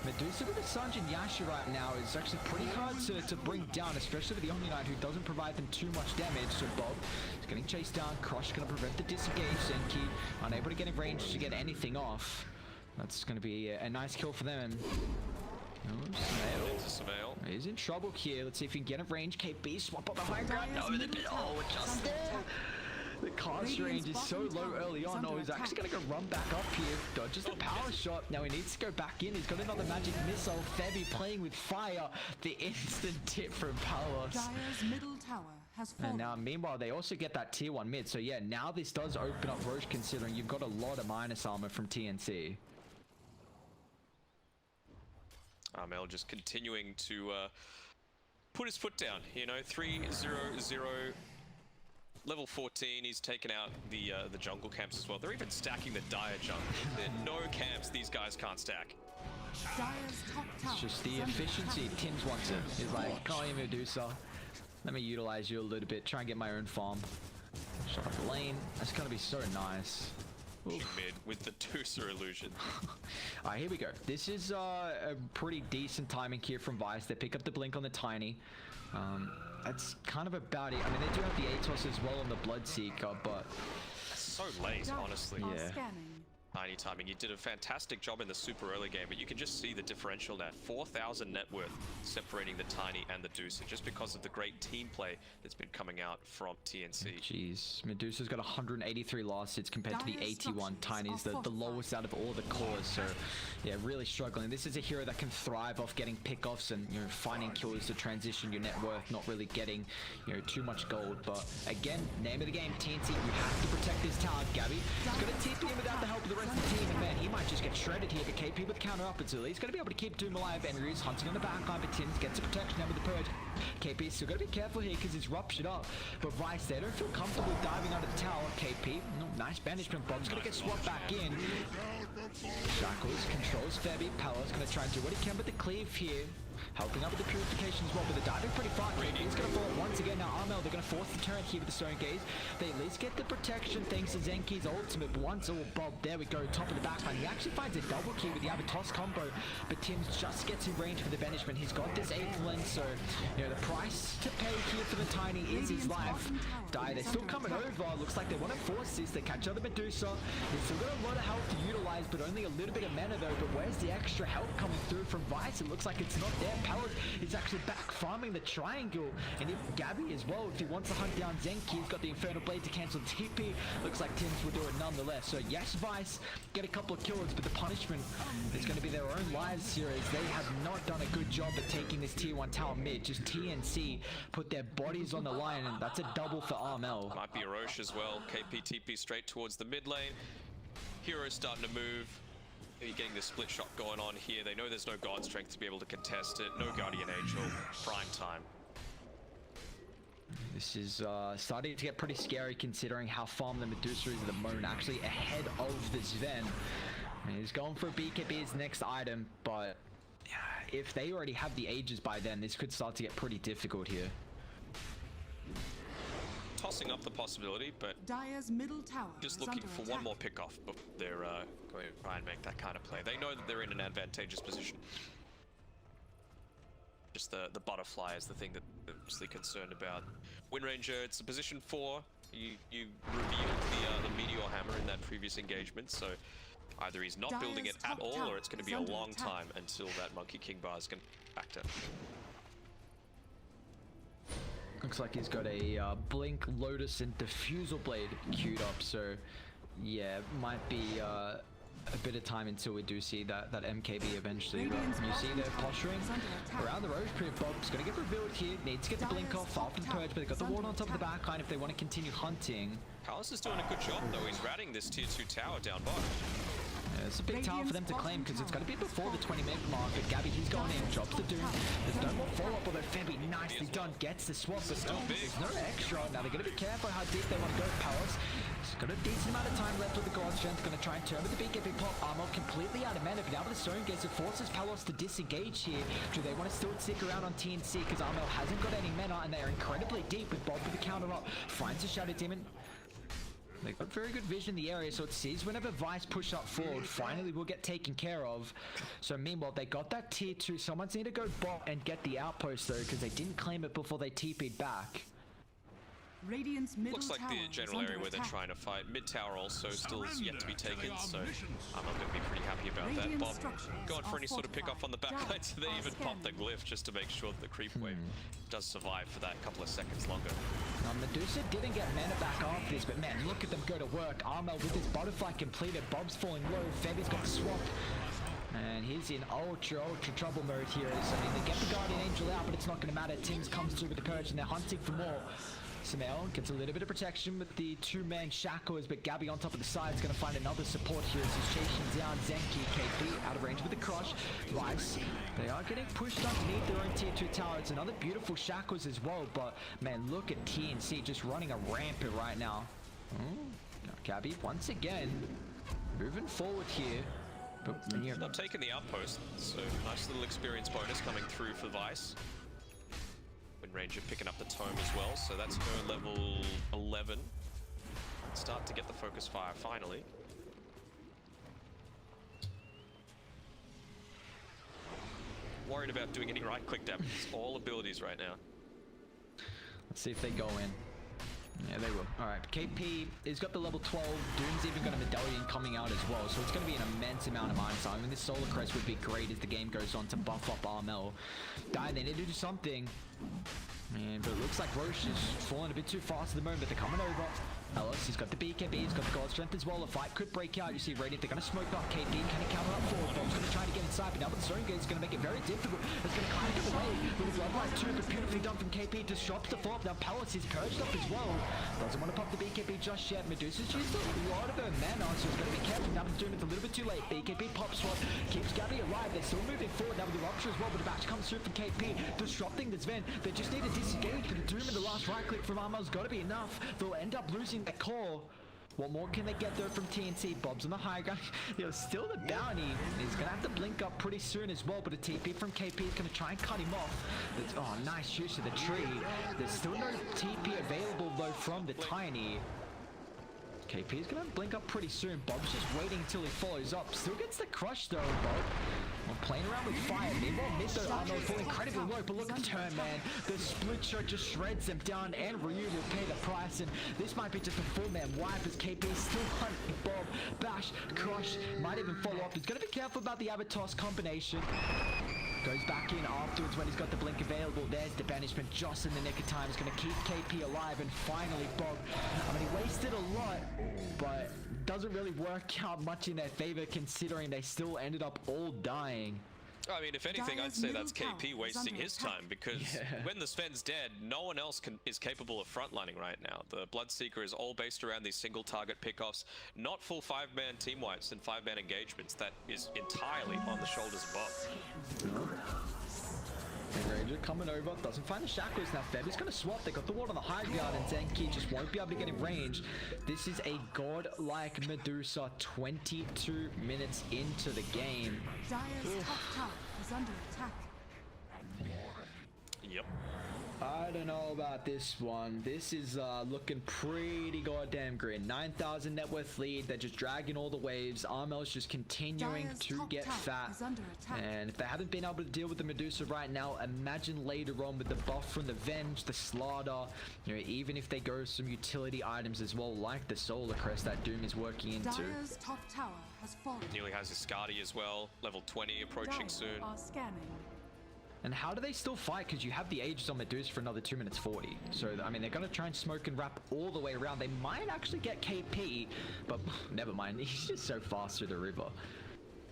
Medusa with the Sanjin Yasha right now is actually pretty hard to bring down, especially with the Omni Knight, who doesn't provide them too much damage. So Bob is getting chased down. Crush going to prevent the disengage. Zenki unable to get in range to get anything off. That's going to be a nice kill for them. Smail. He's in trouble here. Let's see if he can get in range. KB swap up the high ground. No, just there. The cast range is so low early on. Oh, he's actually going to go run back up here. Dodges the power shot. Now he needs to go back in. He's got another magic missile. Febby playing with fire. The instant tip from Palos. Dire's middle tower has fallen. And now, meanwhile, they also get that tier 1 mid. So yeah, now this does open up Roche, considering you've got a lot of minus armor from TNC. Armel just continuing to put his foot down. You know, 3-0-0. Level 14, he's taken out the jungle camps as well. They're even stacking the Dire jungle. There are no camps these guys can't stack. It's just the efficiency. Tims wants it. He's like, call me Medusa. Let me utilize you a little bit. Try and get my own farm. Shut up the lane. That's going to be so nice. Mid with the Tusa illusion. Alright, here we go. This is a pretty decent timing here from Vice. They pick up the blink on the Tiny. That's kind of about it. I mean, they do have the Atos as well on the Bloodseeker, but that's so late, honestly. Yeah. Tiny timing. You did a fantastic job in the super early game, but you can just see the differential now. 4,000 net worth separating the Tiny and the Medusa, just because of the great team play that's been coming out from TNC. Jeez, Medusa's got 183 lost hits compared to the 81. Tiny's the lowest out of all the cores, so yeah, really struggling. This is a hero that can thrive off getting pickoffs and, you know, finding kills to transition your net worth, not really getting, you know, too much gold. But again, name of the game, TNC, you have to protect this tower. Gabby is going to TP him without the help of the rest of the team, and man, he might just get shredded here, but KP with counter up until he's going to be able to keep Doom alive. Enryu's hunting on the backline, but Tims gets a protection out with the Purge. KP's still got to be careful here because he's ruptured up, but Vice, they don't feel comfortable diving under the tower. KP, nice banishment. Bob's going to get swapped back in. Shackles controls Febby. Palos going to try and do what he can with the cleave here. Helping up with the purification as well, but they're diving pretty far. KP's going to fall once again. Now Armel, they're going to force the turret here with the Stone Gaze. They at least get the protection thanks to Zenki's ultimate, but once, Bob, there we go, top of the backline. He actually finds a double key with the Avatos combo, but Tims just gets in range for the banishment. He's got this 8th lens, so, you know, the price to pay here for the Tiny is his life. Dire, they're still coming over. Looks like they want to force this. They catch out the Medusa. They've still got a lot of health to utilize, but only a little bit of mana though. But where's the extra health coming through from Vice? It looks like it's not there. Palos is actually back farming the triangle, and if Gabby as well, if he wants to hunt down Zenki, he's got the Infernal Blade to cancel TP. Looks like Tims will do it nonetheless. So yes, Vice get a couple of kills, but the punishment is going to be their own lives here, as they have not done a good job at taking this tier 1 tower mid. Just TNC put their bodies on the line, and that's a double for Armel. Might be a Roche as well. KP TP straight towards the mid lane. Hero's starting to move. You're getting the split shot going on here. They know there's no God Strength to be able to contest it. No Guardian Angel. Prime time. This is starting to get pretty scary considering how farm the Medusa is at the moment. Actually ahead of the Sven. I mean, he's going for a BKB as next item, but if they already have the Aegis by then, this could start to get pretty difficult here. tossing up the possibility, but Dire's middle tower just is looking under for attack. one more pick-off before they're going to try and make that kind of play. They know that they're in an advantageous position. Just the butterfly is the thing that they're obviously concerned about. Wind Ranger, it's a position 4. You revealed the Meteor Hammer in that previous engagement, so either he's not building it at all, or it's going to be a long time until that Monkey King bar is going to factor. Looks like he's got a Blink, Lotus, and Diffusal Blade queued up, so yeah, might be a bit of time until we do see that MKB eventually. But you see they're posturing around the Roche. Bob's going to get revealed here, needs to get the Blink off after the Purge, but they've got the ward on top of the backline if they want to continue hunting. Carlos is doing a good job though, he's ratting this tier 2 tower down bottom. Yeah, it's a big tower for them to claim because it's got to be before the 20-minute mark. But Gabby, he's gone in, drops the Doom. There's no more follow-up, although Febby nicely done, gets the swap, but still there's no extra. Now they're going to be careful how deep they want to go. Palace, he's got a decent amount of time left with the God Strength. Going to try and turn with the BKB pop. Armor completely out of mana, but now with the Stone Gaze, it forces Palos to disengage here. Do they want to still stick around on TNC because Armel hasn't got any mana and they are incredibly deep with Bob with the counter up. Finds a Shadow Demon. They've got very good vision in the area, so it sees whenever Vice push up forward, finally will get taken care of. So meanwhile, they got that tier 2. Someone's need to go bot and get the outpost though, because they didn't claim it before they TP'd back. Radiant's middle Looks like tower the general is area under where they're attack. trying to fight. Mid tower also still is yet to be taken, so I'm not going to be pretty happy about that. Radiant Bob structures going for are any sort of pick off on the fortified. backline, so they Giants even are pop the scanning. glyph just to make sure that the creep wave does survive for that couple of seconds longer. Now Medusa didn't get mana back after this, but man, look at them go to work. Armel with his butterfly completed. Bob's falling low. Febby's got the swap. And he's in ultra trouble mode here. So I mean, they get the Guardian Angel out, but it's not going to matter. Tim's comes through with the Purge, and they're hunting for more. Samel gets a little bit of protection with the 2-man shackles, but Gabby on top of the side is going to find another support here as he's chasing down Zenki. KP out of range with the crush. Rice, they are getting pushed underneath their own tier 2 tower. It's another beautiful shackles as well, but man, look at TNC just running a rampant right now. Now Gabby once again moving forward here. But I'm taking the outpost, so nice little experience bonus coming through for Vice. Wind Ranger picking up the tome as well, so that's her level 11. Start to get the focus fire finally. Worried about doing any right click damage. It's all abilities right now. Let's see if they go in. Yeah, they will. Alright, KP has got the level 12. Doom's even got a medallion coming out as well, so it's going to be an immense amount of mana time. I mean, this Solar Crest would be great as the game goes on to buff up Armel. They need to do something. Man, but it looks like Roche is falling a bit too fast at the moment, but they're coming over. Ellis, he's got the BKB, he's got the God Strength as well. The fight could break out. You see Radiant, they're going to smoke up KP, kind of counter up forward. Bob's going to try to get inside, but now with the Stone Gate, it's going to make it very difficult. It's going to kind of get away with his Bloodline too, but beautifully done from KP. Disrupts the follow-up. Now Palace is purged up as well. Doesn't want to pop the BKB just yet. Medusa's used a lot of her mana, so he's going to be careful. Now the Doom, it's a little bit too late. BKB pop swap, keeps Gabby alive. They're still moving forward now with the Rupture as well, but the bash comes through from KP, disrupting this Ven. They just need to disengage, but the Doom and the last right click from Armel's got to be enough. They'll end up losing their core. What more can they get there from TNC? Bob's on the high ground. Still the bounty. He's going to have to blink up pretty soon as well, but a TP from KP is going to try and cut him off. Oh, nice use of the tree. There's still no TP available, though, from the Tiny. KP is going to blink up pretty soon. Bob's just waiting until he follows up. Still gets the crush, though, Bob. Well, playing around with fire. Meanwhile, mid though, Arnold falling incredibly low, but look at the turn, man. The split shot just shreds them down, and Ryu will pay the price, and this might be just a full-man wipe as KP still hunting Bob. Bash, crush, might even follow up. He's going to be careful about the Avatos combination. Goes back in afterwards when he's got the blink available. There's the banishment just in the nick of time. He's going to keep KP alive, and finally Bob. I mean, he wasted a lot, but doesn't really work out much in their favor considering they still ended up all dying. I mean, if anything, I'd say that's KP wasting his time, because when the Sven's dead, no one else is capable of frontlining right now. The Bloodseeker is all based around these single target pickoffs, not full 5-man team wipes and 5-man engagements. That is entirely on the shoulders of Bob. Ranger coming over, doesn't find the shackles. Now Feb is going to swap. They got the ward on the high ground, and Zenki just won't be able to get in range. This is a godlike Medusa 22 minutes into the game. Dire's top tower is under attack. Yep. I don't know about this one. This is looking pretty goddamn grim. 9,000 net worth lead. They're just dragging all the waves. Armel's just continuing Dire's to top get tower fat. is under attack. And if they haven't been able to deal with the Medusa right now, imagine later on with the buff from the Venge, the Slaughter, you know, even if they go some utility items as well, like the Solar Crest that Doom is working into. Dire's top tower has fallen. Nearly has his Skadi as well. Level 20 approaching Dire soon. are scanning. And how do they still fight? Because you have the Aegis on Medusa for another 2 minutes 40. So, I mean, they're going to try and smoke and wrap all the way around. They might actually get KP, but never mind. He's just so fast through the river.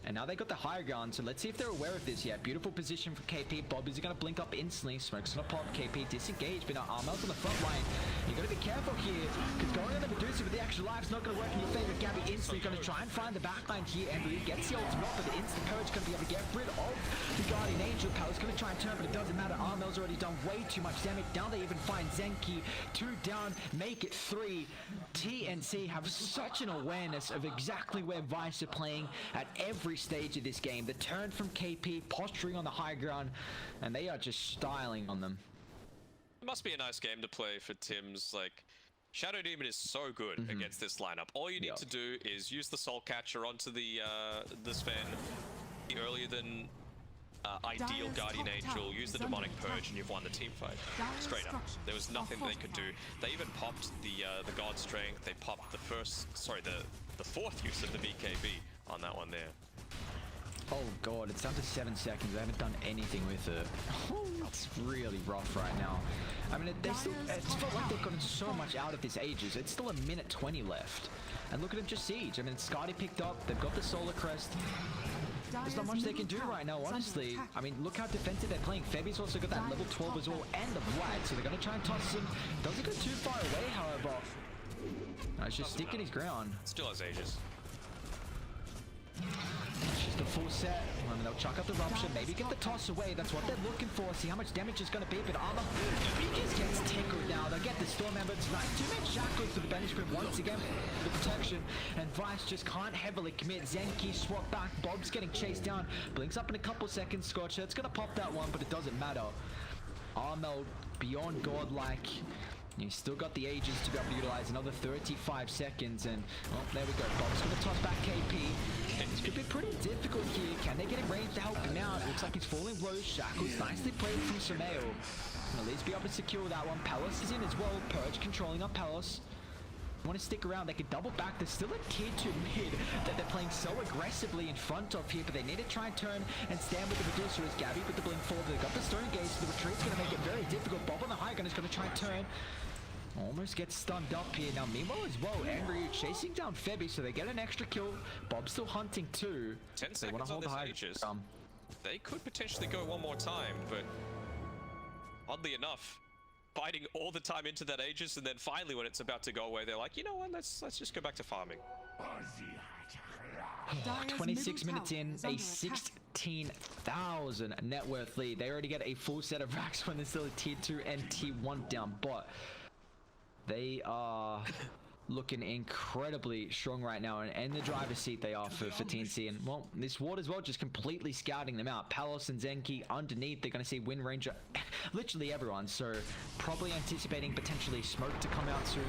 And now they got the higher ground, so let's see if they're aware of this. Yeah, beautiful position for KP. Bob is going to blink up instantly. Smoke's going to pop. KP disengaged, but now Armel's on the front line. You got to be careful here, because going on the Medusa with the extra life's not going to work in your favor. Gabby instantly going to try and find the backline here. Emily gets the ultimate, but the instant courage going to be able to get rid of the Guardian Angel. Pal's going to try and turn, but it doesn't matter. Armel's already done way too much damage. Now they even find Zenki. 2 down, make it 3. TNC have such an awareness of exactly where Vice are playing at every stage of this game. The turn from KP, posturing on the high ground, and they are just styling on them. It must be a nice game to play for Tim's. Like, Shadow Demon is so good against this lineup. All you need to do is use the Soul Catcher onto the Sven earlier than ideal Guardian Angel, use the Demonic Purge, and you've won the team fight. Straight up. There was nothing they could do. They even popped the God Strength. They popped the fourth use of the BKB on that one there. Oh god, it's down to 7 seconds. They haven't done anything with it. Oh, it's really rough right now. I mean, it's felt like they've gotten so much out of this Aegis. It's still a minute 20 left. And look at them just siege. I mean, Skadi picked up. They've got the Solar Crest. There's not much they can do right now, honestly. I mean, look how defensive they're playing. Febi's also got that level 12 as well, and the Vlad, so they're going to try and toss him. Doesn't go too far away, however. No, it's just sticking his ground. Still has Aegis. Just a full set. I mean, they'll chuck up the Rupture, maybe get the toss away. That's what they're looking for. See how much damage is going to be, but Armor, he just gets tickled now. They'll get the Storm Ember tonight. 2-man shackles for the Banishment once again. The protection, and Vice just can't heavily commit. Zenki swap back. Bob's getting chased down. Blinks up in a couple seconds. Scorcher, it's going to pop that one, but it doesn't matter. Armel, beyond godlike. You still got the Aegis to be able to utilize another 35 seconds, and well, there we go. Bob's going to toss back KP. This could be pretty difficult here. Can they get in range to help him out? Looks like he's falling low. Shackles nicely played from Sameo. At least be able to secure that one. Palace is in as well. Purge controlling up Palace. Want to stick around, they can double back. There's still a tier 2 mid that they're playing so aggressively in front of here, but they need to try and turn and stand with the Medusa as Gabby with the blink forward. They've got the Stone Gaze, so the retreat's going to make it very difficult. Bob on the high gun is going to try and turn. Almost gets stunned up here. Now, meanwhile as well, Angry chasing down Febby, so they get an extra kill. Bob's still hunting too. 10 seconds on this Aegis. They could potentially go one more time, but oddly enough, fighting all the time into that Aegis, and then finally when it's about to go away, they're like, you know what, let's just go back to farming. 26 minutes in, a 16,000 net worth lead. They already get a full set of racks when there's still a tier 2 and tier 1 down, but they are looking incredibly strong right now, and the driver's seat they are for TNC. And well, this ward as well, just completely scouting them out. Palos and Zenki underneath. They're going to see Wind Ranger, literally everyone, so probably anticipating potentially Smoke to come out soon.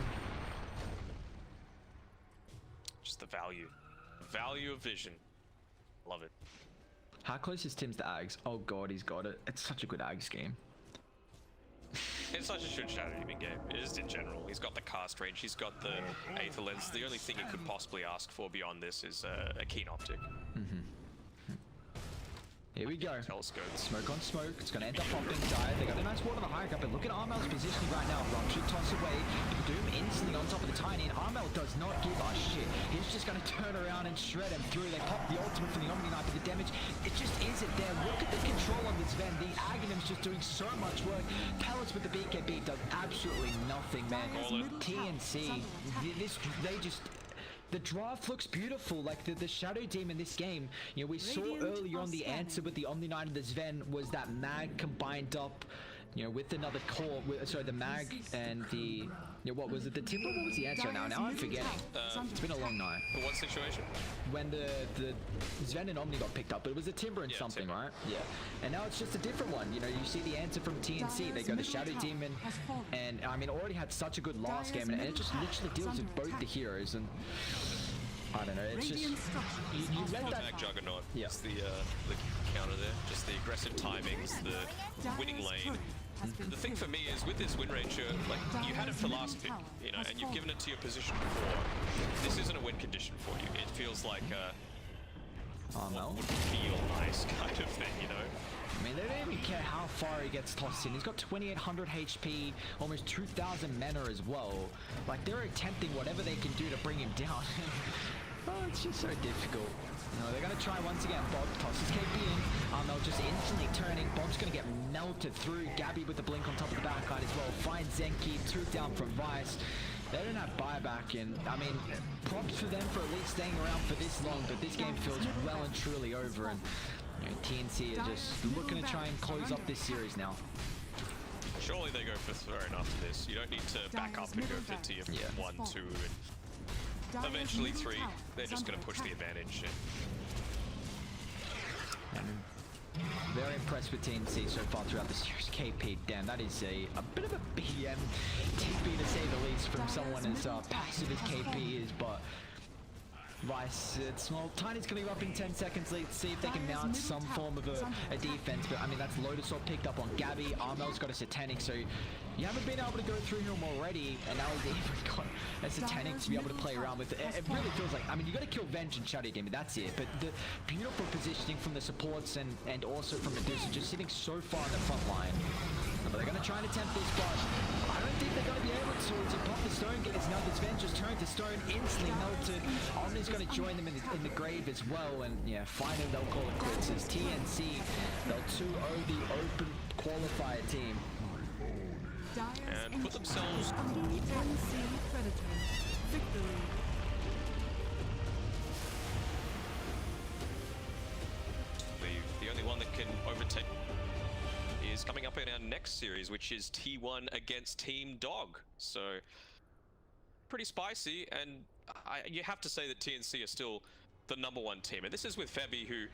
Just the value of vision. Love it. How close is Tim's to Ags? Oh god, he's got it. It's such a good Ags game. It's such a good Shadow Demon game. It is in general. He's got the cast range, he's got the Aether Lens. The only thing he could possibly ask for beyond this is a keen optic. Here we go. Telescope. Smoke on smoke. It's going to end up popping. Dire. They got a nice ward on the high ground, but look at Armel's positioning right now. Rupture toss away. Doom instantly on top of the Tiny, and Armel does not give a shit. He's just going to turn around and shred him through. They pop the ultimate from the Omni Knight, but the damage, it just isn't there. Look at the control on this Ven. The Aghanim's just doing so much work. Palace with the BKB does absolutely nothing, man. TNC, they just... The draft looks beautiful, like the Shadow Demon in this game. You know, we saw earlier on the answer with the Omni Knight and the Sven was that Mag combined up you know, with another core, so the mag and the, what was it, the timber? What was the answer now? Now I'm forgetting. It's been a long night. For what situation? When the Sven and Omni got picked up, but it was a timber and something, timber. Right? Yeah. And now it's just a different one. You know, you see the answer from TNC. They go the Shadow Demon, and I mean, already had such a good last game, and it just literally deals with both the heroes. And I don't know, it's just you read that Juggernaut. Yeah. It's the counter there, just the aggressive timings, the winning lane. The thing for me is with this win ratio, like you had it for last pick, you know, and you've given it to your position before. This isn't a win condition for you. It feels like what would feel nice kind of thing, you know. I mean, they don't even care how far he gets tossed in. He's got 2,800 HP, almost 2,000 mana as well. Like, they're attempting whatever they can do to bring him down. Oh, it's just so difficult. No, they're going to try once again. Bob tosses KP in. They'll just instantly turning. Bob's going to get melted through. Gabby with the blink on top of the backside as well. Finds Zenki. 2 down from Vice. They don't have buyback, and I mean, props for them for at least staying around for this long, but this game feels well and truly over, and you know, TNC are just looking to try and close up this series now. Surely they go for throne after this. You don't need to back up and go for tier 1, 2, and eventually 3. They're just going to push the advantage. And very impressed with TNC so far throughout the series. KP, damn, that is a bit of a BM TP to say the least from someone as passive as KP is, but Vice, it's, well, Tiny's coming up in 10 seconds. Let's see if they can mount some form of a defense, but I mean, that's Lotus all picked up on Gabby. Armel's got a Satanic, so you haven't been able to go through him already, and now he's even got a Satanic to be able to play around with. It really feels like, I mean, you got to kill Venge and Shadow Demon, that's it, but the beautiful positioning from the supports and also from Medusa just sitting so far in the front line. But they're going to try and attempt this, but I don't think they're going to be able to pop the stone. Get his numbers. Venge just turned to stone, instantly melted. Omni's going to join them in the grave as well, and yeah, finally they'll call it quits as TNC, they'll 2-0 the open qualifier team. And put themselves... TNC Predator. Victory. The only one that can overtake is coming up in our next series, which is T1 against Team Dog. So pretty spicy, and you have to say that TNC are still the #1 team, and this is with Febby, who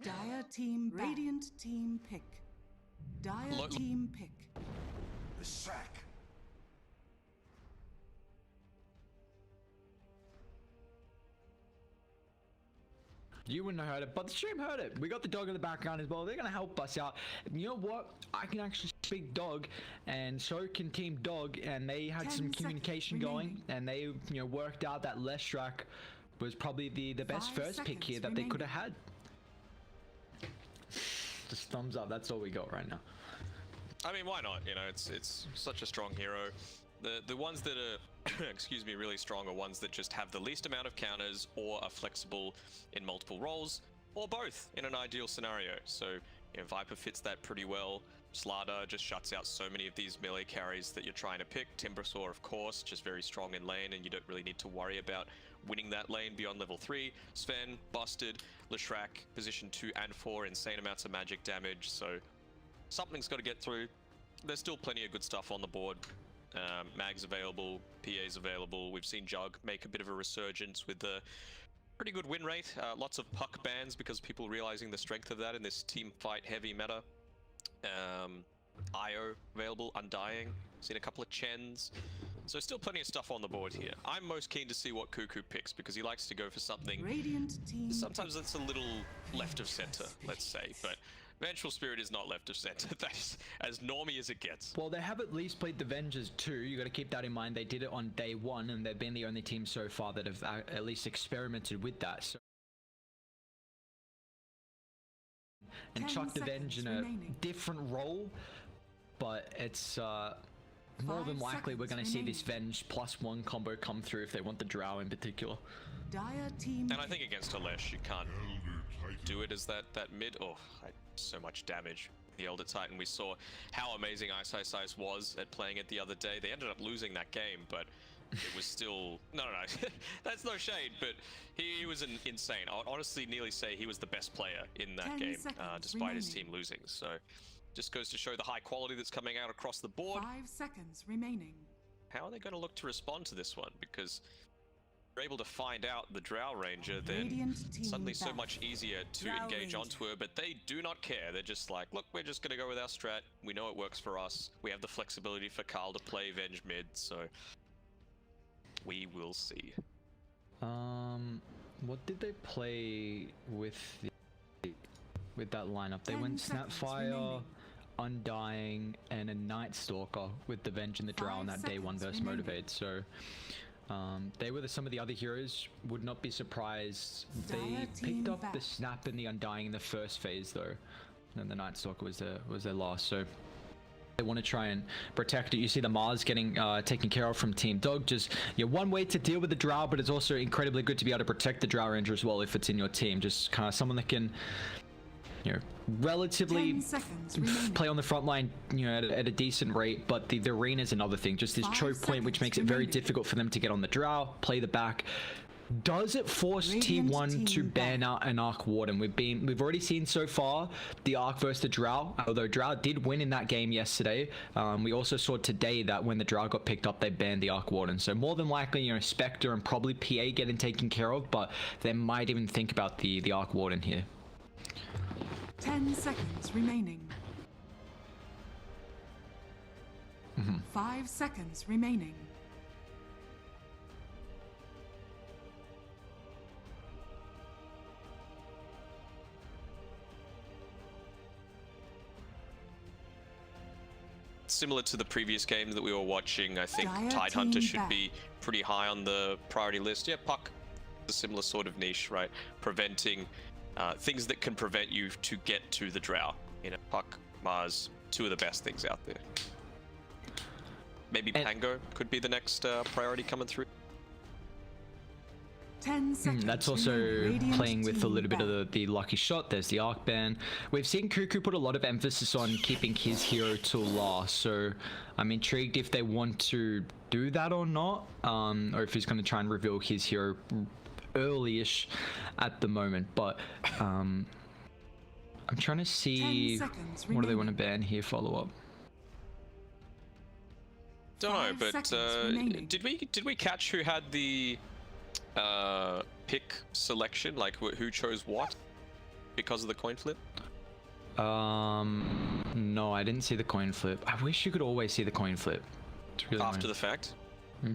Dire team, Radiant team pick. Dire team pick. The sack. You wouldn't have heard it, but the stream heard it. We got the dog in the background as well. They're gonna help us out. You know what? I can actually speak dog, and so can Team Dog, and they had some communication going, and they worked out that Leshrac was probably the best first pick here that they could have had. Just thumbs up. That's all we got right now. I mean, why not? You know, it's such a strong hero. The ones that are, excuse me, really strong are ones that just have the least amount of counters or are flexible in multiple roles, or both in an ideal scenario. So, Viper fits that pretty well. Slardar just shuts out so many of these melee carries that you're trying to pick. Timbersaw, of course, just very strong in lane, and you don't really need to worry about winning that lane beyond level 3. Sven, busted. Leshrac, position 2 and 4, insane amounts of magic damage, so something's got to get through. There's still plenty of good stuff on the board. Mags available, PA's available. We've seen Jug make a bit of a resurgence with a pretty good win rate. Lots of puck bans because people realizing the strength of that in this team fight heavy meta. IO available, Undying. Seen a couple of Chens. So still plenty of stuff on the board here. I'm most keen to see what Kuku picks because he likes to go for something. Radiant team. Sometimes it's a little left of center, let's say, but Vengeful Spirit is not left of center. That is as normie as it gets. Well, they have at least played the Vengers too. You got to keep that in mind. They did it on day 1, and they've been the only team so far that have at least experimented with that. So, and chuck the Venge in a different role, but it's more than likely we're going to see this Venge +1 combo come through if they want the Drow in particular. Dire team. And I think against Alesh, you can't do it as that mid. Oh, so much damage. The Elder Titan, we saw how amazing iceiceice was at playing it the other day. They ended up losing that game, but it was still... No. That's no shade, but he was insane. I'll honestly nearly say he was the best player in that game, despite his team losing. So, just goes to show the high quality that's coming out across the board. 5 seconds remaining. How are they going to look to respond to this one? Because you're able to find out the Drow Ranger, then suddenly so much easier to engage onto her, but they do not care. They're just like, look, we're just going to go with our strat. We know it works for us. We have the flexibility for Carl to play Venge mid, so we will see. What did they play with that lineup? They went Snapfire, Undying, and a Night Stalker with the Venge and the Drow on that day 1 versus Motivate, so... they were some of the other heroes. Would not be surprised. They picked up the Snap and the Undying in the first phase though, and the Night Stalker was their last. So they want to try and protect it. You see the Mars getting taken care of from Team Dog. Just one way to deal with the Drow, but it's also incredibly good to be able to protect the Drow Ranger as well if it's in your team. Just kind of someone that can relatively play on the front line, at a decent rate, but the arena is another thing. Just this choke point, which makes it very difficult for them to get on the Drow, play the back. Does it force T1 to ban out an Arc Warden? We've already seen so far the Arc versus the Drow, although Drow did win in that game yesterday. We also saw today that when the Drow got picked up, they banned the Arc Warden. So more than likely, Spectre and probably PA getting taken care of, but they might even think about the Arc Warden here. 10 seconds remaining. 5 seconds remaining. Similar to the previous game that we were watching, I think Tidehunter should be pretty high on the priority list. Yeah, Puck, a similar sort of niche, right? Preventing things that can prevent you to get to the Drow. Puck, Mars, 2 of the best things out there. Maybe Pango could be the next priority coming through. 10 seconds. That's also playing with a little bit of the lucky shot. There's the Arc ban. We've seen Kuku put a lot of emphasis on keeping his hero till last, so I'm intrigued if they want to do that or not, or if he's going to try and reveal his hero early-ish at the moment. But I'm trying to see what do they want to ban here. Follow up. Don't know, but did we catch who had the pick selection, like who chose what? because of the coin flip? No, I didn't see the coin flip. I wish you could always see the coin flip. It's really After annoying. the fact? I Yeah,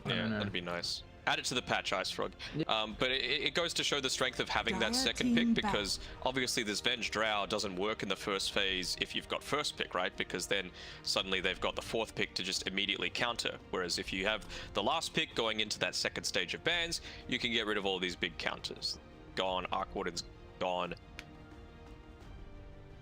don't know. that'd be nice. Add it to the patch, Ice Frog. But it goes to show the strength of having that Dire second team pick, because obviously this Venge Drow doesn't work in the first phase if you've got first pick, right? Because then suddenly they've got the fourth pick to just immediately counter. Whereas if you have the last pick going into that second stage of bans, you can get rid of all these big counters. Gone, Arc Warden's gone.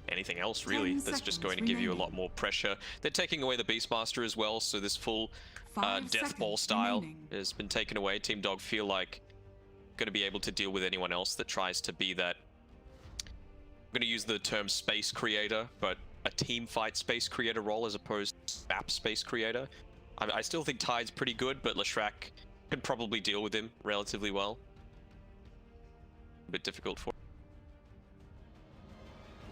Anything else really 10 that's just seconds going to give you a remaining. lot more pressure. They're taking away the Beastmaster as well, so this full 5 Death Ball seconds style remaining. has been taken away. Team Dog feel like going to be able to deal with anyone else that tries to be that. I'm going to use the term space creator, but a team fight space creator role as opposed to map space creator. I still think Tide's pretty good, but Leshrac can probably deal with him relatively well. A bit difficult for.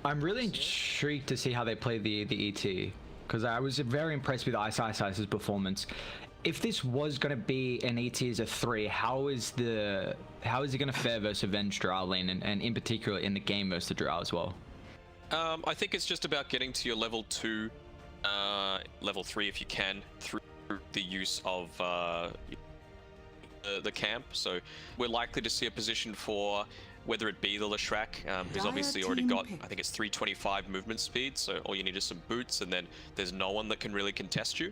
I'm really intrigued to see how they play the ET, because I was very impressed with iceiceice's performance. If this was going to be an ET as a 3, how is he going to fare versus Avenged Drow lane, and in particular in the game versus the Drow as well? I think it's just about getting to your level 2, level 3 if you can, through the use of the camp. So we're likely to see a position for whether it be the Leshrac, who's obviously already got, I think it's 325 movement speed, so all you need is some boots, and then there's no one that can really contest you.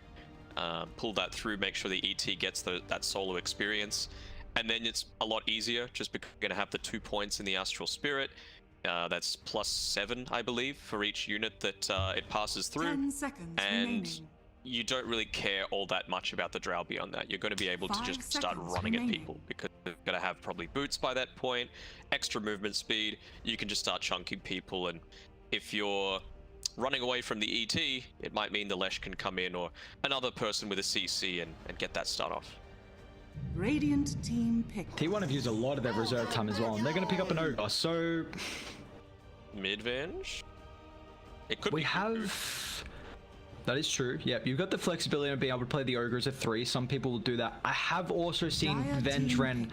Pull that through, make sure the ET gets that solo experience, and then it's a lot easier just because you're going to have the 2 points in the Astral Spirit. That's +7, I believe, for each unit that it passes through. 10 seconds And remaining. you don't really care all that much about the Drow beyond that. You're going to be able to 5 just start seconds running at remaining. people because they're going to have probably boots by that point, extra movement speed. You can just start chunking people, and if you're running away from the ET, it might mean the Lesh can come in, or another person with a CC and get that start off. Radiant team pick. T1 have used a lot of their reserve time as well, and they're going to pick up an Ogre, so Mid-venge? It could we be have... That is true. Yep, you've got the flexibility of being able to play the Ogre as a 3. Some people will do that. I have also seen Dire Venge team Ren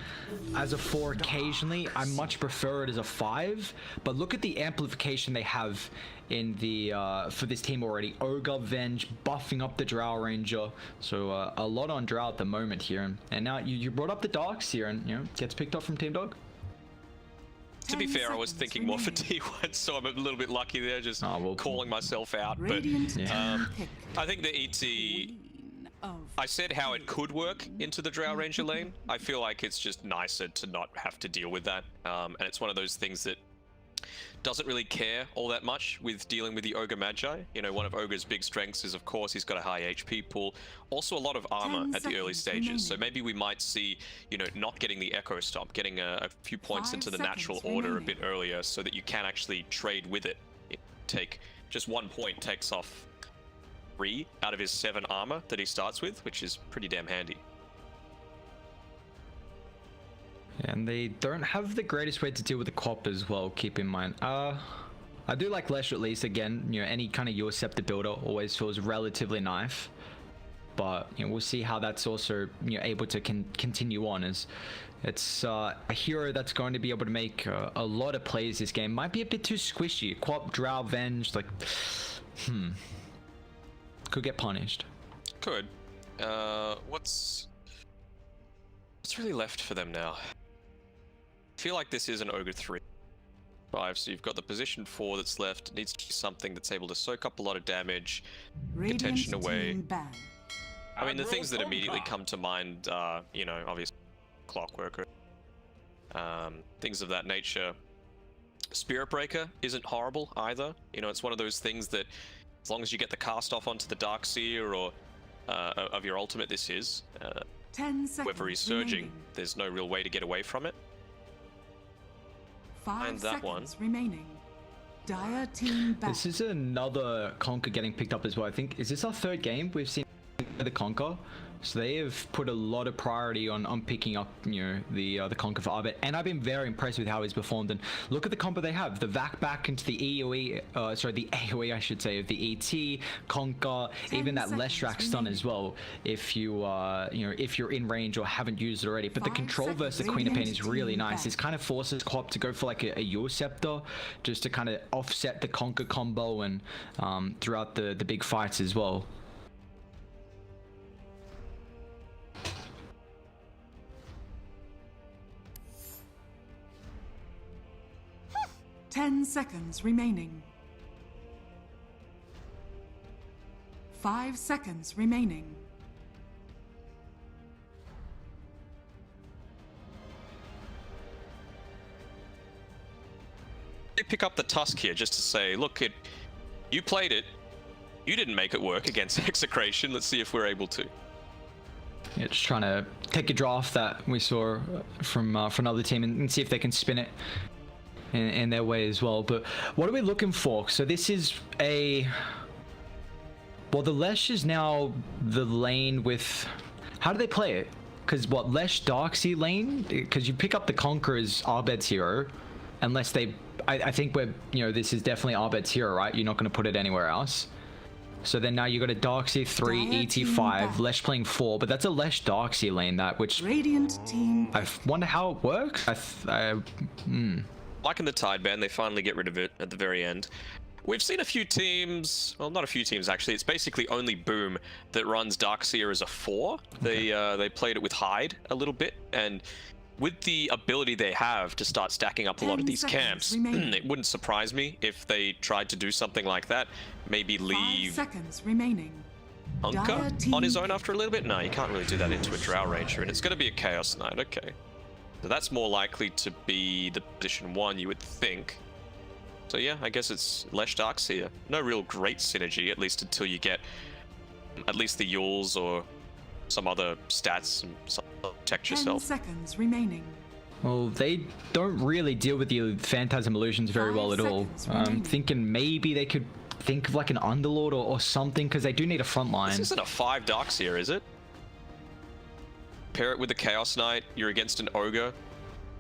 as a 4 occasionally. I much prefer it as a 5. But look at the amplification they have in the for this team already. Ogre, Venge, buffing up the Drow Ranger. So a lot on Drow at the moment here. And now you brought up the Darks here, and gets picked up from Team Dog. To be 10 fair, I was seconds thinking more for remaining. T1, so I'm a little bit lucky there, just Oh, well, calling myself out. But Radiant team pick. I think the ET, Queen of I said how it could work into the Drow Ranger lane. I feel like it's just nicer to not have to deal with that. And it's one of those things that doesn't really care all that much with dealing with the Ogre Magi. You know, one of Ogre's big strengths is, of course, he's got a high HP pool. Also a lot of armor 10 at the early seconds stages. So remaining. maybe we might see, you know, not getting the Echo Stomp, getting a few points 5 into the natural seconds order a remaining. bit earlier so that you can actually trade with it. Take just 1 point takes off 3 out of his 7 armor that he starts with, which is pretty damn handy. And they don't have the greatest way to deal with the Cop as well, keep in mind. I do like Lesh at least. Again, any kind of Your Scepter builder always feels relatively nice. But we'll see how that's also able to continue on, as it's a hero that's going to be able to make a lot of plays this game. Might be a bit too squishy. Quap, Drow, Venge, like, could get punished. Could. What's really left for them now? I feel like this is an Ogre 3. 5, so you've got the position 4 that's left. It needs to be something that's able to soak up a lot of damage, Radiant get tension away. team ban. I mean, the things that immediately come to mind are, obviously Clockworker, things of that nature. Spirit Breaker isn't horrible either. It's one of those things that, as long as you get the cast off onto the Darkseer or of your ultimate, this is 10 seconds whoever he's surging, remaining. there's no real way to get away from it. 5 and that one. seconds remaining. Dire team ban. This is another Conquer getting picked up as well. I think, is this our 3rd game we've seen the Conquer. So they have put a lot of priority on picking up, you know, the Conquer for Abed, and I've been very impressed with how he's performed. And look at the combo they have: the vac back into the AOE, the AOE I should say, of the ET, Conquer, even that Leshrac stun as well. If you you know, if you're in range or haven't used it already. But the control versus the Queen of Pain is really nice. This kind of forces Cop to go for like a Yule Scepter, just to kind of offset the Conquer combo and throughout the big fights as well. 10 seconds remaining. 5 seconds remaining. They pick up the Tusk here just to say, look, you played it. You didn't make it work against Execration. Let's see if we're able to. Yeah, just trying to take a draft that we saw from another team and see if they can spin it in their way as well. But what are we looking for? So this is a... Well, the Lesh is now the lane with... How do they play it? Because what, Lesh Darksea lane? Because you pick up the Conqueror as Abed's hero. Unless they... I think we're... You know, this is definitely Abed's hero, right? You're not going to put it anywhere else. So then now you got a Darksea 3, ET 5, Lesh playing 4, but that's a Lesh Darksea lane that, which Radiant team. I wonder how it works. Like in the Tide Band, they finally get rid of it at the very end. We've seen a few teams, well, not a few teams actually. It's basically only Boom that runs Darkseer as a 4. Okay. They played it with Hyde a little bit, and with the ability they have to start stacking up a lot of these camps, it wouldn't surprise me if they tried to do something like that. Maybe leave 5 seconds remaining. Unka on his own after a little bit? No, you can't really do that into a Drow Ranger, and it's going to be a Chaos Knight. Okay. So that's more likely to be the position 1, you would think. So yeah, I guess it's Lesh Darkseer. No real great synergy, at least until you get at least the Yules or some other stats and protect yourself. 10 seconds remaining. Well, they don't really deal with the Phantasm Illusions very well at all. I'm thinking maybe they could think of like an Underlord or something, because they do need a front line. This isn't a 5 Darkseer, is it? Pair it with the Chaos Knight, you're against an Ogre,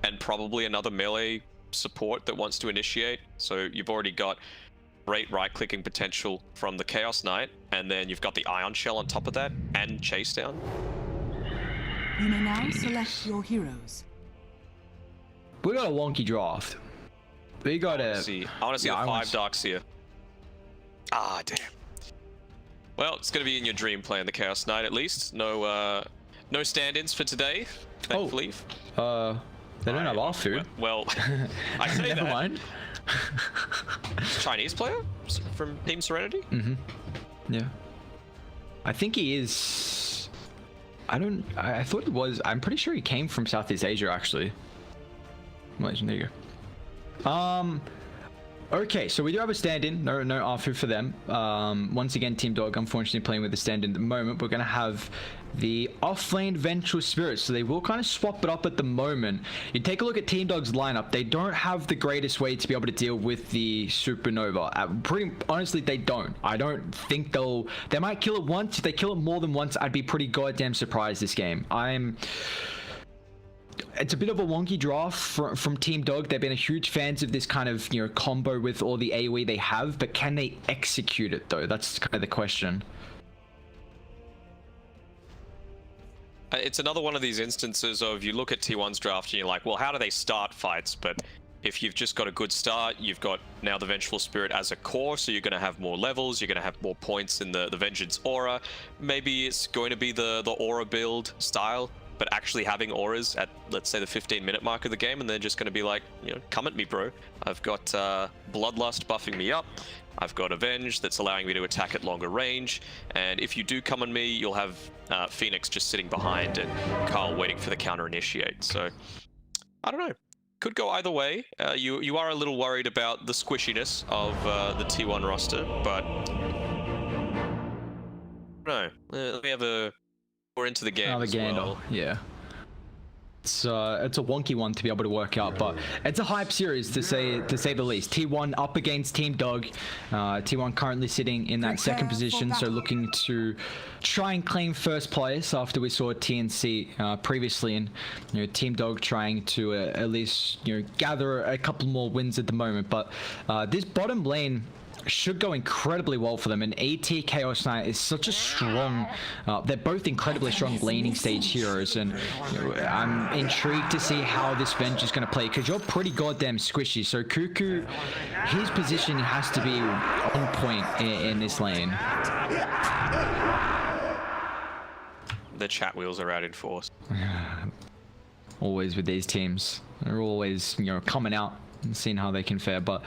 and probably another melee support that wants to initiate. So you've already got great right-clicking potential from the Chaos Knight, and then you've got the Ion Shell on top of that, and Chase Down. You may now select your heroes. We got a wonky draft. We got a... I want to see the 5 Darkseer. Ah, damn. Well, it's going to be inYourDream playing the Chaos Knight at least. No stand-ins for today, thankfully. They don't have our food. Well, I say Never mind. Chinese player from Team Serenity? Mm-hmm. Yeah. I think he is... I thought he was... I'm pretty sure he came from Southeast Asia, actually. Malaysian, there you go. Okay, so we do have a stand-in. No ARFU for them. Once again, Team Dog, unfortunately, playing with the stand-in at the moment. We're going to have the off-lane Vengeful Spirits, so they will kind of swap it up at the moment. You take a look at Team Dog's lineup. They don't have the greatest way to be able to deal with the Supernova. Pretty honestly, they don't. I don't think they might kill it once. If they kill it more than once, I'd be pretty goddamn surprised this game. It's a bit of a wonky draft from Team Dog. They've been a huge fans of this kind of, you know, combo with all the AoE they have, but can they execute it though? That's kind of the question. It's another one of these instances of you look at T1's draft and you're like, well, how do they start fights? But if you've just got a good start, you've got now the Vengeful Spirit as a core, so you're going to have more levels, you're going to have more points in the Vengeance aura. Maybe it's going to be the aura build style, but actually having auras at, let's say, the 15-minute mark of the game, and they're just going to be like, you know, come at me, bro. I've got Bloodlust buffing me up. I've got Avenge that's allowing me to attack at longer range. And if you do come on me, you'll have Phoenix just sitting behind and Carl waiting for the counter initiate. So, I don't know. Could go either way. You are a little worried about the squishiness of the T1 roster, but... No. We have a... We're into the game as well. Yeah. it's a wonky one to be able to work out, but it's a hype series to say the least. T1 up against Team Dog. T1 currently sitting in that second position, so looking to try and claim first place after we saw TNC previously, and Team Dog trying to at least gather a couple more wins at the moment. But this bottom lane should go incredibly well for them, and AT Chaos Knight is such a strong they're both incredibly strong laning stage heroes, and I'm intrigued to see how this Venge is going to play, because you're pretty goddamn squishy. So Kuku, his position has to be on point in this lane. The chat wheels are out in force. Always with these teams, they're always coming out and seeing how they can fare. But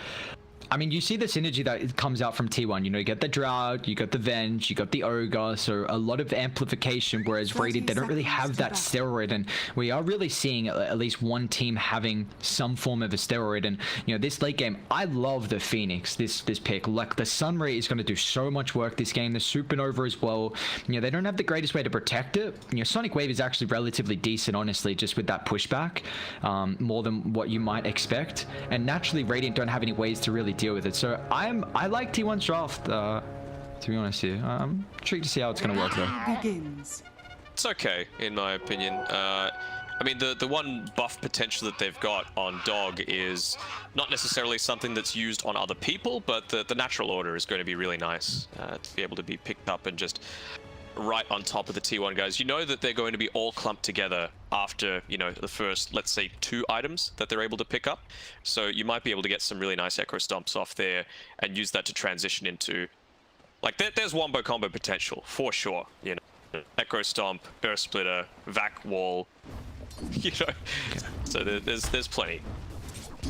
I mean, you see the synergy that comes out from T1. You got the Drought, you got the Venge, you got the Ogre, so a lot of amplification, whereas Radiant, they don't really have that steroid, and we are really seeing at least one team having some form of a steroid. And this late game, I love the Phoenix, this pick. Like, the Sunray is going to do so much work this game, the Supernova as well. They don't have the greatest way to protect it. Sonic Wave is actually relatively decent, honestly, just with that pushback, more than what you might expect, and naturally Radiant don't have any ways to really deal with it. So I like T1's draft, to be honest here. I'm intrigued to see how it's going to work though. It's okay, in my opinion. I mean, the one buff potential that they've got on Dog is not necessarily something that's used on other people, but the natural order is going to be really nice to be able to be picked up and just right on top of the T1 guys. You know that they're going to be all clumped together after, the first, let's say, 2 items that they're able to pick up. So you might be able to get some really nice Echo Stomps off there and use that to transition into, like, there's wombo combo potential for sure. Echo Stomp, Burst Splitter, Vac Wall, so there's plenty.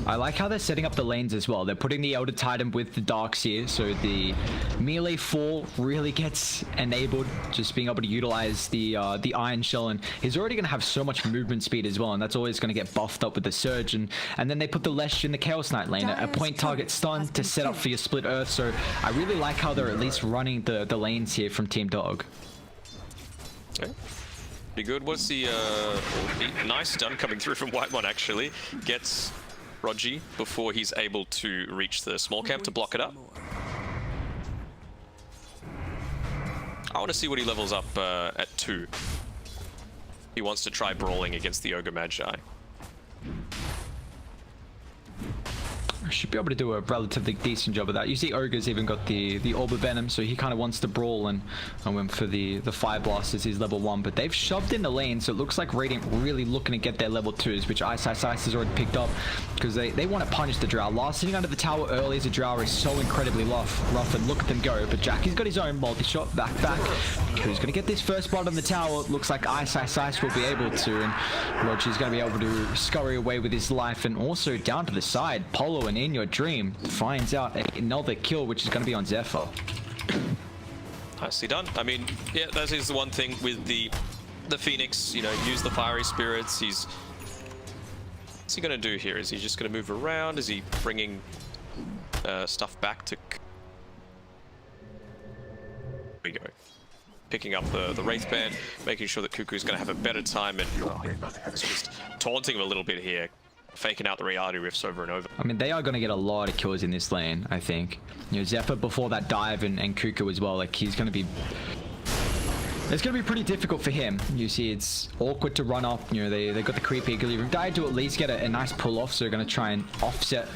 I like how they're setting up the lanes as well. They're putting the Elder Titan with the Darks here, so the melee 4 really gets enabled, just being able to utilize the Iron Shell, and he's already going to have so much movement speed as well, and that's always going to get buffed up with the Surge, and then they put the Lesh in the Chaos Knight lane, a point target stun to set up for your Split Earth. So I really like how they're at least running the lanes here from Team Dog. Okay. Pretty good. What's the nice stun coming through from Whitemon, actually gets Rogi before he's able to reach the small camp to block it up. I want to see what he levels up at 2. He wants to try brawling against the Ogre Magi. Should be able to do a relatively decent job of that. You see Ogre's even got the Orb of Venom, so he kind of wants to brawl, and went for the Fire Blast as his level 1. But they've shoved in the lane, so it looks like Radiant really looking to get their level 2s, which iceiceice has already picked up, because they want to punish the Drow. Last sitting under the tower early as a Drow is so incredibly rough, and look at them go. But Jackie's got his own multi-shot, back. Who's going to get this first spot on the tower? Looks like iceiceice will be able to, and Roger's going to be able to scurry away with his life. And also down to the side, Polo and inYourDream finds out another kill, which is going to be on Zephyr. Nicely done. I mean, yeah, that is the one thing with the Phoenix, use the fiery spirits. What's he going to do here? Is he just going to move around? Is he bringing stuff back to... There we go. Picking up the Wraith Band, making sure that Kuku's going to have a better time, and just taunting him a little bit here. Faking out the reality rifts over and over. I mean, they are going to get a lot of kills in this lane, I think. Zephyr before that dive, and Kuku as well. Like, he's going to be... It's going to be pretty difficult for him. You see, it's awkward to run up. They got the creepy equilibrium. Died to at least get a nice pull off, so they're going to try and offset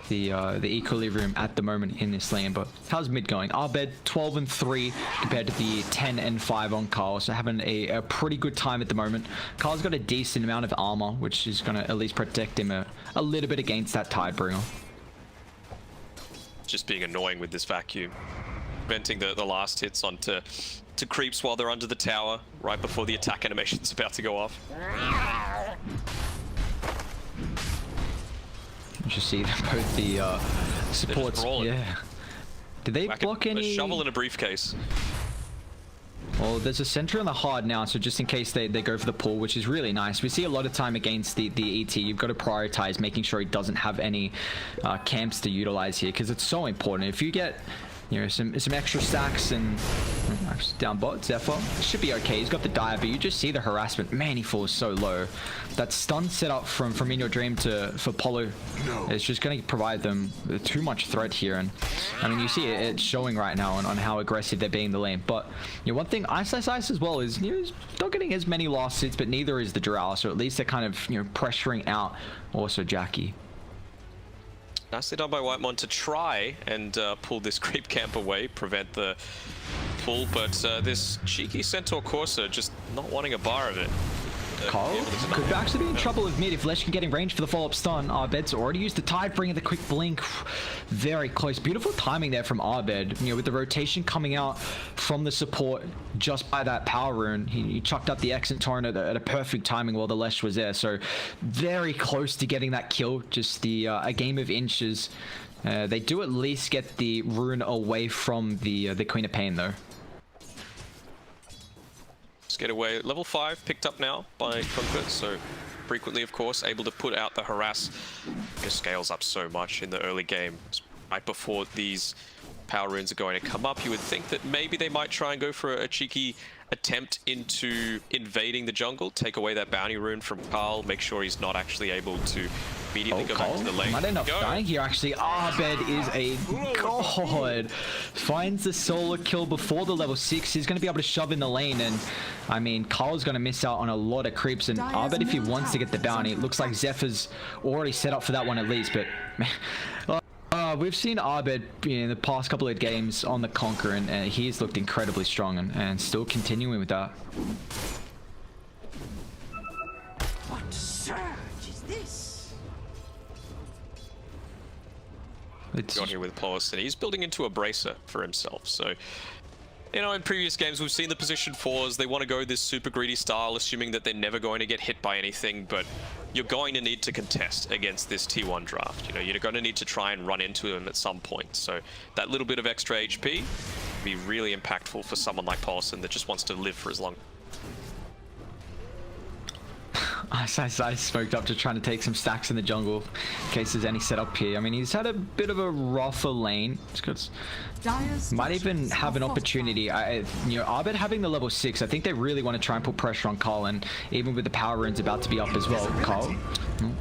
the equilibrium at the moment in this lane. But how's mid going? Abed 12-3 compared to the 10-5 on Carl, so having a pretty good time at the moment. Carl's got a decent amount of armor, which is going to at least protect him a little bit against that Tidebringer. Just being annoying with this vacuum, preventing the last hits onto creeps while they're under the tower right before the attack animation's about to go off. You see both the supports. Yeah. Did they block any? A shovel in a briefcase. Well, there's a center on the hard now, so just in case they go for the pull, which is really nice. We see a lot of time against the ET. You've got to prioritize making sure he doesn't have any camps to utilize here, because it's so important. If you get some extra stacks, and Down bot, Zephyr. Should be okay. He's got the dive, but you just see the harassment. Man, he falls so low. That stun set up from inYourDream for Polo is just going to provide them too much threat here. And I mean, you see it's showing right now on how aggressive they're being in the lane. But you know, one thing iceiceice as well is, you know, he's not getting as many last hits, but neither is the Drow. So at least they're kind of, you know, pressuring out also Jackie. Nicely done by Whitemon to try and pull this creep camp away, prevent the pull, but this cheeky Centaur Corsair just not wanting a bar of it. Carl could actually be in trouble with mid if Lesh can get in range for the follow-up stun. Abed's already used the tide, bringing the quick blink. Very close. Beautiful timing there from Abed. You know, with the rotation coming out from the support just by that power rune, he chucked up the X and Torrent at a perfect timing while the Lesh was there. So very close to getting that kill. Just a game of inches. They do at least get the rune away from the Queen of Pain though. Get away. Level 5 picked up now by Kuku, so frequently, of course, able to put out the harass. It scales up so much in the early game. Right before these power runes are going to come up, you would think that maybe they might try and go for a cheeky attempt into invading the jungle, take away that bounty rune from Carl, make sure he's not actually able to immediately go back to the lane. Might end up dying here actually. Abed is a god. Finds the solo kill before the level 6. He's going to be able to shove in the lane, and I mean, Carl's going to miss out on a lot of creeps, and Abed, if he wants to get the bounty, it looks like Zephyr's already set up for that one at least, but we've seen Abed in the past couple of games on the Conquer, and he's looked incredibly strong, and still continuing with that. What surge is this? It's got here with Plois, and he's building into a bracer for himself. So, you know, in previous games, we've seen the position 4s. They want to go this super greedy style, assuming that they're never going to get hit by anything, but you're going to need to contest against this T1 draft. You know, you're going to need to try and run into them at some point. So that little bit of extra HP would be really impactful for someone like Paulson that just wants to live for as long. iceiceice smoked up to trying to take some stacks in the jungle in case there's any setup here. I mean, he's had a bit of a rougher lane. Might even have an opportunity. You know, Abed having the level 6, I think they really want to try and put pressure on Carl, and even with the power runes about to be up as well. Carl,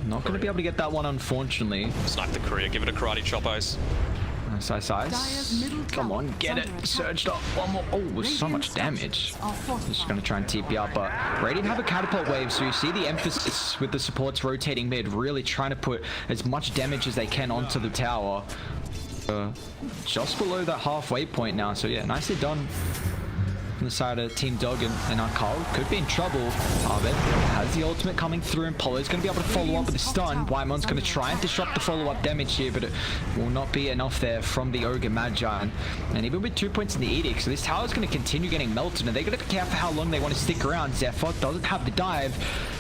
not going to be able to get that one, unfortunately. Snipe the career, give it a karate chop, ice. iceiceice. Come on, get it. Surged up. One more. Oh, so much damage. Just going to try and TP up, but Radiant have a catapult wave, so you see the emphasis with the supports rotating mid, really trying to put as much damage as they can onto the tower. Just below that halfway point now, so yeah, nicely done from the side of Team Dog, and Carl could be in trouble. Abed has the ultimate coming through, and Polo's going to be able to follow up with a stun. Whitemon's going to try and disrupt the follow-up damage here, but it will not be enough there from the Ogre Magi. And even with 2 points in the Edict, so this tower's going to continue getting melted, and they're going to care for how long they want to stick around. Zephyr doesn't have the dive,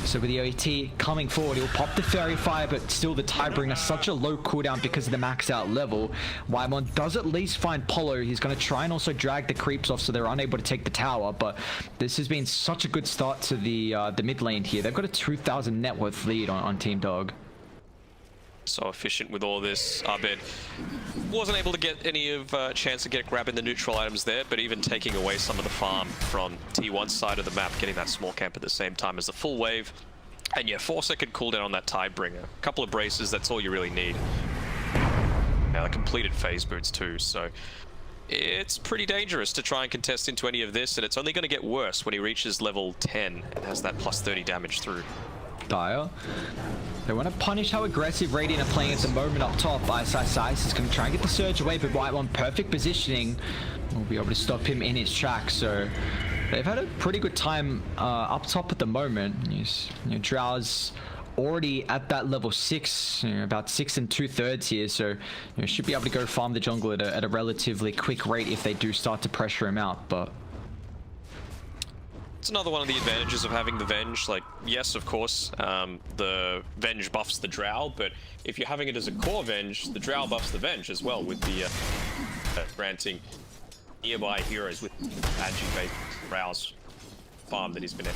so with the OET coming forward, he'll pop the Fairy Fire, but still the Tidebringer such a low cooldown because of the max out level. Whitemon does at least find Polo. He's going to try and also drag the creeps off so they're unable to take the tower, but this has been such a good start to the mid lane here. They've got a 2,000 net worth lead on Team Dog. So efficient with all this. Abed wasn't able to get any of chance to get grabbing the neutral items there, but even taking away some of the farm from T1's side of the map, getting that small camp at the same time as the full wave. And yeah, 4-second cooldown on that Tidebringer. A couple of braces, that's all you really need. Now the completed phase boots too, so it's pretty dangerous to try and contest into any of this, and it's only going to get worse when he reaches level 10 and has that plus 30 damage through. Dire. They want to punish how aggressive Radiant are playing at the moment up top. iceiceice is going to try and get the surge away, but Whitemon, perfect positioning, will be able to stop him in his tracks. So they've had a pretty good time up top at the moment. You know, Drow's already at that level 6, you know, about 6 2/3 here, so you know, should be able to go farm the jungle at a relatively quick rate if they do start to pressure him out. But it's another one of the advantages of having the Venge. Like, yes, of course, the Venge buffs the Drow, but if you're having it as a core Venge, the Drow buffs the Venge as well, with the granting nearby heroes with Agi-based Drow's farm that he's been in.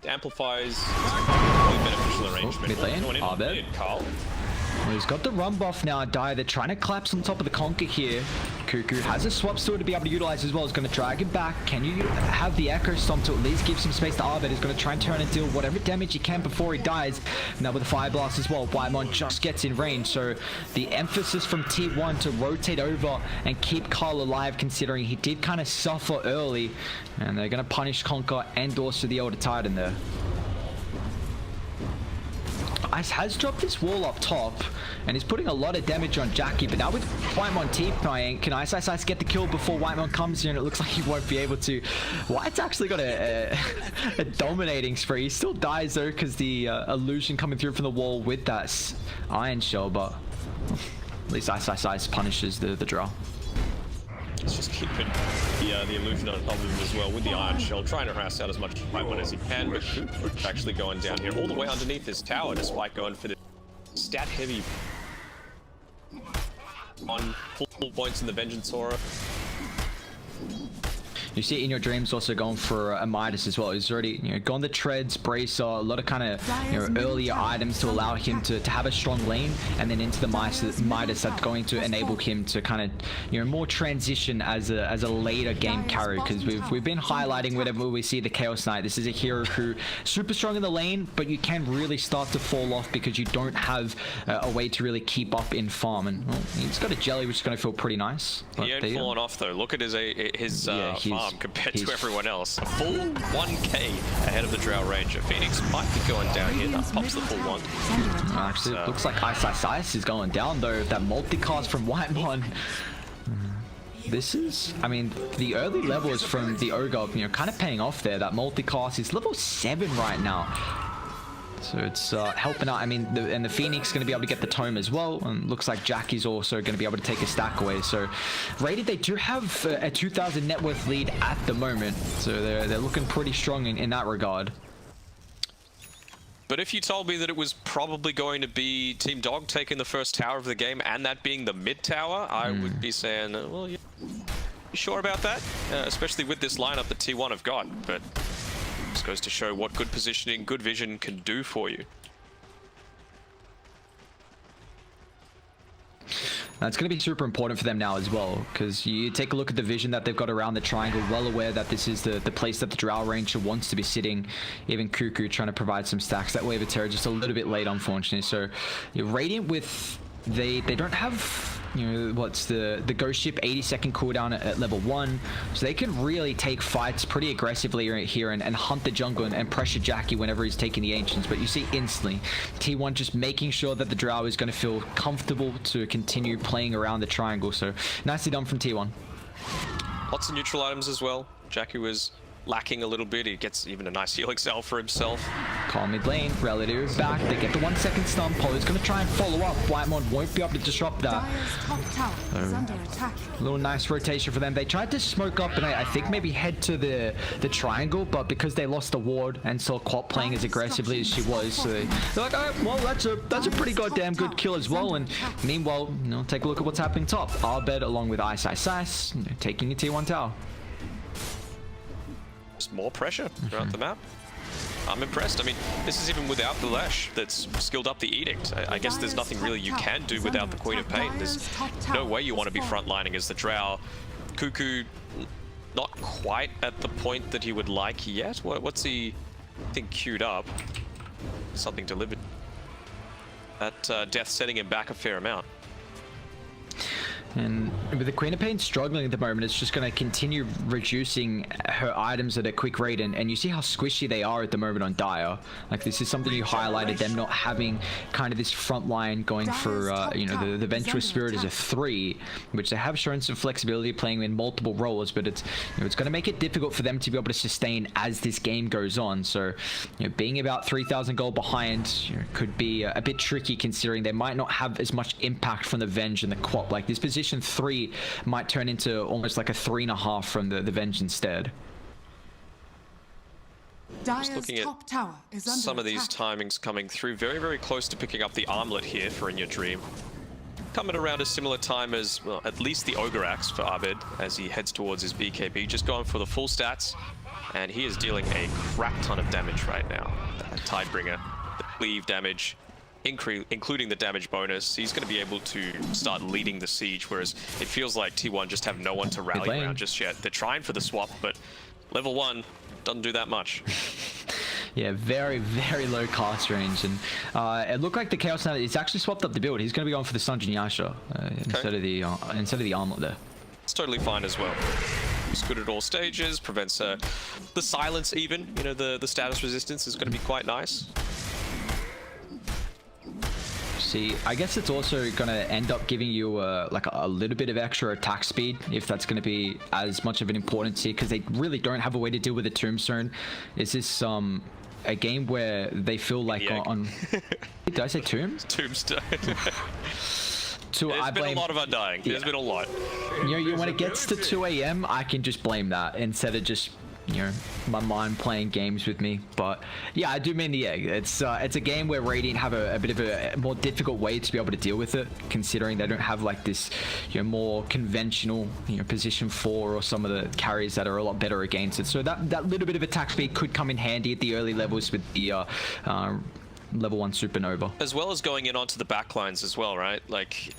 Amplifies really beneficial arrangement. Mid lane, Abed. Carl. Well, he's got the run buff now. They're trying to collapse on top of the Conquer here. Kuku has a swap sword to be able to utilize as well. He's going to drag him back. Can you have the Echo Stomp to at least give some space to Abed? He's going to try and turn and deal whatever damage he can before he dies. Now with the Fire Blast as well, Whitemon just gets in range. So the emphasis from T1 to rotate over and keep Carl alive, considering he did kind of suffer early. And they're going to punish Conquer and also the Elder Titan there. Ice has dropped this wall up top and he's putting a lot of damage on Jackie, but now with Whitemon T-Prying, can iceiceice get the kill before Whitemon comes here? And it looks like he won't be able to. White's actually got a dominating spree. He still dies though because the illusion coming through from the wall with that Iron Shell, but at least iceiceice punishes the draw. He's just keeping the illusion on top of him as well with the Iron Shell, trying to harass out as much Whitemon as he can, but actually going down here all the way underneath his tower despite going for the stat heavy on full points in the Vengeance Aura. You see inYourDream's also going for a Midas as well. He's already gone the treads, bracer, a lot of kind of earlier items to allow him to have a strong lane, and then into the Midas that's going to enable him to kind of more transition as a later game carry, because we've been highlighting whenever we see the Chaos Knight. This is a hero who super strong in the lane, but you can really start to fall off because you don't have a way to really keep up in farm. And well, he's got a jelly which is going to feel pretty nice. He ain't falling off though. Look at his farm compared to everyone else. A full 1k ahead of the Drow Ranger. Phoenix might be going down here. That pops the full one. Actually, it looks like iceiceice is going down though. That multicast from Whitemon. This is, I mean, the early levels from the Ogre, kind of paying off there. That multicast is level 7 right now. So it's helping out. I mean, the Phoenix is going to be able to get the tome as well. And looks like Jackie's also going to be able to take a stack away. So rated, they do have a 2,000 net worth lead at the moment. So they're looking pretty strong in that regard. But if you told me that it was probably going to be Team Dog taking the first tower of the game and that being the mid tower, I would be saying, well, you sure about that? Especially with this lineup that T1 have got. But just goes to show what good positioning, good vision can do for you. That's going to be super important for them now as well, because you take a look at the vision that they've got around the triangle, well aware that this is the place that the Drow Ranger wants to be sitting. Even Kuku trying to provide some stacks. That Wave of Terror just a little bit late, unfortunately. So Radiant with, they don't have, what's the Ghost Ship 80-second cooldown at level 1, so they can really take fights pretty aggressively right here and hunt the jungle and pressure Jackie whenever he's taking the Ancients. But you see instantly T1 just making sure that the Drow is going to feel comfortable to continue playing around the triangle. So nicely done from T1. Lots of neutral items as well. Jackie was lacking a little bit. He gets even a nice healing cell for himself. Call mid lane, Relative back. They get the 1 second stun. Poe's going to try and follow up. Whitemon won't be able to disrupt that. A little nice rotation for them. They tried to smoke up and I think maybe head to the triangle, but because they lost the ward and saw Quap playing as aggressively as she was, so they're like, oh, well, that's a pretty goddamn good kill as well. And meanwhile, take a look at what's happening top. Abed along with iceiceice taking a T1 tower. Just more pressure throughout the map. I'm impressed. I mean, this is even without the Lash that's skilled up the Edict. I guess there's nothing really you can do without the Queen of Pain. There's no way you want to be frontlining as the Drow. Kuku, not quite at the point that he would like yet. What's he, I think, queued up? Something delivered. That death setting him back a fair amount. And with the Queen of Pain struggling at the moment, it's just going to continue reducing her items at a quick rate. And you see how squishy they are at the moment on Dire. Like, this is something you highlighted, them not having kind of this front line going for, the Venturous Spirit is a 3, which they have shown some flexibility playing in multiple roles, but it's, it's going to make it difficult for them to be able to sustain as this game goes on. So, being about 3,000 gold behind could be a bit tricky, considering they might not have as much impact from the Venge and the Quap. Like, this position 3 might turn into almost like a 3.5 from the Venge instead. Just looking at some of these timings coming through, very, very close to picking up the armlet here for inYourDream. Coming around a similar time as, well, at least the Ogre Axe for Abed as he heads towards his BKB, just going for the full stats, and he is dealing a crap ton of damage right now. That Tidebringer, the cleave damage, including the damage bonus, he's going to be able to start leading the siege, whereas it feels like T1 just have no one to rally around just yet. They're trying for the swap, but level 1 doesn't do that much. Yeah, very, very low cast range, and it looked like the Chaos Knight is actually swapped up the build. He's going to be going for the Sun Jin Yasha instead of the armlet there. It's totally fine as well. He's good at all stages, prevents the silence even. You know, the status resistance is going to be quite nice. See, I guess it's also going to end up giving you like a little bit of extra attack speed, if that's going to be as much of an importance here, because they really don't have a way to deal with the Tombstone. Is this a game where they feel like on did I say Tombs? Tombstone. There's been a lot of undying. There's been a lot. You know, when it gets to 2 AM, I can just blame that instead of just, you know, my mind playing games with me. But yeah, I do mean it's a game where Radiant have a bit of a more difficult way to be able to deal with it, considering they don't have like this, you know, more conventional, you know, position 4 or some of the carries that are a lot better against it. So that little bit of attack speed could come in handy at the early levels with the level 1 Supernova. As well as going in onto the backlines as well, right? Like,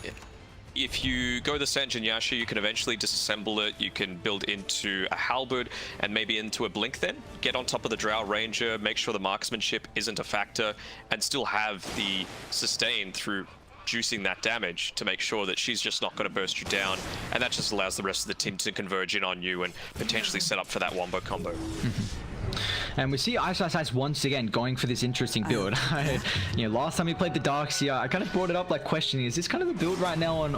if you go the Sun Jin Yasha, you can eventually disassemble it. You can build into a halberd and maybe into a blink then. Get on top of the Drow Ranger, make sure the marksmanship isn't a factor, and still have the sustain through juicing that damage to make sure that she's just not going to burst you down. And that just allows the rest of the team to converge in on you and potentially set up for that wombo combo. And we see iceiceice once again going for this interesting build. You know, last time we played the Darkseer, I kind of brought it up like questioning, is this kind of a build right now on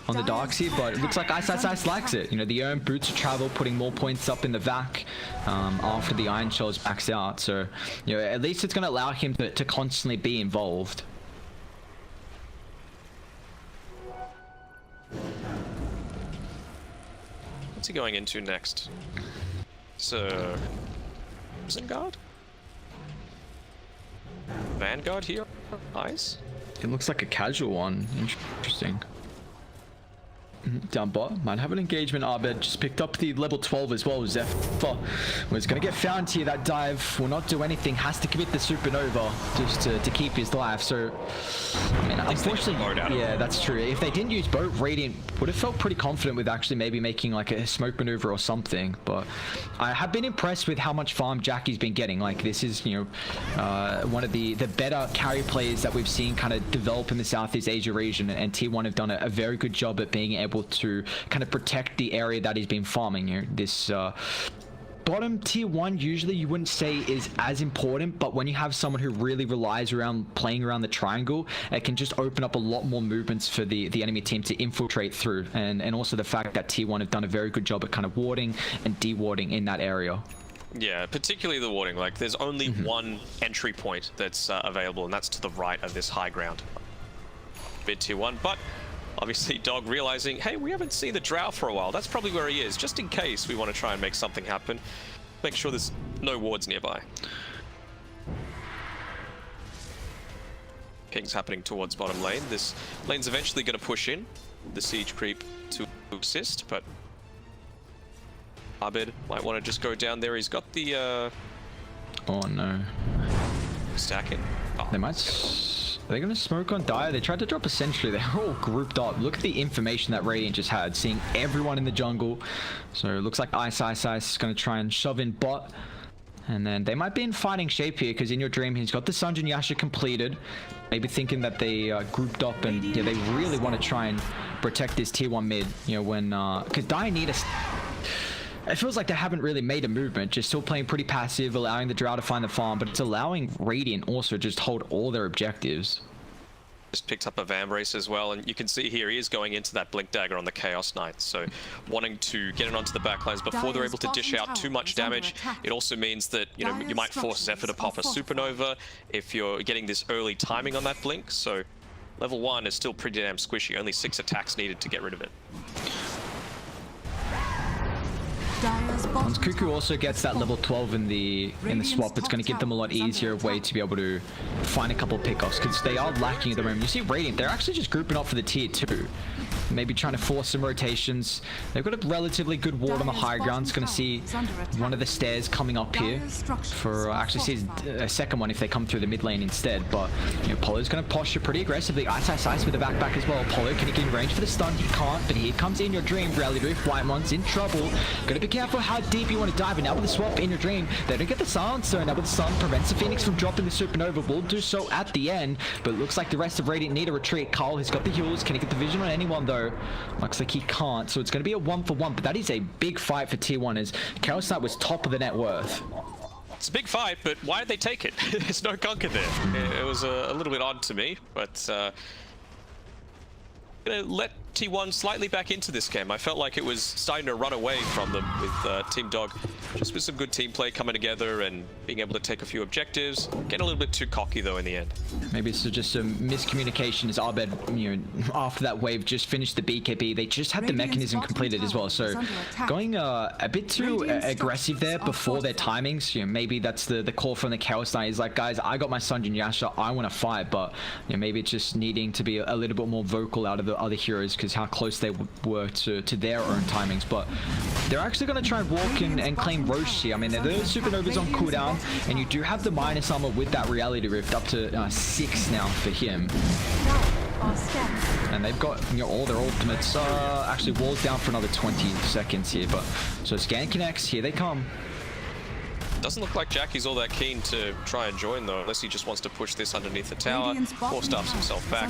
the Darkseer? But it looks like iceiceice likes it. You know, the Urn Boots of Travel, putting more points up in the vac after the Iron Shells backs out. So, you know, at least it's going to allow him to constantly be involved. What's he going into next? So, Guard? Vanguard here? Nice. It looks like a casual one. Interesting. Down bot, might have an engagement. Abed just picked up the level 12 as well. Zephyr was going to get found here. That dive will not do anything. Has to commit the Supernova just to keep his life. So, I mean, unfortunately, yeah, that's true. If they didn't use boat, Radiant would have felt pretty confident with actually maybe making like a smoke maneuver or something. But I have been impressed with how much farm Jackie's been getting. Like, this is, you know, one of the better carry players that we've seen kind of develop in the Southeast Asia region, and T1 have done a very good job at being able to kind of protect the area that he's been farming. You know, this bottom tier 1 usually you wouldn't say is as important, but when you have someone who really relies around playing around the triangle, it can just open up a lot more movements for the enemy team to infiltrate through, and also the fact that tier 1 have done a very good job at kind of warding and dewarding in that area. Yeah, particularly the warding. Like, there's only one entry point that's available, and that's to the right of this high ground. Mid tier 1, but obviously Dog realizing, hey, we haven't seen the Drow for a while. That's probably where he is, just in case we want to try and make something happen. Make sure there's no wards nearby. Ping's happening towards bottom lane. This lane's eventually going to push in the siege creep to assist, but Abed might want to just go down there. He's got the oh no, stacking. Oh, they might. Are they going to smoke on Dire? They tried to drop a sentry. They're all grouped up. Look at the information that Radiant just had, seeing everyone in the jungle. So it looks like iceiceice is going to try and shove in bot. And then they might be in fighting shape here, because inYourDream, he's got the Sun Jin Yasha completed. Maybe thinking that they grouped up, and yeah, they really want to try and protect this tier 1 mid. You know, when because Dire need a. It feels like they haven't really made a movement, just still playing pretty passive, allowing the Drow to find the farm, but it's allowing Radiant also just hold all their objectives. Just picked up a Vambrace as well, and you can see here he is going into that Blink Dagger on the Chaos Knight, so wanting to get it onto the backlines before they're able to dish out too much damage. It also means that, you know, you might force Zephyr to pop a Supernova if you're getting this early timing on that Blink, so level 1 is still pretty damn squishy, only 6 attacks needed to get rid of it. Once Kuku also gets that level 12 in the swap, it's going to give them a lot easier way to be able to find a couple pickoffs, because they are lacking at the moment. You see Radiant, they're actually just grouping up for the tier 2. Maybe trying to force some rotations. They've got a relatively good ward on the high ground. It's going to see one of the stairs coming up here for actually see a second one if they come through the mid lane instead. But you know, Polo's going to posture pretty aggressively. iceiceice with the backpack as well. Polo, can he get in range for the stun? He can't, but here comes inYourDream. Reality Rift, Whitemon's in trouble. Got to be careful how deep you want to dive. And now with the swap, inYourDream, they don't get the silencer. Now with the stun, prevents the Phoenix from dropping the supernova. Will do so at the end, but it looks like the rest of Radiant need a retreat. Carl has got the heals. Can he get the vision on anyone though? Looks like he can't, so it's going to be a 1-for-1, but that is a big fight for tier 1 as Chaos Knight was top of the net worth. It's a big fight, but why did they take it? There's no Conquer there. It was a little bit odd to me, but gonna let T1 slightly back into this game. I felt like it was starting to run away from them with Team Dog, just with some good team play coming together and being able to take a few objectives. Getting a little bit too cocky though in the end. Maybe it's just some miscommunication as Abed, you know, after that wave just finished the BKB. They just had the mechanism completed as well, so going a bit too aggressive there before their timings. You know, maybe that's the call from the Chaos Knight. Is like, guys, I got my Sunjin Yasha, I want to fight, but you know, maybe it's just needing to be a little bit more vocal out of the other heroes because how close they were to their own timings. But they're actually going to try and walk in and claim Roche here. I mean, those supernovas on cooldown, and you do have the minus armor with that reality rift up to 6 now for him. And they've got, you know, all their ultimates actually walls down for another 20 seconds here. But so scan connects, here they come. Doesn't look like Jackie's all that keen to try and join though, unless he just wants to push this underneath the tower or stuffs himself back.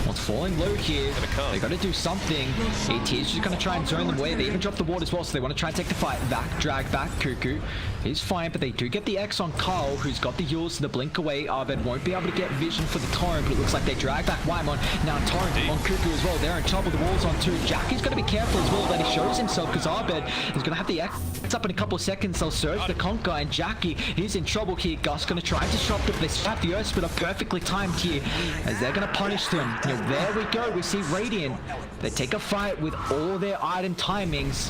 What's falling low here? They got to do something. AT is just going to try and zone them away. They even drop the ward as well, so they want to try and take the fight back. Drag back. Kuku is fine, but they do get the X on Carl, who's got the heals to the blink away. Abed won't be able to get vision for the Torrent, but it looks like they drag back Whitemon. Now Torrent on Kuku as well. They're in trouble. The wall's on 2. Jackie's got to be careful as well that he shows himself, because Abed is going to have the X up in a couple of seconds. They'll surge the Conquer, and Jackie, he's in trouble here. Gus going to try and disrupt it. They slap the Earth, but are perfectly timed here as they're going to punish them. You know, there we go. We see Radiant. They take a fight with all their item timings.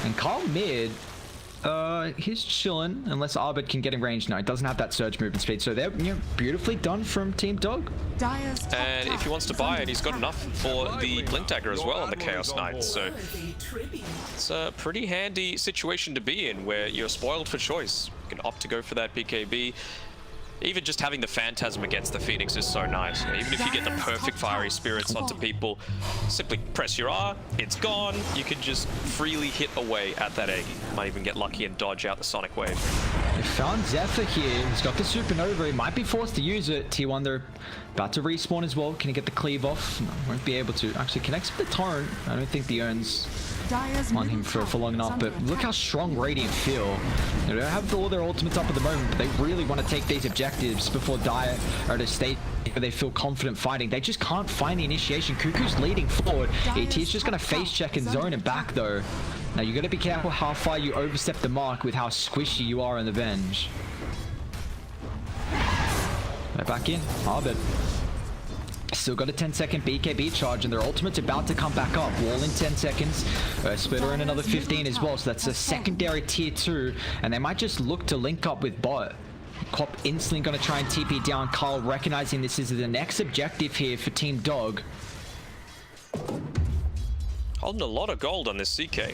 And Carl mid, he's chilling unless Abed can get in range. No, he doesn't have that surge movement speed. So they're, you know, beautifully done from Team Dog. And if he wants to buy it, he's got enough for the Blink Dagger as well on the Chaos Knight. So it's a pretty handy situation to be in where you're spoiled for choice. You can opt to go for that BKB. Even just having the Phantasm against the Phoenix is so nice. Even if you get the perfect Fiery Spirits onto people, simply press your R, it's gone. You can just freely hit away at that egg. Might even get lucky and dodge out the Sonic Wave. They found Zephyr here. He's got the Supernova. He might be forced to use it. T1, they're about to respawn as well. Can he get the cleave off? No, won't be able to. Actually connects with the Torrent. I don't think the Urns on him for long enough, but look how strong Radiant feel. They don't have all their ultimates up at the moment, but they really want to take these objectives before Dire are at a state where they feel confident fighting. They just can't find the initiation. Kuku's leading forward. AT is just going to face check and zone him back though. Now you got to be careful how far you overstep the mark with how squishy you are in the Venge. They're back in. Abed. Still got a 10-second BKB charge, and their ultimate's about to come back up. Wall in 10 seconds. Splitter in another 15 as well, so that's a secondary tier 2, and they might just look to link up with bot. Cop instantly going to try and TP down Carl, recognizing this is the next objective here for Team Dog. Holding a lot of gold on this CK.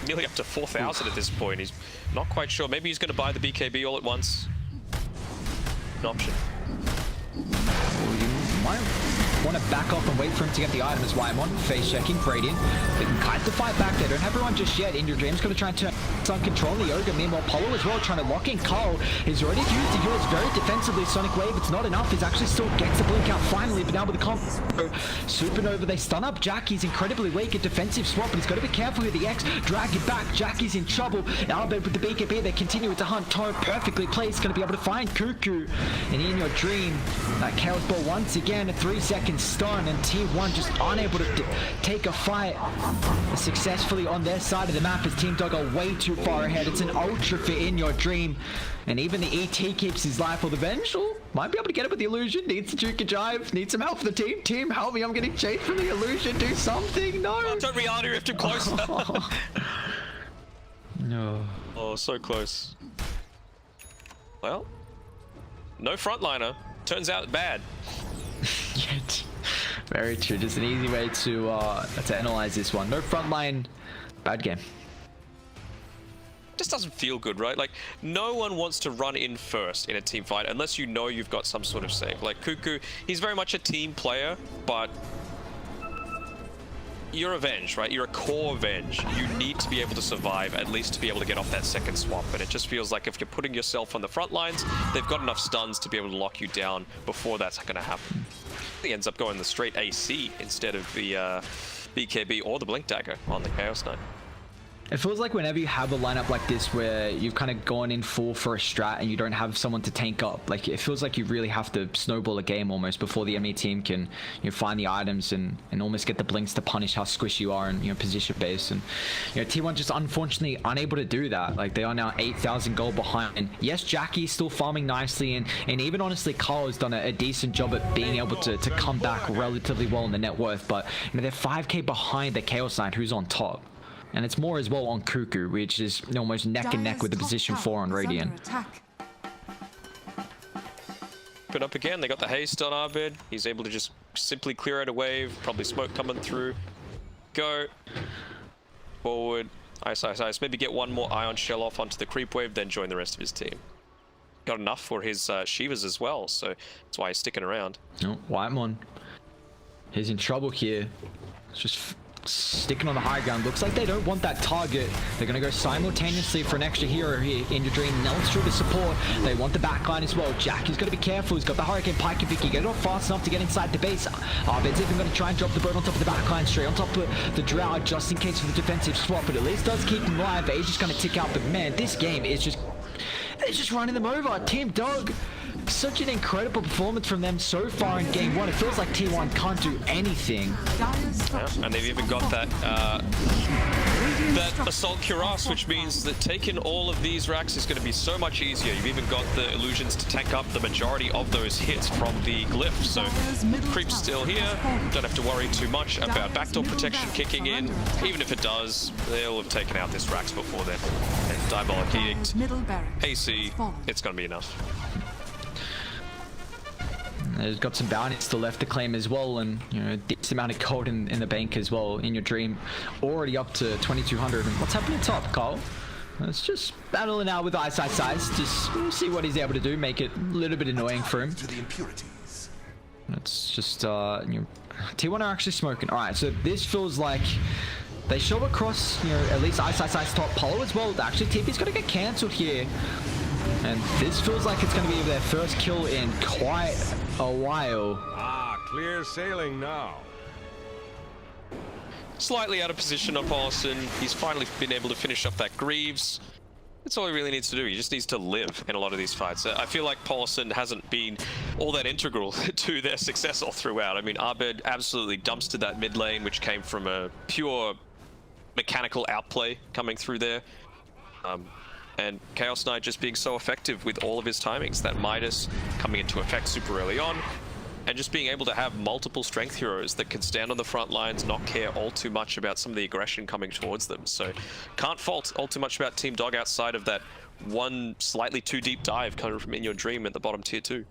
Nearly up to 4,000 at this point. He's not quite sure. Maybe he's going to buy the BKB all at once. An option. Might want to back off and wait for him to get the item as Whitemon. Face checking, Radiant. They can kite the fight back. They don't have everyone just yet. inYourDream's going to try and turn on control the Ogre. Meanwhile, Polo as well trying to lock in Carl. He's already used the heals very defensively. Sonic Wave, it's not enough. He's actually still gets the blink out finally, but now with the comp Supernova, they stun up Jack. He's incredibly weak. A defensive swap, but he's got to be careful with the X. Drag it back. Jackie's in trouble. Abed with the BKB. They continue with the hunt. Torrent perfectly placed. Going to be able to find Kuku. And inYourDream, that Chaos Ball once again, a 3-second stun, and T1 just unable to take a fight successfully on their side of the map as Team Dog are way too far ahead. It's an ultra for inYourDream, and even the ET keeps his life. Or the Vengeful might be able to get it with the illusion. Needs the juke and jive. Needs some help for the team. Team, help me! I'm getting chased from the illusion. Do something. No. Oh, don't reality rift him close. No. Oh, so close. Well, no frontliner. Turns out bad. Yet. Very true. Just an easy way to analyze this one. No frontline, bad game. Just doesn't feel good, right? Like, no one wants to run in first in a team fight unless you know you've got some sort of save. Like Kuku, he's very much a team player, but you're a Venge, right? You're a core Venge. You need to be able to survive, at least to be able to get off that second swap. And it just feels like if you're putting yourself on the front lines, they've got enough stuns to be able to lock you down before that's going to happen. He ends up going the straight AC instead of the BKB or the Blink Dagger on the Chaos Knight. It feels like whenever you have a lineup like this where you've kind of gone in full for a strat and you don't have someone to tank up, like it feels like you really have to snowball a game almost before the enemy team can find the items and almost get the blinks to punish how squishy you are and position based. And T1 just unfortunately unable to do that. Like they are now 8,000 gold behind. Yes, Jackie's still farming nicely, and even honestly Carl has done a decent job at being able to come back relatively well in the net worth, but they're 5k behind the Chaos Knight who's on top. And it's more as well on Kuku, which is almost neck and neck with the position 4 on Radiant. Put up again, they got the haste on Abed. He's able to just simply clear out a wave, probably smoke coming through. Go. Forward. Ice. Maybe get one more Ion Shell off onto the creep wave, then join the rest of his team. Got enough for his Shivas as well, so that's why he's sticking around. Oh, Whitemon. He's in trouble here. It's just sticking on the high ground. Looks like they don't want that target. They're going to go simultaneously for an extra hero here. inYourDream knelt through the support. They want the backline as well. Jackie's got to be careful. He's got the Hurricane Pike if he can get it off fast enough to get inside the base. Abed's even going to try and drop the bird on top of the backline, straight on top of the Drow, just in case for the defensive swap, but at least does keep him alive. He's just going to tick out, but man, this game is just... they're just running them over. Team Dog, such an incredible performance from them so far in game 1. It feels like T1 can't do anything. Yeah, and they've even got that Assault Cuirass, which means that taking all of these racks is going to be so much easier. You've even got the illusions to tank up the majority of those hits from the glyph. So creep's still here. Don't have to worry too much about backdoor protection kicking in. Even if it does, they'll have taken out this racks before then. And Diabolic Edict, AC, it's going to be enough. There's got some bounties still left to claim as well, and a decent amount of gold in the bank as well. inYourDream already up to 2,200. And what's happening top, Carl? Let's just battle it out with iceiceice. Just see what he's able to do. Make it a little bit annoying for him. It's just T1 are actually smoking. All right, so this feels like they show across at least iceiceice top pole as well. Actually, TP's got to get cancelled here. And this feels like it's going to be their first kill in quite a while. Ah, clear sailing now. Slightly out of position on Paulson. He's finally been able to finish up that Greaves. That's all he really needs to do. He just needs to live in a lot of these fights. I feel like Paulson hasn't been all that integral to their success all throughout. I mean, Abed absolutely dumpstered that mid lane, which came from a pure mechanical outplay coming through there. And Chaos Knight just being so effective with all of his timings. That Midas coming into effect super early on. And just being able to have multiple strength heroes that can stand on the front lines, not care all too much about some of the aggression coming towards them. So can't fault all too much about Team Dog outside of that one slightly too deep dive coming from inYourDream at the bottom tier 2.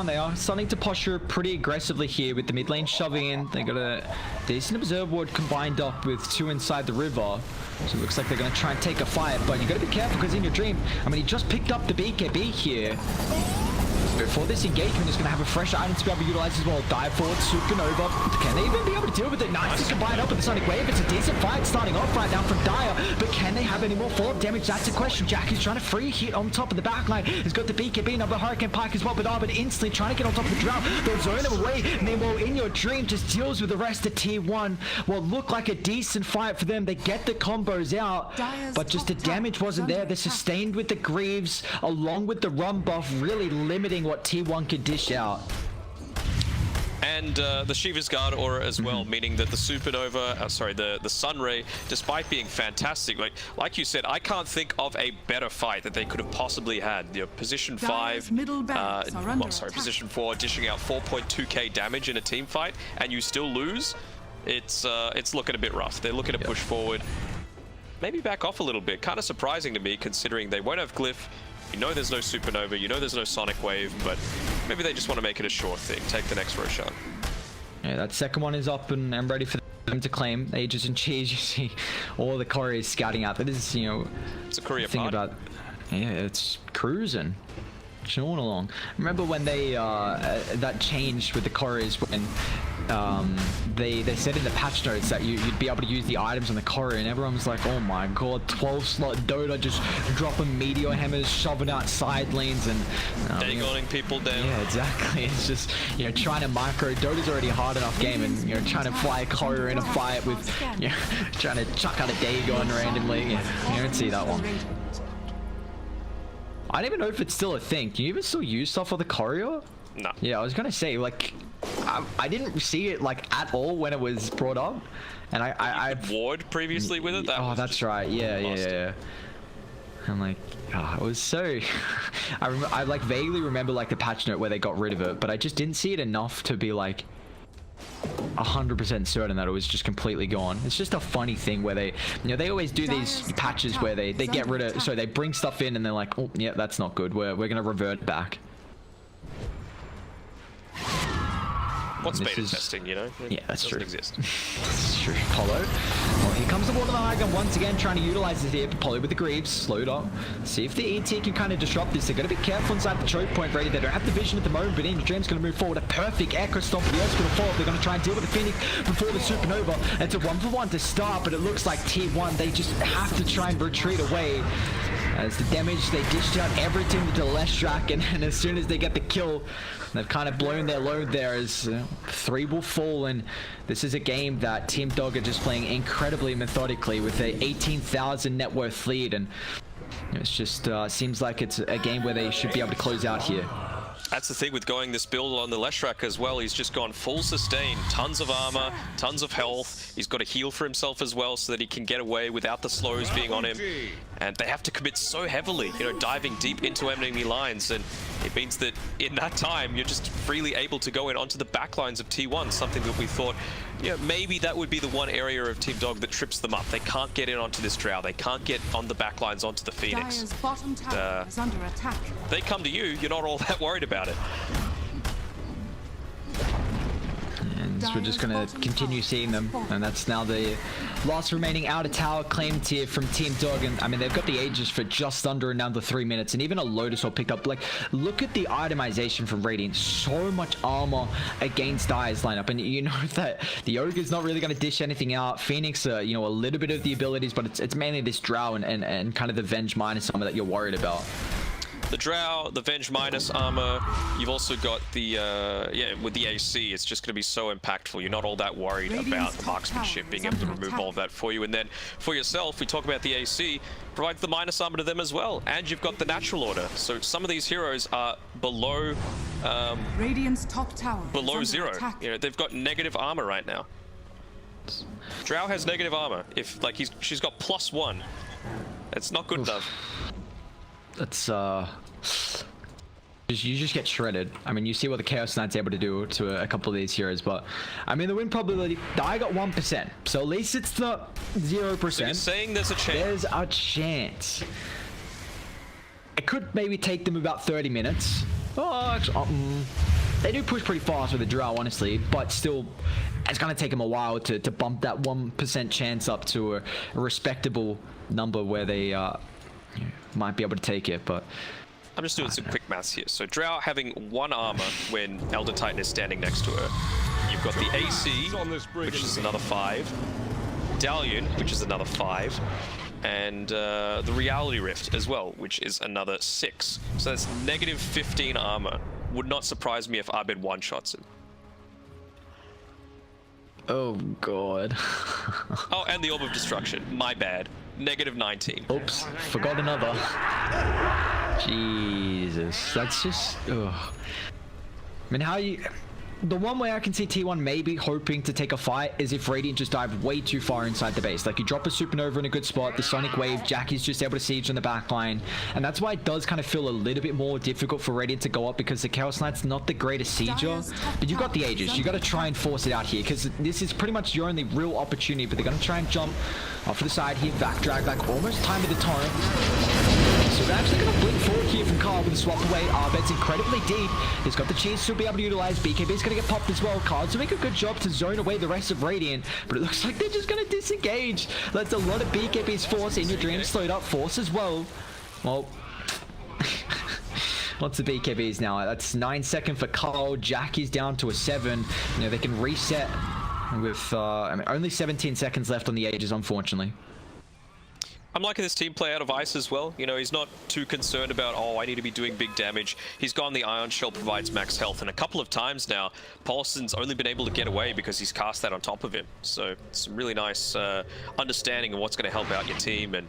They are starting to posture pretty aggressively here with the mid lane shoving in. They got a decent observe ward combined up with 2 inside the river. So it looks like they're going to try and take a fight, but you got to be careful because inYourDream, I mean, he just picked up the BKB here. Before this engagement is going to have a fresh item to be able to utilize as well. Dive forward, supernova. Can they even be able to deal with it? Nice to combine up with the Sonic Wave. It's a decent fight starting off right now from Dire, but can they have any more follow-up damage? That's the question. Jackie's trying to free hit on top of the backline. He's got the BKB, now the Hurricane Pike as well, but Abed instantly trying to get on top of the Drow. They'll zone him away. Meanwhile, inYourDream just deals with the rest of T1. What looked like a decent fight for them. They get the combos out, but just the damage wasn't there. They're sustained with the Greaves, along with the run buff, really limiting what T1 could dish out. And the Shiva's Guard aura as well, meaning that the Supernova, the Sunray, despite being fantastic, like you said, I can't think of a better fight that they could have possibly had. Position 5, position 4, dishing out 4.2k damage in a team fight, and you still lose. It's looking a bit rough. They're looking to push forward. maybe back off a little bit. Kind of surprising to me, considering they won't have Glyph. You know there's no Supernova, you know there's no Sonic Wave, but maybe they just want to make it a short thing. Take the next Roshan. Yeah, that second one is up and ready for them to claim. Aegis and Cheese, you see all the couriers scouting out. That is, you know, it's a courier thing party. about, yeah, it's cruising, chilling along. Remember when they that changed with the couriers when they said in the patch notes that you'd be able to use the items on the courier, and everyone was like, oh my god, 12 slot Dota just dropping meteor hammers, shoving out side lanes and Dagoning people down. Yeah, exactly. It's just, you know, trying to micro. Dota's already a hard enough game, and you know, trying to fly a courier in a fight with, you know, trying to chuck out a Dagon randomly. Yeah, you don't see that one. I don't even know if it's still a thing. Can you even still use stuff for the courier? No. Yeah, I was gonna say, like, I didn't see it like at all when it was brought up, and I ward previously with it. Oh, that's right. Yeah. I'm like, it was so. I like vaguely remember like the patch note where they got rid of it, but I just didn't see it enough to be like 100% certain that it was just completely gone. It's just a funny thing where they, you know, they always do these patches where they get rid of, so they bring stuff in and they're like, oh yeah, that's not good. We're gonna revert back. What's beta testing, you know? Yeah, that's true. Exist. That's true. Polo. Well, here comes the water high gun once again, trying to utilize this here. Polo with the Greaves, slowed up. See if the ET can kind of disrupt this. They're going to be careful inside the choke point, ready. They don't have the vision at the moment, but inYourDream's going to move forward. A perfect Echo Stomp. The Earth's going to fall. They're going to try and deal with the Phoenix before the Supernova. It's a 1-for-1 to start, but it looks like T1, they just have to try and retreat away. As the damage, they dished out everything to the Leshrac, and as soon as they get the kill, they've kind of blown their load there as 3 will fall, and this is a game that Team Dog are just playing incredibly methodically with a 18,000 net worth lead, and it's just seems like it's a game where they should be able to close out here. That's the thing with going this build on the Leshrac as well. He's just gone full sustain, tons of armor, tons of health. He's got a heal for himself as well so that he can get away without the slows being on him. And they have to commit so heavily, you know, diving deep into enemy lines. And it means that in that time, you're just freely able to go in onto the back lines of T1, something that we thought, you know, maybe that would be the one area of Team Dog that trips them up. They can't get in onto this Drow. They can't get on the back lines onto the Phoenix. Dire's bottom tower is under attack. They come to you, you're not all that worried about it. And we're just going to continue seeing them, and that's now the last remaining outer tower claimed here from Team Dog. And I mean, they've got the Aegis for just under another 3 minutes, and even a Lotus will pick up. Like, look at the itemization from Radiant. So much armor against Dire's lineup, and you know that the Ogre's not really going to dish anything out. Phoenix, you know, a little bit of the abilities, but it's mainly this Drow and kind of the Venge minus armor that you're worried about. The Drow, the Venge minus armor, you've also got the, yeah, with the AC, it's just going to be so impactful. You're not all that worried about marksmanship being able to remove all of that for you. And then for yourself, we talk about the AC, provides the minus armor to them as well. And you've got the natural order. So some of these heroes are below, Radiant's top tower below 0. You know, they've got negative armor right now. Drow has negative armor. If, like, she's got +1. It's not good enough. That's you just get shredded. I mean, you see what the Chaos Knight's able to do to a couple of these heroes, but I mean, the win probability, I got 1%, so at least it's the 0%. So you're saying there's a chance? There's a chance. It could maybe take them about 30 minutes. Oh, actually, they do push pretty fast with the Drow, honestly, but still, it's gonna take them a while to bump that 1% chance up to a respectable number where they might be able to take it. But I'm just doing some quick maths here. So Drow having 1 armor when Elder Titan is standing next to her. You've got the AC, which is another 5. Dalian, which is another 5. And the Reality Rift as well, which is another 6. So that's negative 15 armor. Would not surprise me if Abed one-shots him. Oh god. Oh, and the Orb of Destruction. My bad. Negative 19. Oops, forgot another. Jesus, that's just. Ugh. I mean, the one way I can see T1 maybe hoping to take a fight is if Radiant just dive way too far inside the base. Like you drop a supernova in a good spot, the Sonic Wave, Jackie's just able to siege on the back line. And that's why it does kind of feel a little bit more difficult for Radiant to go up, because the Chaos Knight's not the greatest sieger. But you got the Aegis. You got to try and force it out here, because this is pretty much your only real opportunity. But they're going to try and jump off to the side here, back drag back, almost time with the torrent. So they're actually going to blink forward here from Carl with a swap away. Abed's incredibly deep. He's got the cheese to be able to utilize. BKB's going to get popped as well. Carl's to make a good job to zone away the rest of Radiant, but it looks like they're just going to disengage. That's a lot of BKB's force. inYourDream slowed up force as well. Well, lots of BKBs now. That's 9 seconds for Carl. Jackie's down to a 7. You know, they can reset with I mean, only 17 seconds left on the Aegis, unfortunately. I'm liking this team play out of Ice as well. You know, he's not too concerned about, oh, I need to be doing big damage. He's gone the Ion Shell provides max health, and a couple of times now, Paulson's only been able to get away because he's cast that on top of him. So it's a really nice understanding of what's going to help out your team and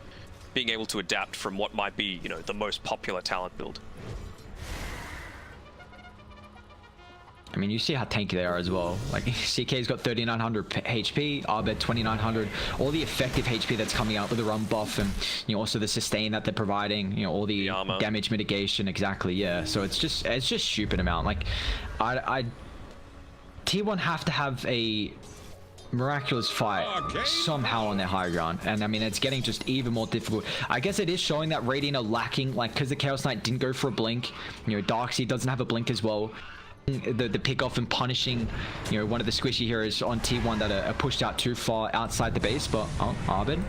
being able to adapt from what might be, you know, the most popular talent build. I mean, you see how tanky they are as well. Like, CK's got 3,900 HP, Abed 2,900. All the effective HP that's coming out with the run buff, and you know, also the sustain that they're providing. You know, all the damage mitigation. Exactly, yeah. So it's just stupid amount. Like, T1 have to have a miraculous fight somehow on their high ground, and I mean, it's getting just even more difficult. I guess it is showing that Radiant are lacking, like, because the Chaos Knight didn't go for a blink. You know, Darkseid doesn't have a blink as well. The pick off and punishing, you know, one of the squishy heroes on T1 that are pushed out too far outside the base. But Abed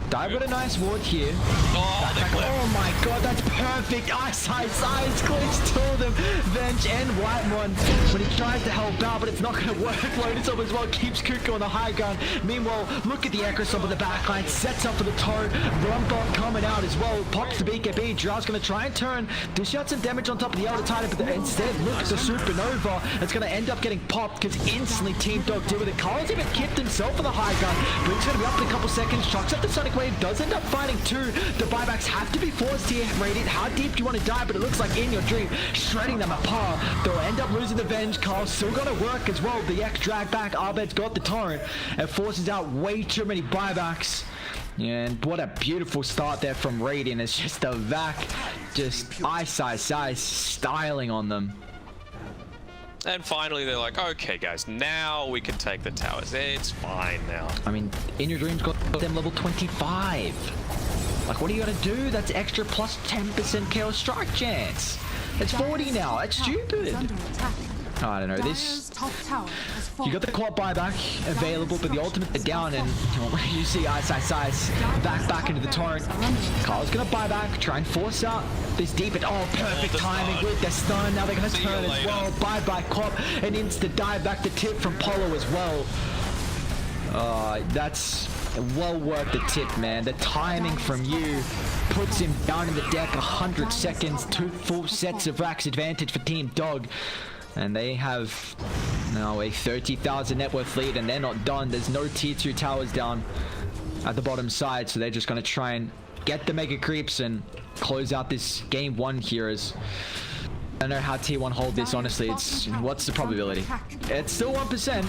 dive with a nice ward here. Oh my god, that's perfect. iceiceice glitch to them. Venge and Whitemon when he tries to help out, but it's not going to work. Lotus up as well, keeps Kuku on the high ground. Meanwhile, look at the Echo Stomp on the backline, sets up for the turret. Rumbot coming out as well, pops the BKB. Drown's going to try and turn, dish out some damage on top of the Elder Titan, but instead, look at the Supernova. It's going to end up getting popped because instantly Team Dog deal with it. Carl's even kicked himself on the high ground. Blink's going to be up in a couple seconds, chucks up the Sonic Wave, does end up fighting too. The buybacks have to be forced here. Radiant, how deep do you want to die? But it looks like inYourDream shredding them apart. They'll end up losing the Venge. Carl's still gonna work as well. The X drag back. Abed's got the torrent and forces out way too many buybacks. And what a beautiful start there from Radiant. It's just a vac, just iceiceice styling on them. And finally, they're like, okay, guys, now we can take the towers. It's fine now. I mean, inYourDream's got them level 25. Like, what are you gonna do? That's extra plus 10% Chaos Strike chance. It's 40 now. That's stupid. I don't know. This. You got the Clot buyback available, but the ultimate is down, and you see iceiceice back into the torrent. Carl's gonna buy back, try and force out this deep, and perfect timing with their stun. Now they're gonna turn as well. Bye Clot, an instant dive back to tip from Polo as well. That's well worth the tip, man. The timing from you puts him down in the deck. 100 seconds, 2 full sets of racks advantage for Team Dog. And they have now a 30,000 net worth lead, and they're not done. There's no tier 2 towers down at the bottom side, so they're just going to try and get the mega creeps and close out this game 1 here. As I don't know how T1 hold this, honestly. It's what's the probability? It's still 1%.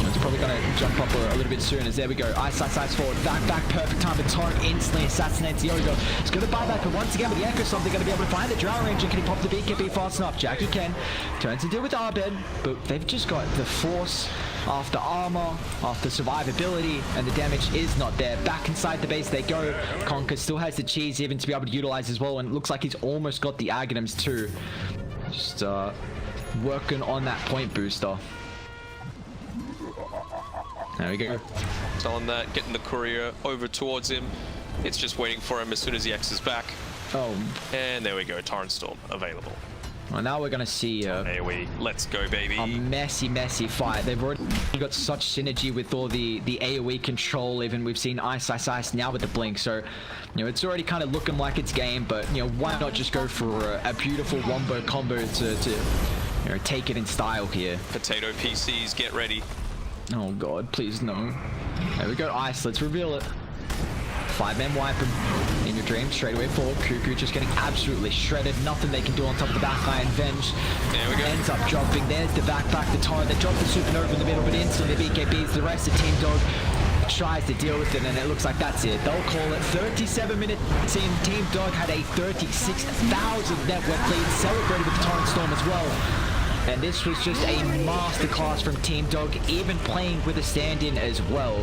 It's probably going to jump up a little bit soon. As there we go. iceiceice forward, back, perfect time. The torrent instantly assassinates Yogo. It's going to buy back, but once again with the Echo Stomp, they're going to be able to find the Drow Ranger. Can he pop the BKB fast enough? Jackie can. Turns to deal with Abed, but they've just got the force after armor, after survivability, and the damage is not there. Back inside the base they go. Conker still has the cheese even to be able to utilize as well, and it looks like he's almost got the Aghanims too. Just working on that point booster. There we go. Telling that, getting the courier over towards him. It's just waiting for him as soon as he X's back. Oh. And there we go, Torrent Storm available. Well, now we're gonna see let's go, baby. A messy fight. They've already got such synergy with all the AoE control. Even we've seen iceiceice now with the blink. So, you know, it's already kind of looking like it's game. But you know, why not just go for a beautiful wombo combo to you know, take it in style here. Potato PCs, get ready. Oh god, please no. There we go, Ice. Let's reveal it. 5-man wipe him. inYourDream straight away forward. Kuku just getting absolutely shredded. Nothing they can do on top of the back line. Venge There we go. ends up jumping. There's the backpack, the turret. They drop the supernova in the middle, but instantly BKBs the rest of Team Dog tries to deal with it, and it looks like that's it. They'll call it 37-minute team. Team Dog had a 36,000 network lead, celebrated with the Torrent Storm as well. And this was just a masterclass from Team Dog, even playing with a stand-in as well.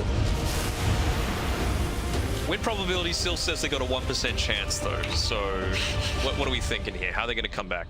Win probability still says they got a 1% chance though, so what are we thinking here? How are they going to come back?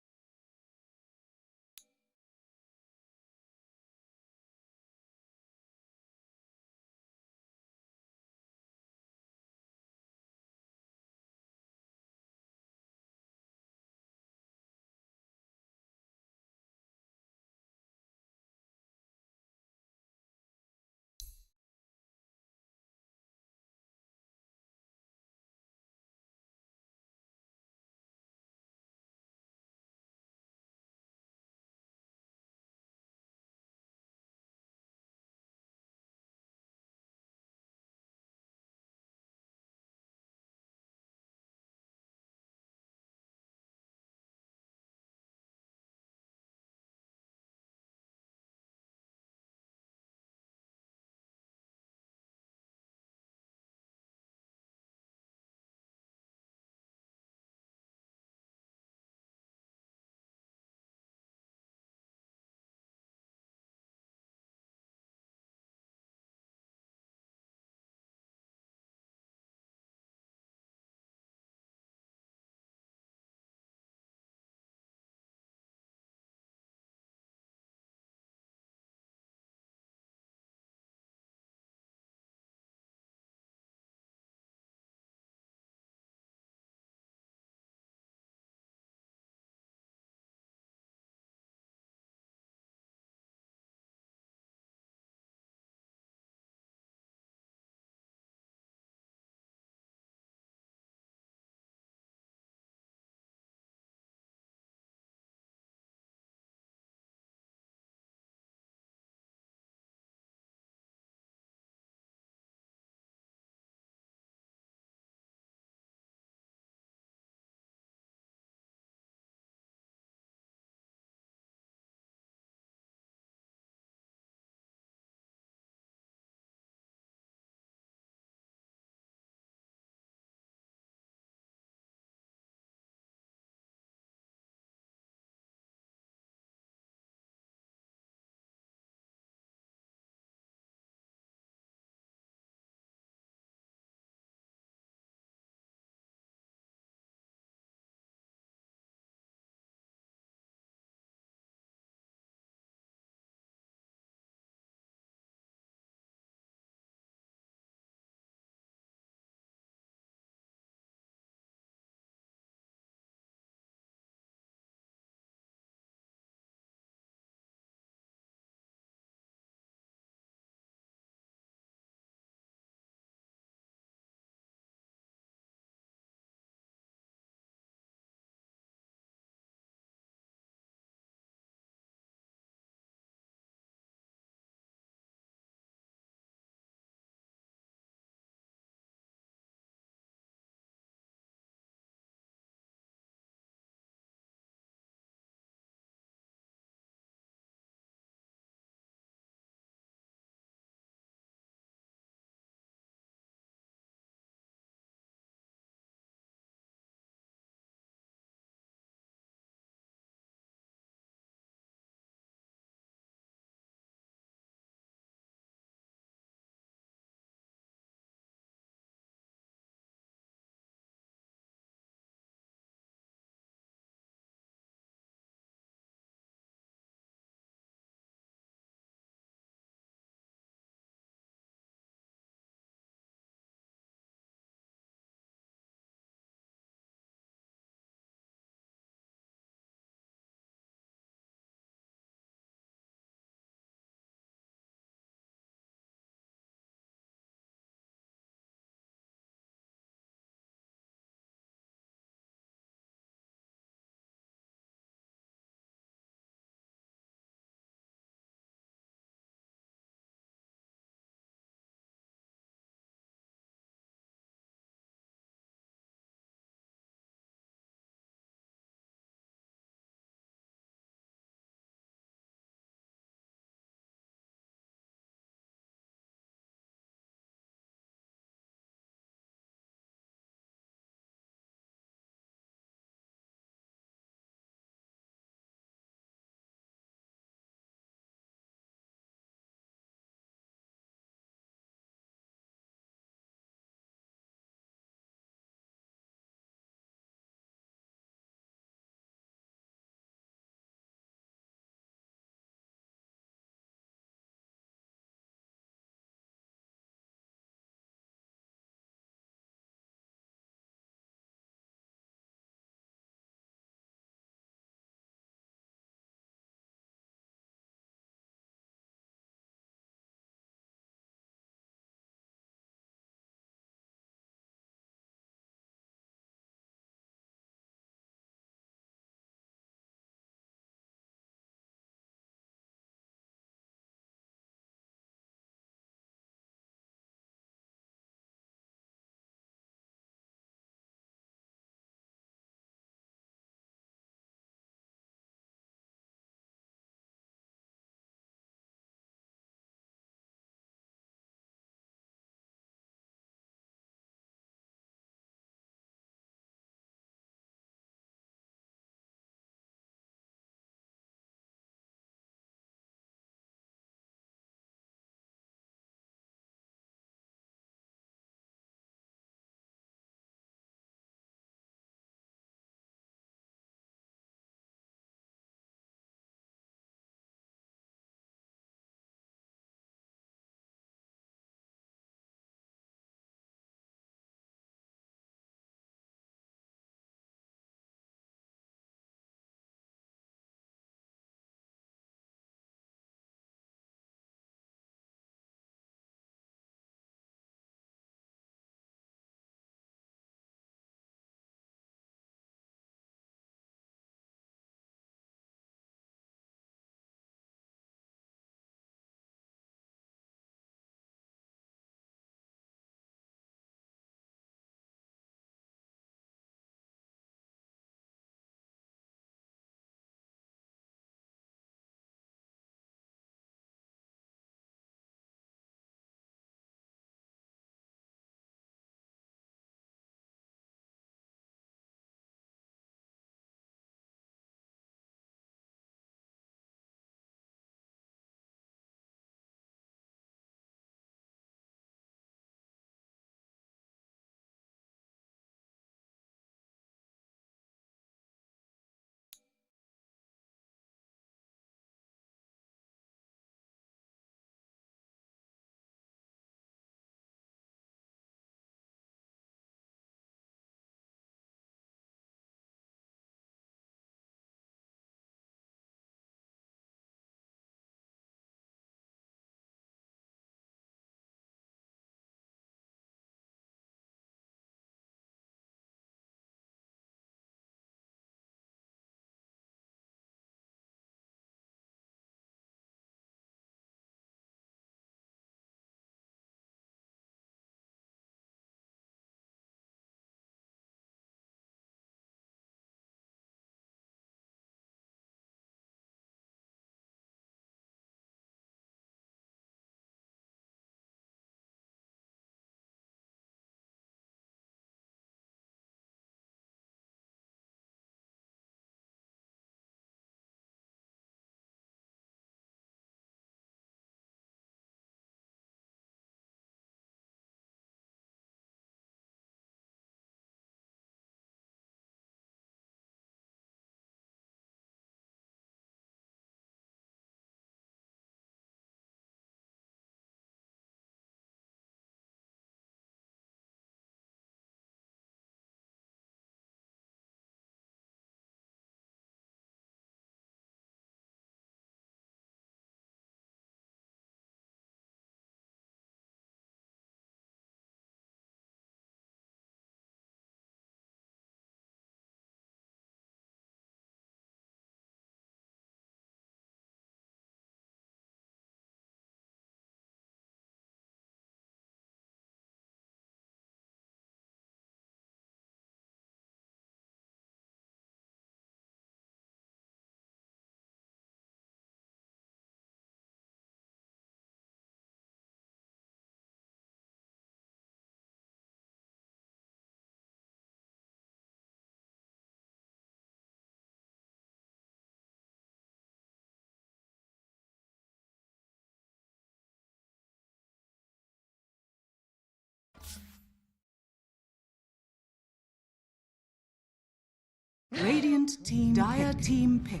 Radiant team Dire team pick.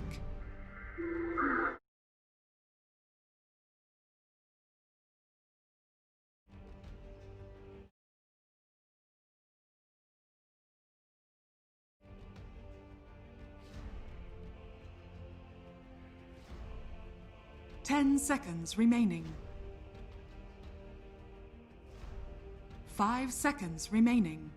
10 seconds remaining. 5 seconds remaining.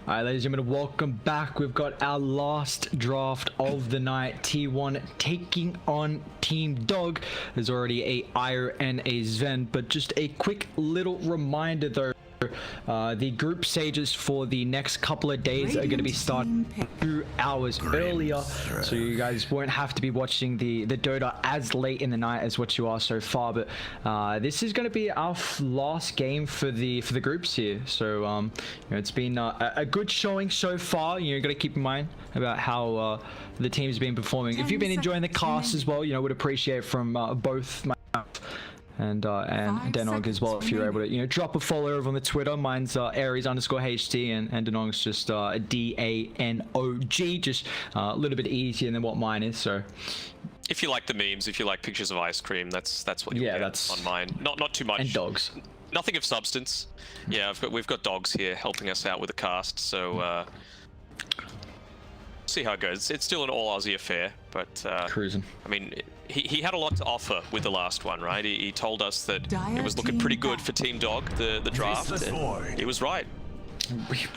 Alright, ladies and gentlemen, welcome back. We've got our last draft of the night. T1 taking on Team Dog. There's already a Ire and a Sven, but just a quick little reminder though. The group stages for the next couple of days are going to be starting 2 hours earlier, so you guys won't have to be watching the Dota as late in the night as what you are so far. But this is going to be our last game for the groups here. So you know, it's been a good showing so far. You got to keep in mind about how the team's been performing. If you've been enjoying the cast as well, you know, would appreciate from both my and Denog as well, if you're able to, you know, drop a follow over on the Twitter. Mine's Aries_HT and Denog's just DANOG, just a little bit easier than what mine is. So if you like the memes, if you like pictures of ice cream, that's what you get on mine. Not too much. And dogs. Nothing of substance. Yeah, we've got dogs here helping us out with the cast, so see how it goes. It's still an all Aussie affair, but cruising. I mean, he had a lot to offer with the last one, right? He told us that it was looking pretty good for Team Dog, the draft, and he was right.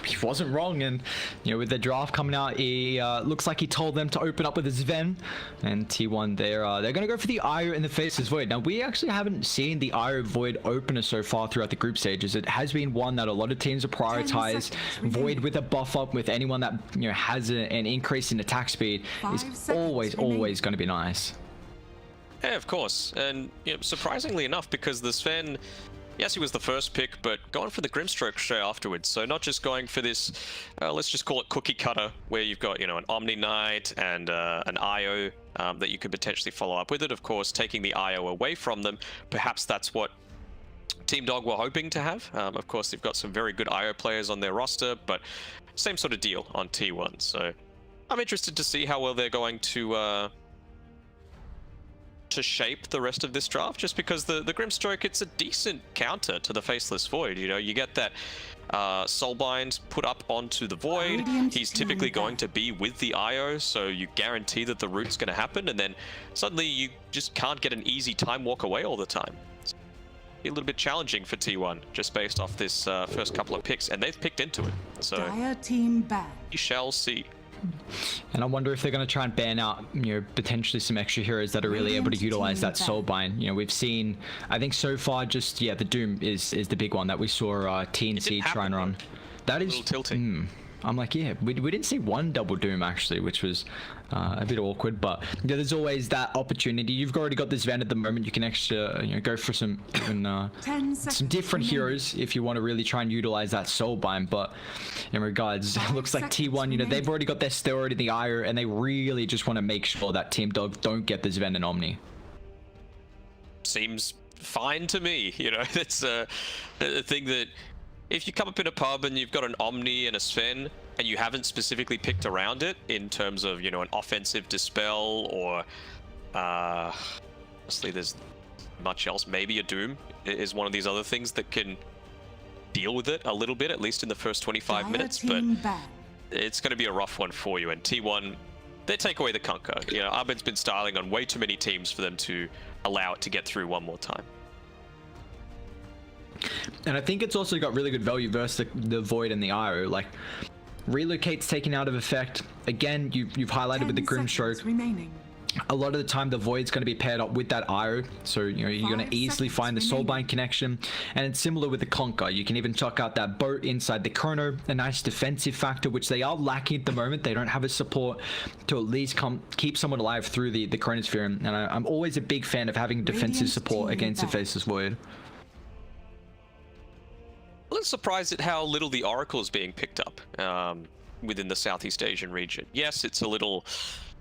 He wasn't wrong, and you know, with the draft coming out, he looks like he told them to open up with a Sven, and T1 they're gonna go for the Ire in the Faceless Void. Now we actually haven't seen the Ire Void opener so far throughout the group stages. It has been one that a lot of teams have prioritized. Void with a buff up with anyone that, you know, has an increase in attack speed is always going to be nice. Yeah, of course, and you know, surprisingly enough, because the Sven, yes, he was the first pick, but going for the Grimstroke straight afterwards. So not just going for this, let's just call it cookie cutter, where you've got, you know, an Omni Knight and an IO that you could potentially follow up with it. Of course, taking the IO away from them, perhaps that's what Team Dog were hoping to have. Of course, they've got some very good IO players on their roster, but same sort of deal on T1. So I'm interested to see how well they're going to shape the rest of this draft, just because the Grimstroke, it's a decent counter to the Faceless Void. You know, you get that Soulbind put up onto the Void. He's typically going to be with the IO, so you guarantee that the root's going to happen, and then suddenly you just can't get an easy time walk away all the time. It's a little bit challenging for T1 just based off this first couple of picks, and they've picked into it. So we shall see. And I wonder if they're going to try and ban out, you know, potentially some extra heroes that are really able to utilize that Soulbind. You know, we've seen, I think so far, just the Doom is the big one that we saw TNC try and run. That is tilting. I'm like, yeah, we didn't see one double Doom actually, which was a bit awkward, but yeah, there's always that opportunity. You've already got this Sven at the moment. You can extra, you know, go for some different heroes if you want to really try and utilize that Soulbind. But in regards, it looks like T1, you know, they've already got their steroid in the Ire, and they really just want to make sure that Team Dog don't get this Sven and Omni. Seems fine to me. You know, it's a thing that, if you come up in a pub and you've got an Omni and a Sven, and you haven't specifically picked around it in terms of, you know, an offensive Dispel or, honestly, there's much else. Maybe a Doom is one of these other things that can deal with it a little bit, at least in the first 25 minutes, but it's going to be a rough one for you. And T1, they take away the Conquer. You know, Abed's been styling on way too many teams for them to allow it to get through one more time. And I think it's also got really good value versus the Void and the IO. Like, Relocate's taken out of effect. Again, you've highlighted with the Grimstroke. A lot of the time, the Void's going to be paired up with that IO, so you know you're going to easily find the Soulbind connection. And it's similar with the Conquer. You can even chuck out that boat inside the Chrono, a nice defensive factor, which they are lacking at the moment. They don't have a support to at least keep someone alive through the Chronosphere. And I'm always a big fan of having defensive support against the Faceless Void. A little surprised at how little the Oracle is being picked up within the Southeast Asian region. Yes, it's a little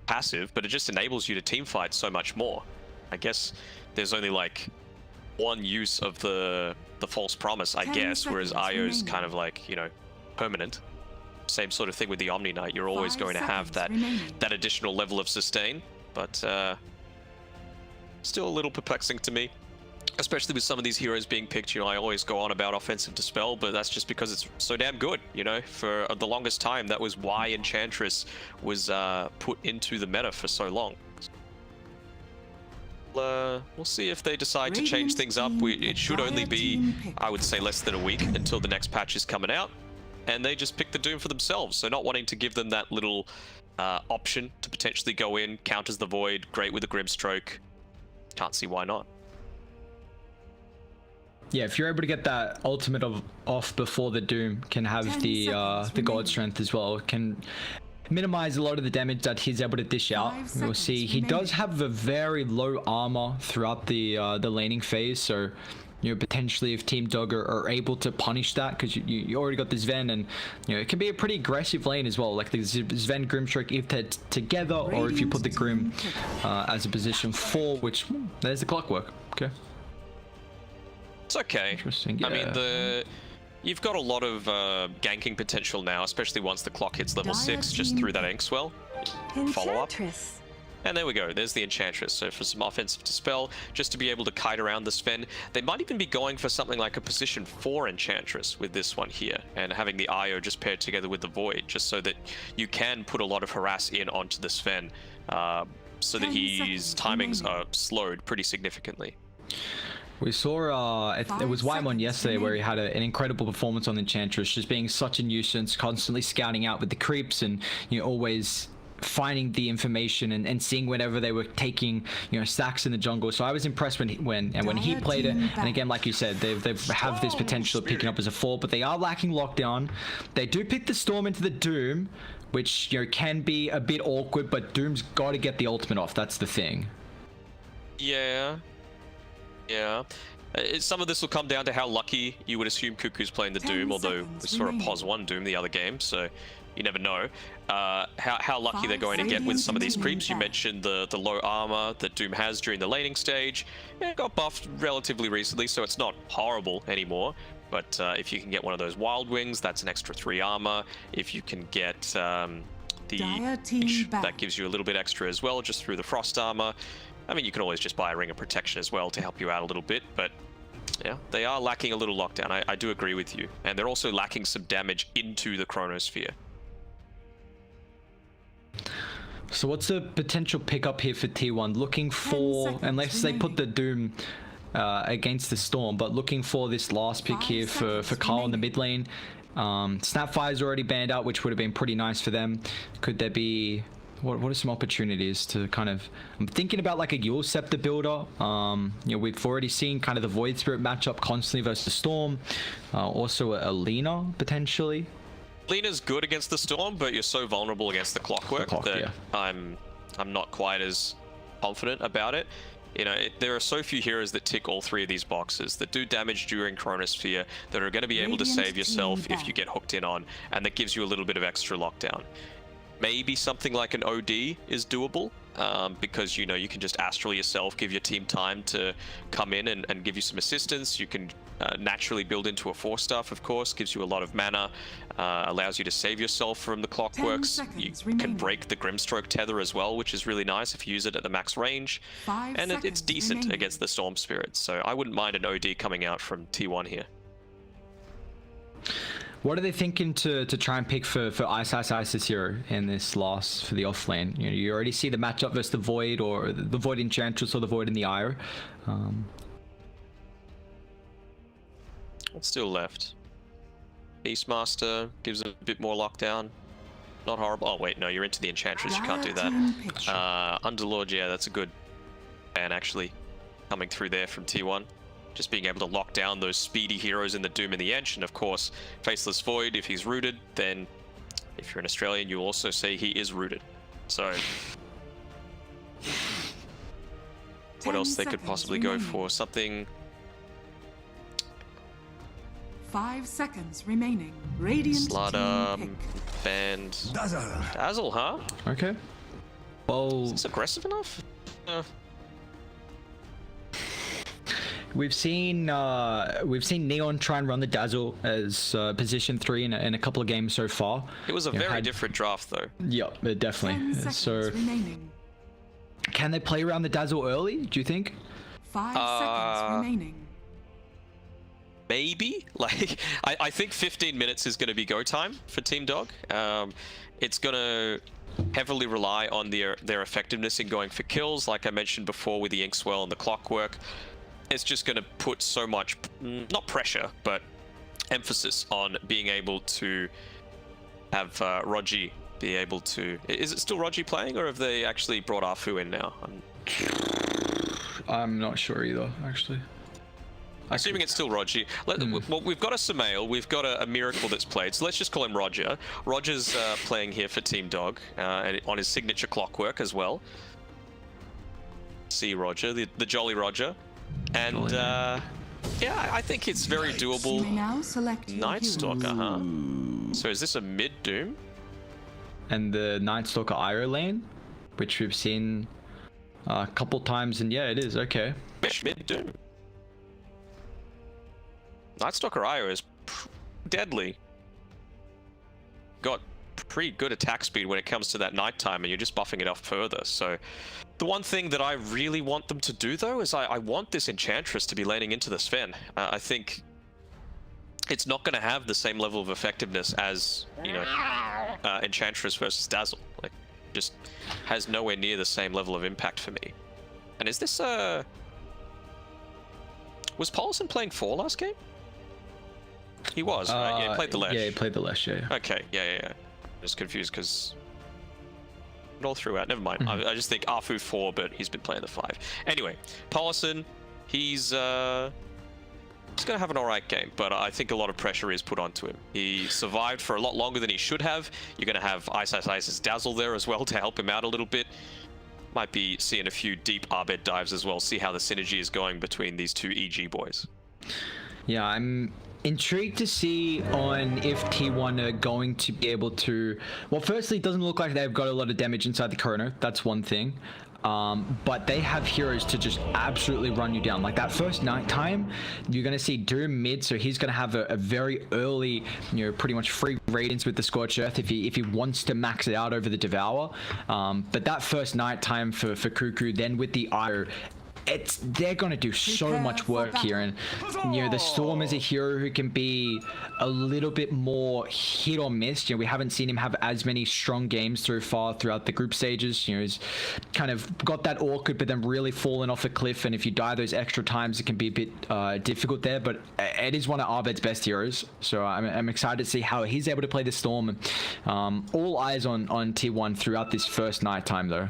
passive, but it just enables you to team fight so much more. I guess there's only like one use of the false promise, I guess, whereas Io's kind of like, you know, permanent. Same sort of thing with the Omni Knight. You're always going to have that additional level of sustain, but still a little perplexing to me, especially with some of these heroes being picked. You know, I always go on about offensive dispel, but that's just because it's so damn good. You know, for the longest time, that was why Enchantress was put into the meta for so long. We'll see if they decide to change things up. It should only be, I would say, less than a week until the next patch is coming out, and they just pick the Doom for themselves. So not wanting to give them that little option to potentially go in, counters the Void, great with a Grimstroke. Can't see why not. Yeah, if you're able to get that ultimate off before the Doom, can have the God Strength as well, can minimize a lot of the damage that he's able to dish out. We'll see. He does have a very low armor throughout the laning phase, so you know, potentially if Team Dogger are able to punish that, because you already got the Sven, and you know, it can be a pretty aggressive lane as well, like the Sven Grimstroke if they're together, or if you put the Grim as a position 4, which there's the clockwork. Okay, it's okay. Interesting. Yeah. I mean, you've got a lot of ganking potential now, especially once the clock hits level 6, just through that Inkswell follow-up. And there we go, there's the Enchantress. So for some offensive dispel, just to be able to kite around the Sven. They might even be going for something like a position 4 Enchantress with this one here, and having the Io just paired together with the Void, just so that you can put a lot of harass in onto the Sven, so that his timings are slowed pretty significantly. We saw, it was Whitemon yesterday where he had an incredible performance on the Enchantress, just being such a nuisance, constantly scouting out with the creeps, and you know, always finding the information and seeing whenever they were taking, you know, stacks in the jungle. So I was impressed when he played it. And again, like you said, they have this potential of picking up as a 4, but they are lacking lockdown. They do pick the Storm into the Doom, which, you know, can be a bit awkward, but Doom's got to get the ultimate off. That's the thing. Yeah. Some of this will come down to how lucky you would assume Kuku's playing the Doom, although we saw a pos 1 Doom the other game, so you never know. How lucky they're going to get with some of these creeps. You mentioned the low armor that Doom has during the laning stage. It got buffed relatively recently, so it's not horrible anymore. But if you can get one of those Wild Wings, that's an extra 3 armor. If you can get the Leash, that gives you a little bit extra as well, just through the Frost armor. I mean, you can always just buy a Ring of Protection as well to help you out a little bit, but yeah, they are lacking a little lockdown. I do agree with you. And they're also lacking some damage into the Chronosphere. So what's the potential pickup here for T1? Looking for, unless they put the Doom against the Storm, but looking for this last pick here for Carl in the mid lane. Snapfire's already banned out, which would have been pretty nice for them. Could there be... What are some opportunities to kind of... I'm thinking about like a Yule Scepter builder. You know, we've already seen kind of the Void Spirit matchup constantly versus Storm. Also a Lina, potentially. Lina's good against the Storm, but you're so vulnerable against the Clockwork that yeah. I'm not quite as confident about it. You know, there are so few heroes that tick all 3 of these boxes, that do damage during Chronosphere, that are going to be able to save yourself if you get hooked in on, and that gives you a little bit of extra lockdown. Maybe something like an OD is doable, because, you know, you can just astral yourself, give your team time to come in and give you some assistance. You can naturally build into a 4-staff, of course, gives you a lot of mana, allows you to save yourself from the Clockworks. You can break the Grimstroke tether as well, which is really nice if you use it at the max range. And it's decent against the Storm Spirits, so I wouldn't mind an OD coming out from T1 here. What are they thinking to try and pick for iceiceice here in this loss for the offlane? You know, you already see the matchup versus the Void, or the Void Enchantress, or the Void in the Ire. What's still left? Beastmaster gives a bit more lockdown. Not horrible. Oh wait, no, you're into the Enchantress. You can't do that. Underlord, yeah, that's a good ban actually, coming through there from T1. Just being able to lock down those speedy heroes in the Doom and the Ench, and of course, Faceless Void, if he's rooted, then if you're an Australian, you'll also say he is rooted. So, what else they could possibly go for? Something... 5 seconds remaining. Radiant Slaughter, band... Dazzle, huh? Okay. Well... Is this aggressive enough? We've seen Neon try and run the Dazzle as position 3 in a couple of games so far. It was a very different draft, though. Yeah, definitely. 10 seconds So, remaining. can they play around the Dazzle early? Do you think? 5 seconds remaining. Maybe. Like, I think 15 minutes is going to be go time for Team Dog. It's going to heavily rely on their effectiveness in going for kills, like I mentioned before with the Inkswell and the Clockwork. It's just going to put so much, not pressure, but emphasis on being able to have Rogi be able to... Is it still Rogi playing, or have they actually brought Arfu in now? I'm not sure either, actually. Assuming it's still Rogi. Well, we've got a Samael, we've got a Miracle that's played, so let's just call him Roger. Roger's playing here for Team Dog, and on his signature Clockwork as well. See Roger, the Jolly Roger. And yeah, I think it's very doable. You may now select your Night Stalker, heroes. huh? So is this a mid Doom? And the Night Stalker IO lane, which we've seen a couple times, and yeah, it is, okay. Mid Doom. Night Stalker IO is deadly. Got pretty good attack speed when it comes to that nighttime, and you're just buffing it up further. So the one thing that I really want them to do, though, is I want this Enchantress to be laning into the Sven. I think it's not going to have the same level of effectiveness as, you know, Enchantress versus Dazzle. Like, just has nowhere near the same level of impact for me. And is this was Paulson playing 4 last game? He was, right? Yeah, he played the Lesh. Yeah, he played the Lesh, yeah. Okay, yeah. Just confused because all throughout. Never mind. I just think Arfu 4, but he's been playing the 5. Anyway, Paulson, he's gonna have an alright game, but I think a lot of pressure is put onto him. He survived for a lot longer than he should have. You're gonna have iceiceice's Dazzle there as well to help him out a little bit. Might be seeing a few deep Abed dives as well. See how the synergy is going between these two EG boys. Yeah, I'm intrigued to see on if T1 are going to be able to... Well, firstly, it doesn't look like they've got a lot of damage inside the chrono. That's one thing. But they have heroes to just absolutely run you down. Like that first nighttime, you're going to see Doom mid, so he's going to have a very early, you know, pretty much free Radiance with the Scorched Earth if he wants to max it out over the Devour. But that first nighttime for Kuku, then with the IO, they're going to do so much work here. And you know, the Storm is a hero who can be a little bit more hit or miss. You know, we haven't seen him have as many strong games throughout the group stages. You know, he's kind of got that awkward but then really fallen off a cliff, and if you die those extra times it can be a bit difficult there. But it is one of Abed's best heroes, so I'm excited to see how he's able to play the Storm. All eyes on T1 throughout this first nighttime though.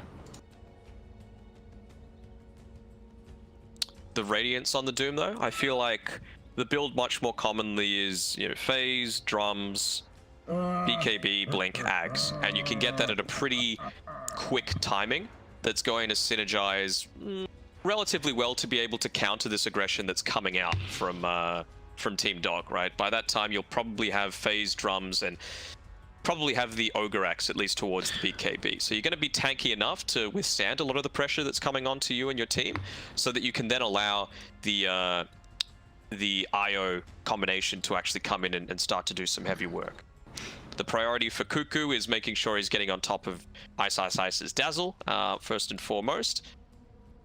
The Radiance on the Doom, though, I feel like the build much more commonly is, you know, Phase, Drums, BKB, Blink, Ags, and you can get that at a pretty quick timing that's going to synergize relatively well to be able to counter this aggression that's coming out from Team Dog, right? By that time, you'll probably have Phase, Drums, and probably have the Ogre Axe at least towards the BKB. So you're going to be tanky enough to withstand a lot of the pressure that's coming onto you and your team, so that you can then allow the IO combination to actually come in and start to do some heavy work. The priority for Kuku is making sure he's getting on top of iceiceice's Dazzle, first and foremost.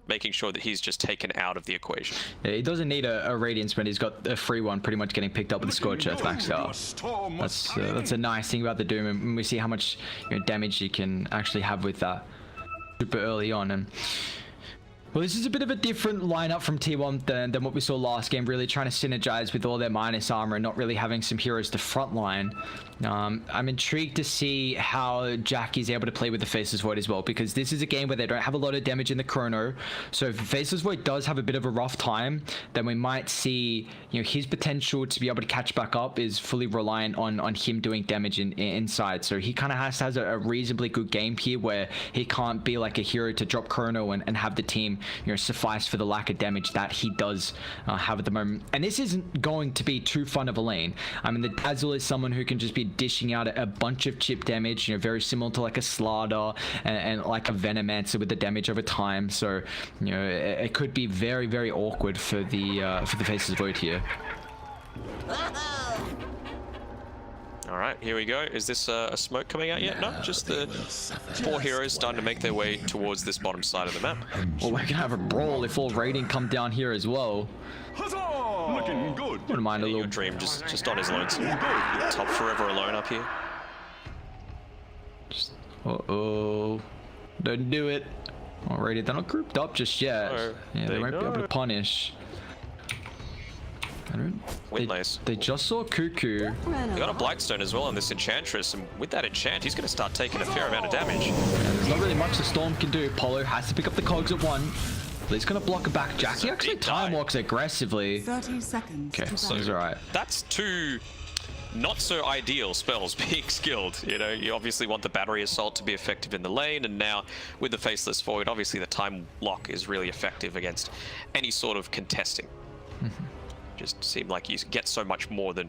Making sure that he's just taken out of the equation. Yeah, he doesn't need a Radiance when he's got a free one pretty much getting picked up with the Scorched Earth maxed out. That's a nice thing about the Doom, and we see how much, you know, damage you can actually have with that super early on. And well, this is a bit of a different lineup from T1 than what we saw last game, really trying to synergize with all their minus armor and not really having some heroes to frontline. I'm intrigued to see how Jack is able to play with the Faceless Void as well, because this is a game where they don't have a lot of damage in the chrono. So if Faceless Void does have a bit of a rough time, then we might see, you know, his potential to be able to catch back up is fully reliant on him doing damage inside. So he kind of has a reasonably good game here where he can't be like a hero to drop chrono and have the team suffice for the lack of damage that he does have at the moment. And this isn't going to be too fun of a lane. I mean, the Dazzle is someone who can just be dishing out a bunch of chip damage, very similar to like a Slardar and like a Venomancer with the damage over time. So, it could be very, very awkward for the Faceless Void here. All right, here we go. Is this a smoke coming out yet? No, just the 4 heroes starting to make their way towards this bottom side of the map. Well, we're gonna have a brawl if all Radiant come down here as well. Looking good. Wouldn't mind a little. inyOurDream just on his lonesome. Top forever alone up here. Uh-oh. Don't do it. Alrighty, they're not grouped up just yet. Yeah, they won't be able to punish. They just saw Kuku. They got a Blightstone as well on this Enchantress, and with that enchant, he's going to start taking a fair amount of damage. There's not really much the Storm can do. Polo has to pick up the cogs at 1. He's going to block it back. Jackie actually time walks aggressively. 30 seconds. Okay, so he's alright. That's 2 not so ideal spells being skilled. You obviously want the Battery Assault to be effective in the lane, and now with the Faceless Void, obviously the time lock is really effective against any sort of contesting. Just seemed like you get so much more than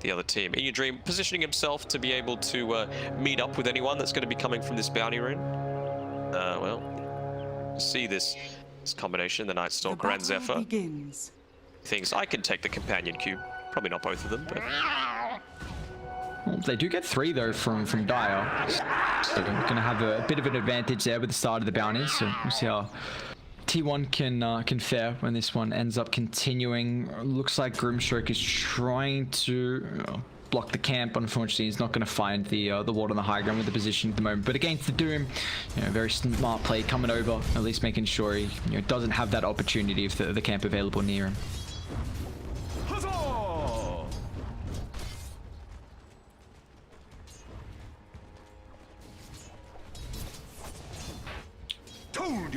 the other team. inyOurDream positioning himself to be able to meet up with anyone that's going to be coming from this bounty rune. Well, see this combination, the Nightstalker and Zephyr. Thinks I can take the companion cube. Probably not both of them, but well, they do get 3 though from Dire. So they're going to have a bit of an advantage there with the start of the bounties. So we'll see how T1 can fare when this one ends up continuing. Looks like Grimstroke is trying to block the camp. Unfortunately, he's not going to find the ward on the high ground with the position at the moment. But against the Doom, very smart play coming over, at least making sure he doesn't have that opportunity if the camp available near him.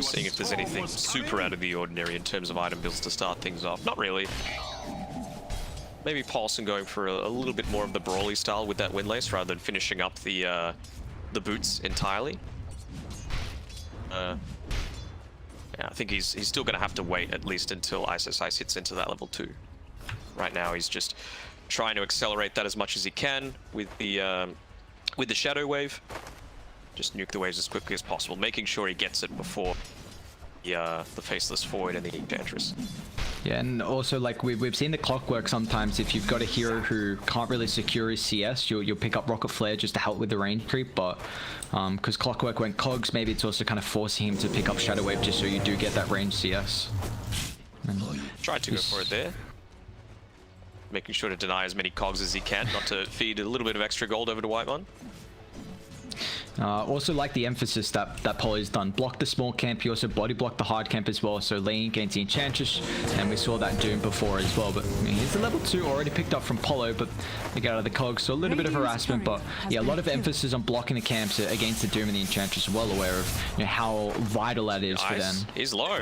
seeing if there's anything super out of the ordinary in terms of item builds to start things off. Not really. Maybe Paulson going for a little bit more of the brawly style with that Windlace rather than finishing up the boots entirely. Yeah, I think he's still going to have to wait at least until iceiceice hits into that level 2. Right now he's just trying to accelerate that as much as he can with the Shadow Wave. Just nuke the waves as quickly as possible, making sure he gets it before the Faceless Void and the Enchantress. Yeah, and also like we've seen the clockwork sometimes. If you've got a hero who can't really secure his CS, you'll pick up Rocket Flare just to help with the range creep. But because clockwork went cogs, maybe it's also kind of forcing him to pick up Shadow Wave just so you do get that range CS. And tried to go for it there. Making sure to deny as many cogs as he can, not to feed a little bit of extra gold over to Whitemon. Also like the emphasis that Polo's done. Block the small camp, he also body blocked the hard camp as well, so lane against the Enchantress, and we saw that Doom before as well. But I mean, here's the level 2 already picked up from Polo, but they get out of the cogs, so a little bit of harassment, but yeah, a lot of emphasis on blocking the camps against the Doom and the Enchantress. Well aware of how vital that is for them. He's low.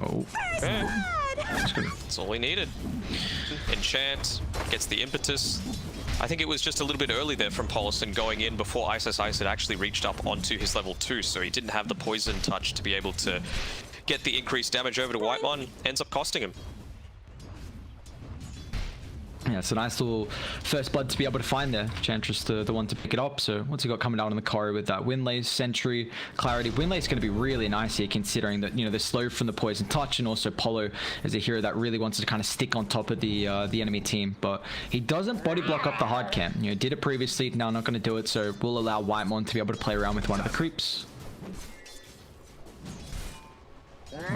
Oh. Yeah. That's all he needed. Enchant, gets the impetus. I think it was just a little bit early there from Paulson going in before iceiceice had actually reached up onto his level 2, so he didn't have the poison touch to be able to get the increased damage over to Whitemon. Ends up costing him. Yeah, it's a nice little first blood to be able to find there. Enchantress the one to pick it up. So what's he got coming down on the corridor with that Windlace, Sentry, Clarity. Windlace is going to be really nice here, considering that they're slow from the poison touch, and also Polo is a hero that really wants to kind of stick on top of the enemy team. But he doesn't body block up the hard camp. Did it previously, now not going to do it. So we'll allow Whitemon to be able to play around with one of the creeps.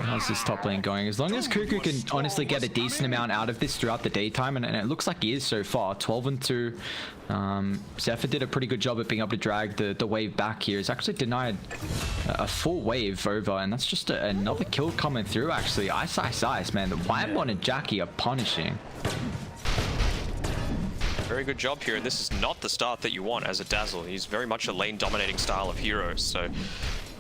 How's this top lane going? As long as Kuku can honestly get a decent amount out of this throughout the daytime, and it looks like he is so far. 12-2. Zephyr did a pretty good job at being able to drag the wave back here. He's actually denied a full wave over, and that's just another kill coming through, actually. iceiceice, man. The Whitemon and Jackie are punishing. Very good job here, and this is not the start that you want as a Dazzle. He's very much a lane-dominating style of hero, so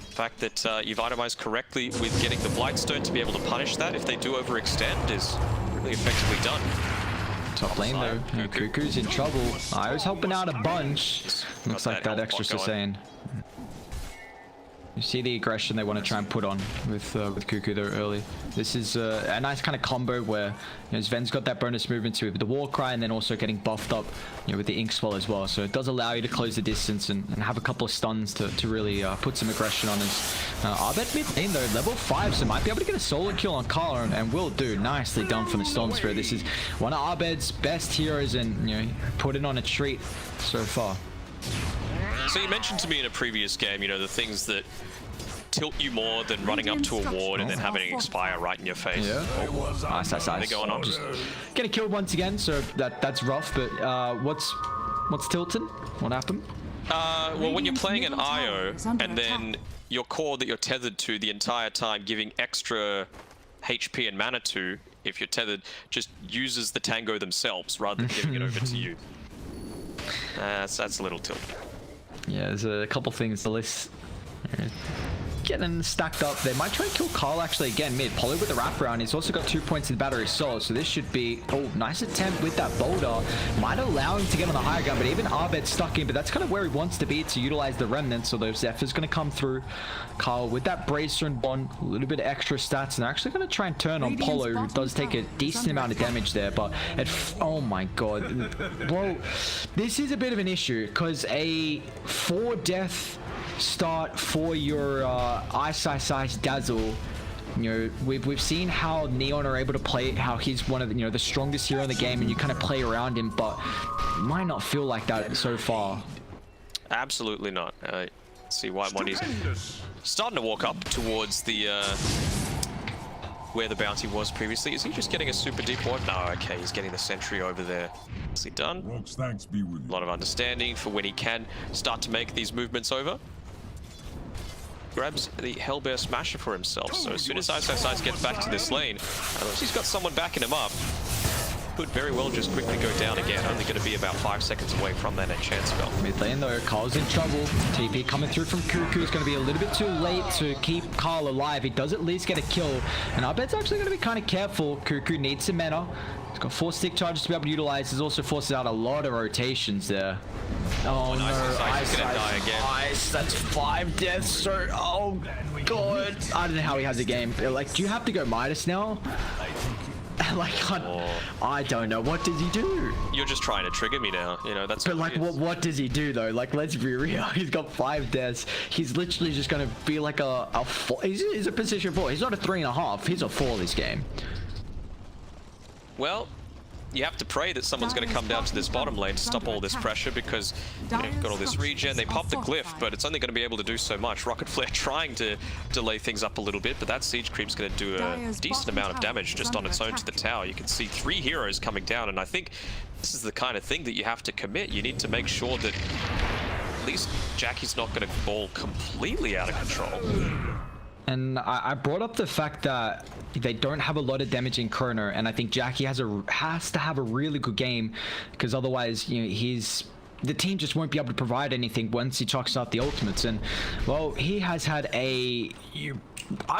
the fact that you've itemized correctly with getting the Blightstone to be able to punish that if they do overextend is really effectively done. Top lane though, Kuku's in trouble. I was helping out a bunch. Looks like that extra sustain. You see the aggression they want to try and put on with Kuku though early. This is a nice kind of combo where Sven's got that bonus movement to the war cry and then also getting buffed up with the ink swell as well. So it does allow you to close the distance and have a couple of stuns to really put some aggression on his Abed mid lane though, level 5, so might be able to get a solo kill on Carl and will do. Nicely done from the Storm Spirit. This is one of Abed's best heroes and put it on a treat so far. So you mentioned to me in a previous game, the things that tilt you more than running up to a ward and then having it expire right in your face. Yeah. Nice. They're going on. Just getting killed once again, so that's rough. But what's tilted? What happened? Well, when you're playing an IO and then your core that you're tethered to the entire time, giving extra HP and mana to, if you're tethered, just uses the tango themselves rather than giving it over to you. That's a little tilt. Yeah, there's a couple things. The list getting stacked up. They might try and kill Carl actually again mid. Polo with the wraparound. He's also got 2 points in the battery soul, so this should be nice attempt with that boulder. Might allow him to get on the higher ground, but even Abed stuck in. But that's kind of where he wants to be to utilize the remnants. Although Zephyr's going to come through. Carl with that bracer and bond, a little bit of extra stats, and they're actually going to try and turn on Polo, who does take a decent amount of damage there. But oh my god, bro, this is a bit of an issue because a 4-death start for your iceiceice dazzle. We've seen how Neon are able to play it, how he's one of the strongest hero in the game, and you kind of play around him, but it might not feel like that so far. Absolutely not. See White One, he's starting to walk up towards the where the bounty was previously. Is he just getting a super deep ward? No, okay, he's getting the sentry over there. Is he done? Rogue's thanks be with you. A lot of understanding for when he can start to make these movements over. Grabs the Hellbear Smasher for himself, so as soon as iceiceice gets back to this lane, unless he's got someone backing him up, could very well just quickly go down again. Only going to be about 5 seconds away from that net chance spell. Mid lane though, Carl's in trouble. TP coming through from Kuku is going to be a little bit too late to keep Carl alive. He does at least get a kill, and Abed's actually going to be kind of careful. Kuku needs some mana. He's got 4 stick charges to be able to utilize. He's also forces out a lot of rotations there. Oh no, iceiceice is going to die again. Ice, that's 5 deaths, sir. Oh god. I don't know how he has a game. Like, do you have to go Midas now? Like, I don't know. What does he do? You're just trying to trigger me now. That's. But like, what does he do though? Like, let's be real. He's got 5 deaths. He's literally just gonna be like a 4. He's a position 4. He's not a 3.5. He's a 4 this game. Well, you have to pray that someone's going to come down to this bottom lane to stop all this pressure because you've got all this regen. They pop the glyph, but it's only going to be able to do so much. Rocket Flare trying to delay things up a little bit, but that siege creep's going to do a decent amount of damage just on its own to the tower. You can see 3 heroes coming down, and I think this is the kind of thing that you have to commit. You need to make sure that at least Jackie's not going to fall completely out of control. And I brought up the fact that they don't have a lot of damage in Chrono, and I think Jackie has to have a really good game, because otherwise, the team just won't be able to provide anything once he chucks out the ultimates. And well, he has had I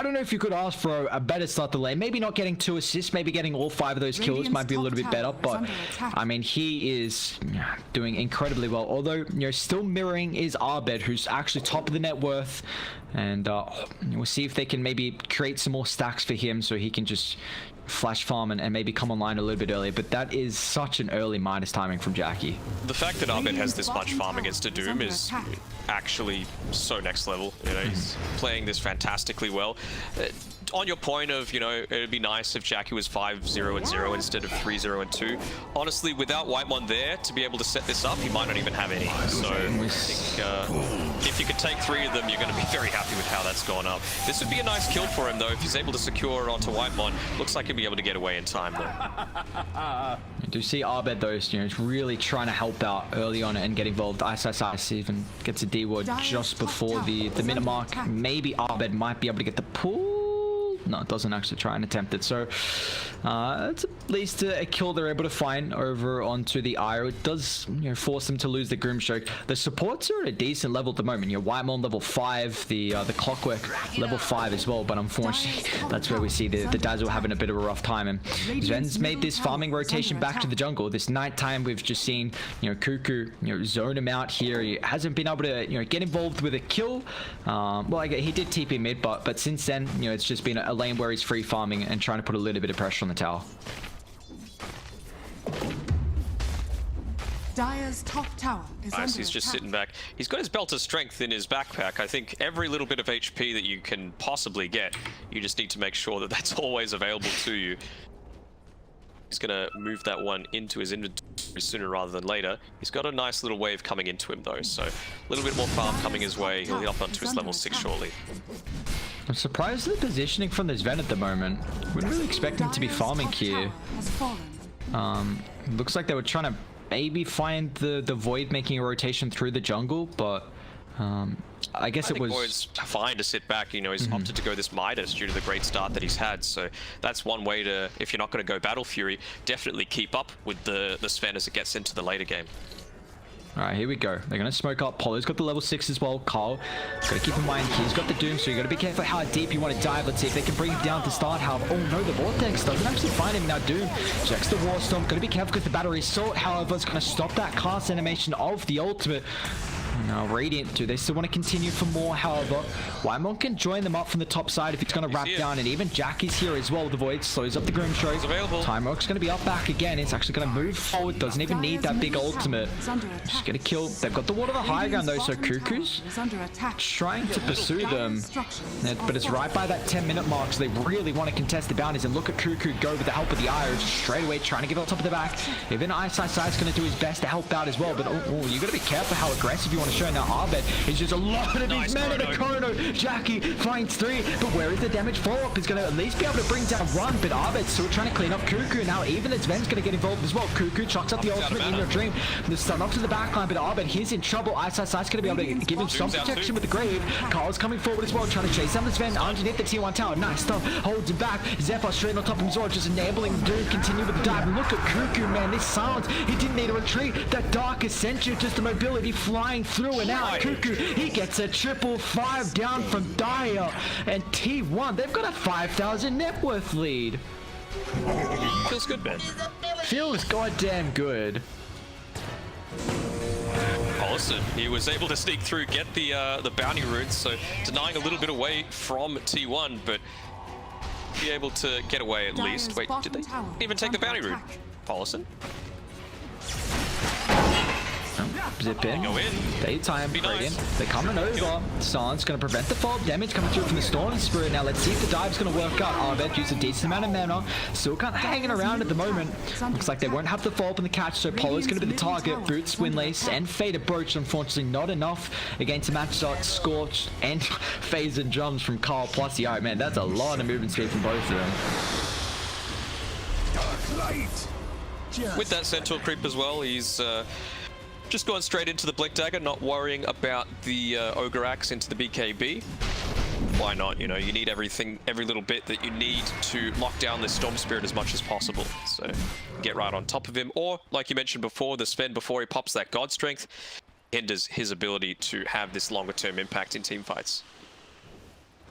don't know if you could ask for a better start to lane. Maybe not getting 2 assists, maybe getting all 5 of those kills might be a little bit better. But I mean, he is doing incredibly well. Although, still mirroring is Abed, who's actually top of the net worth. And we'll see if they can maybe create some more stacks for him so he can just flash farm and maybe come online a little bit earlier. But that is such an early minus timing from Jackie. The fact that Abed has this much farm against a Doom is actually so next level. He's playing this fantastically well. On your point of, it'd be nice if Jackie was 5-0-0 instead of 3-0-2. Honestly, without White One there to be able to set this up, he might not even have any. So I think if you could take 3 of them, you're going to be very happy with how that's gone up. This would be a nice kill for him, though, if he's able to secure onto White One. Looks like he'll be able to get away in time, though. You do see Abed, though, is really trying to help out early on and get involved. iceiceice even gets a D ward just before the minute mark. Maybe Abed might be able to get the pull. No, it doesn't actually try and attempt it. So it's at least a kill they're able to find over onto the IO. It does, you know, force them to lose the Grimstroke. The supports are at a decent level at the moment. Your Whitemon level 5, the Clockwork level 5 as well. But unfortunately, that's where we see the Dazzle having a bit of a rough time. And Sven's made this farming rotation back to the jungle. This nighttime, we've just seen, you know, Kuku, you know, zone him out here. He hasn't been able to, you know, get involved with a kill. Well, he did TP mid, but since then, you know, it's just been a lane where he's free farming and trying to put a little bit of pressure on the tower. Dire's top tower is under He's just attack. sitting back. He's got his belt of strength in his backpack. I think every little bit of HP that you can possibly get, you just need to make sure that that's always available to you. He's going to move that one into his inventory sooner rather than later. He's got a nice little wave coming into him though, so a little bit more farm coming his way. He'll get up onto his level 6 shortly. I'm surprised at the positioning from this Ven at the moment. Wouldn't really expect him to be farming here. Looks like they were trying to maybe find the Void making a rotation through the jungle, but I guess it was Void's fine to sit back. You know, he's opted to go this Midas due to the great start that he's had. So that's one way to, if you're not going to go Battle Fury, definitely keep up with the Sven as it gets into the later game. All right, here we go. They're going to smoke up. Polo's got the level 6 as well. Carl, got to keep in mind, he's got the Doom, so you got to be careful how deep you want to dive. Let's see if they can bring him down to start. However, oh no, the Vortex doesn't actually find him now. Doom checks the War Storm. Got to be careful because the Battery Assault, however, is going to stop that cast animation of the ultimate. Now, Radiant, do they still want to continue for more? However, Whitemon can join them up from the top side if it's going to wrap down, and even Jack is here as well. The Void slows up the Grimstroke. Time Rock's going to be up back again. It's actually going to move forward. Doesn't even need that big ultimate. Just going to kill. They've got the wall of the high ground though, so Kuku's trying to pursue them, but it's right by that 10-minute mark, so they really want to contest the bounties. And look at Kuku go with the help of the IO straight away, trying to get on top of the back. Even iceiceice is going to do his best to help out as well, but you got to be careful how aggressive you want to show. Now Abed is just a lot of his men in a chrono. Jackie finds 3, but where is the damage follow-up? He's going to at least be able to bring down 1, but Abed's still trying to clean up Kuku. Now even as Sven's going to get involved as well. Kuku chucks up the ultimate inYourDream. The stun off to the backline, but Abed, he's in trouble. iceiceice going to be able to give him some protection with the Grave. Carl's coming forward as well, trying to chase down the Sven underneath the T1 tower. Nice stuff, holds him back. Zephyr straight on top of him as well, just enabling the Doom continue with the dive. And look at Kuku, man, this silence. He didn't need a retreat. That Dark Ascension, just the mobility flying through and out. Kuku, he gets a 555 down from Dire, and T1, they've got a 5,000 net worth lead. Feels good, man. Feels goddamn good. Awesome. He was able to sneak through, get the bounty runes, so denying a little bit away from T1, but be able to get away at least. Wait, did they even take the bounty rune? Paulson? Zip in. Go in. Daytime. Be Radiant. nice. They're coming over. Silence going to prevent the fall damage coming through from the Storm Spirit. Now let's see if the dive's going to work out. Abed used a decent amount of mana. Still kind of hanging around at the moment. Looks like they won't have the follow up in the catch, so Polo's going to be the target. Boots, Windlace, and Faded Brooch. Unfortunately, not enough against a match shot, Scorch, and Phase and Drums from Carl plus the man, that's a lot of movement speed from both of them. With that Centaur creep as well, he's just going straight into the Blink Dagger, not worrying about the Ogre Axe into the BKB. Why not? You know, you need everything, every little bit that you need to lock down this Storm Spirit as much as possible. So get right on top of him. Or, like you mentioned before, the Sven, before he pops that God Strength, hinders his ability to have this longer term impact in team fights.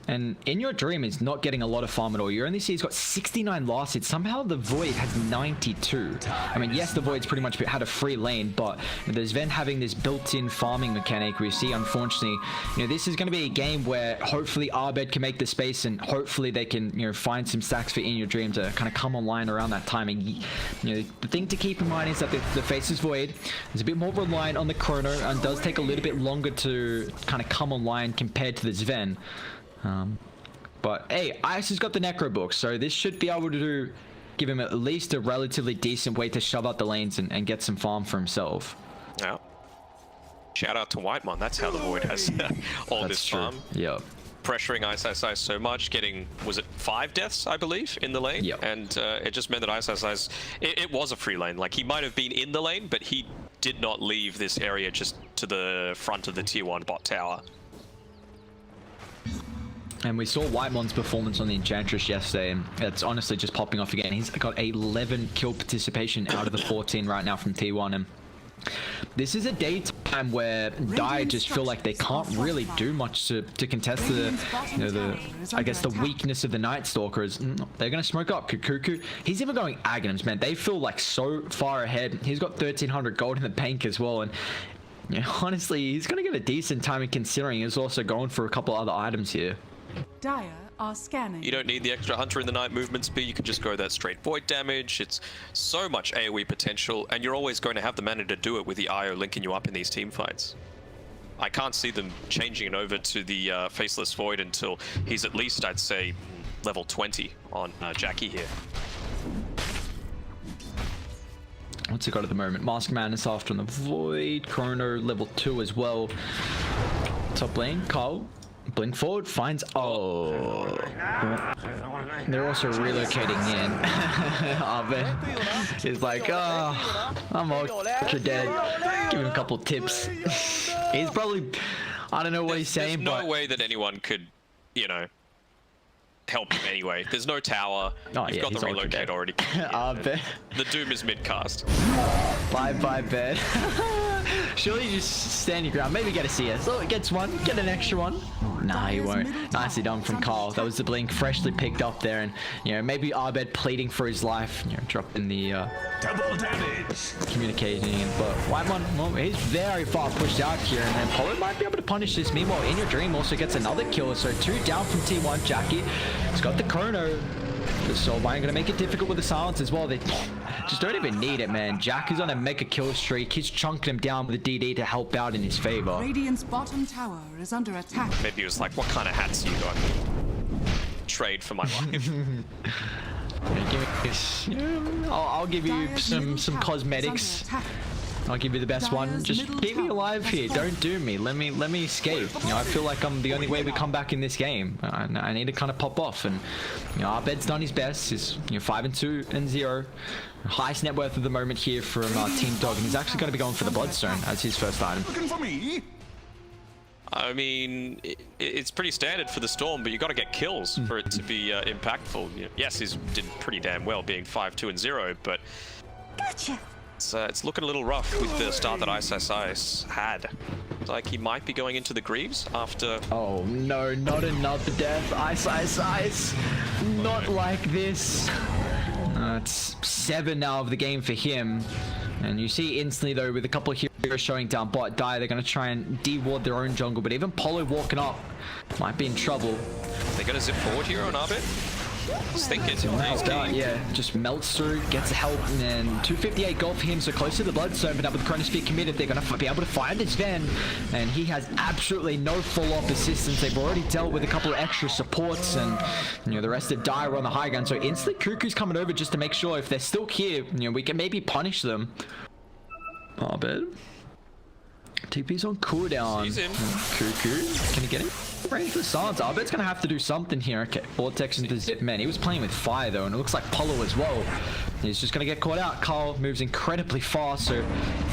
And inYourDream is not getting a lot of farm at all. You only see he's got 69 last hits. Somehow the Void has 92. I mean, yes, the Void's pretty much had a free lane, but there's Ven having this built-in farming mechanic. We see, unfortunately, you know, this is going to be a game where hopefully Abed can make the space, and hopefully they can, you know, find some stacks for inYourDream to kind of come online around that time. And, you know, the thing to keep in mind is that the Faceless Void is a bit more reliant on the Chrono and does take a little bit longer to kind of come online compared to this Ven. But hey, Ice has got the Necro book, so this should be able to give him at least a relatively decent way to shove out the lanes and get some farm for himself. Yeah. Shout out to Whitemon, that's how the Void has all this farm. Yep. Pressuring iceiceice so much, getting, was it 5 deaths, I believe, in the lane? Yep. And it just meant that iceiceice, it was a free lane. Like, he might have been in the lane, but he did not leave this area just to the front of the tier 1 bot tower. And we saw Whitemon's performance on the Enchantress yesterday, and it's honestly just popping off again. He's got 11 kill participation out of the 14 right now from T1, and this is a daytime where Dire just feel like they can't really do much to contest the, I guess the weakness of the Night Stalkers. They're gonna smoke up Kuku. He's even going Aghanims, man. They feel like so far ahead. He's got 1300 gold in the bank as well, and yeah, honestly, he's gonna get a decent timing considering he's also going for a couple other items here. Dire are scanning. You don't need the extra Hunter in the Night movement speed. You can just go that straight void damage. It's so much AoE potential, and you're always going to have the mana to do it with the IO linking you up in these team fights. I can't see them changing it over to the Faceless Void until he's at least, I'd say, level 20 on Jackie here. What's he got at the moment? Mask Madness after on the Void. Chrono level 2 as well. Top lane, Carl. Blink forward, finds... Oh. They're also relocating in. Abed is like, oh, I'm all dead. Give him a couple tips. He's probably... I don't know what he's saying, there's but... no way that anyone could, you know, help him anyway. There's no tower. Oh, You've got the relocate already. Abed. The Doom is mid-cast. Bye, Bed. Surely you just stand your ground. Maybe get a CS. Oh, it gets one. Get an extra one. Nah, he won't. Nicely done from Carl. That was the blink freshly picked up there. And, you know, maybe Abed pleading for his life. You know, dropping the Double damage. communicating. But Whitemon, well, he's very far pushed out here. And then Polo might be able to punish this. Meanwhile, inYourDream also gets another kill. So 2 down from T1. Jackie. He's got the chrono. The Soulbind gonna make it difficult with the silence as well. They just don't even need it, man. Jack is on a mega kill streak. He's chunking him down with a DD to help out in his favor. Radiant's bottom tower is under attack. Maybe he was like, what kind of hats you got? Trade for my life. Give me this. I'll give you some cosmetics. I'll give you the best one. Just keep me alive here. Don't do me. Let me escape. You know, I feel like I'm the only way we come back in this game. I need to kind of pop off. And you know, Abed's done his best. He's 5-2-0. Highest net worth of the moment here from Team Dog, and he's actually going to be going for the Bloodstone as his first item. Looking for me? I mean, it's pretty standard for the Storm, but you got to get kills for it to be impactful. You know, yes, he's did pretty damn well being 5-2-0, but Gotcha. It's looking a little rough with the start that iceiceice had. It's like he might be going into the Greaves after... Oh no, not another death. iceiceice. Not like this. It's 7 now of the game for him. And you see instantly though, with a couple of heroes showing down bot Dire, they're going to try and de-ward their own jungle. But even Polo walking up might be in trouble. They're going to zip forward here on Abed? I was thinking. Yeah, just melts through, gets help, and then 258 gold for him, so close to the Bloodstone, but now with Chronosphere committed, they're going to be able to find this Ven, and he has absolutely no follow-up assistance. They've already dealt with a couple of extra supports, and you know the rest of Dire on the high ground, so instantly Kuku's coming over just to make sure if they're still here, you know, we can maybe punish them. Abed. TP's on cooldown. Kuku, can he get him? Range for the silence. Abed's gonna have to do something here. Okay, Vortex into Zip. Man, he was playing with fire though, and it looks like Polo as well. He's just gonna get caught out. Carl moves incredibly fast, so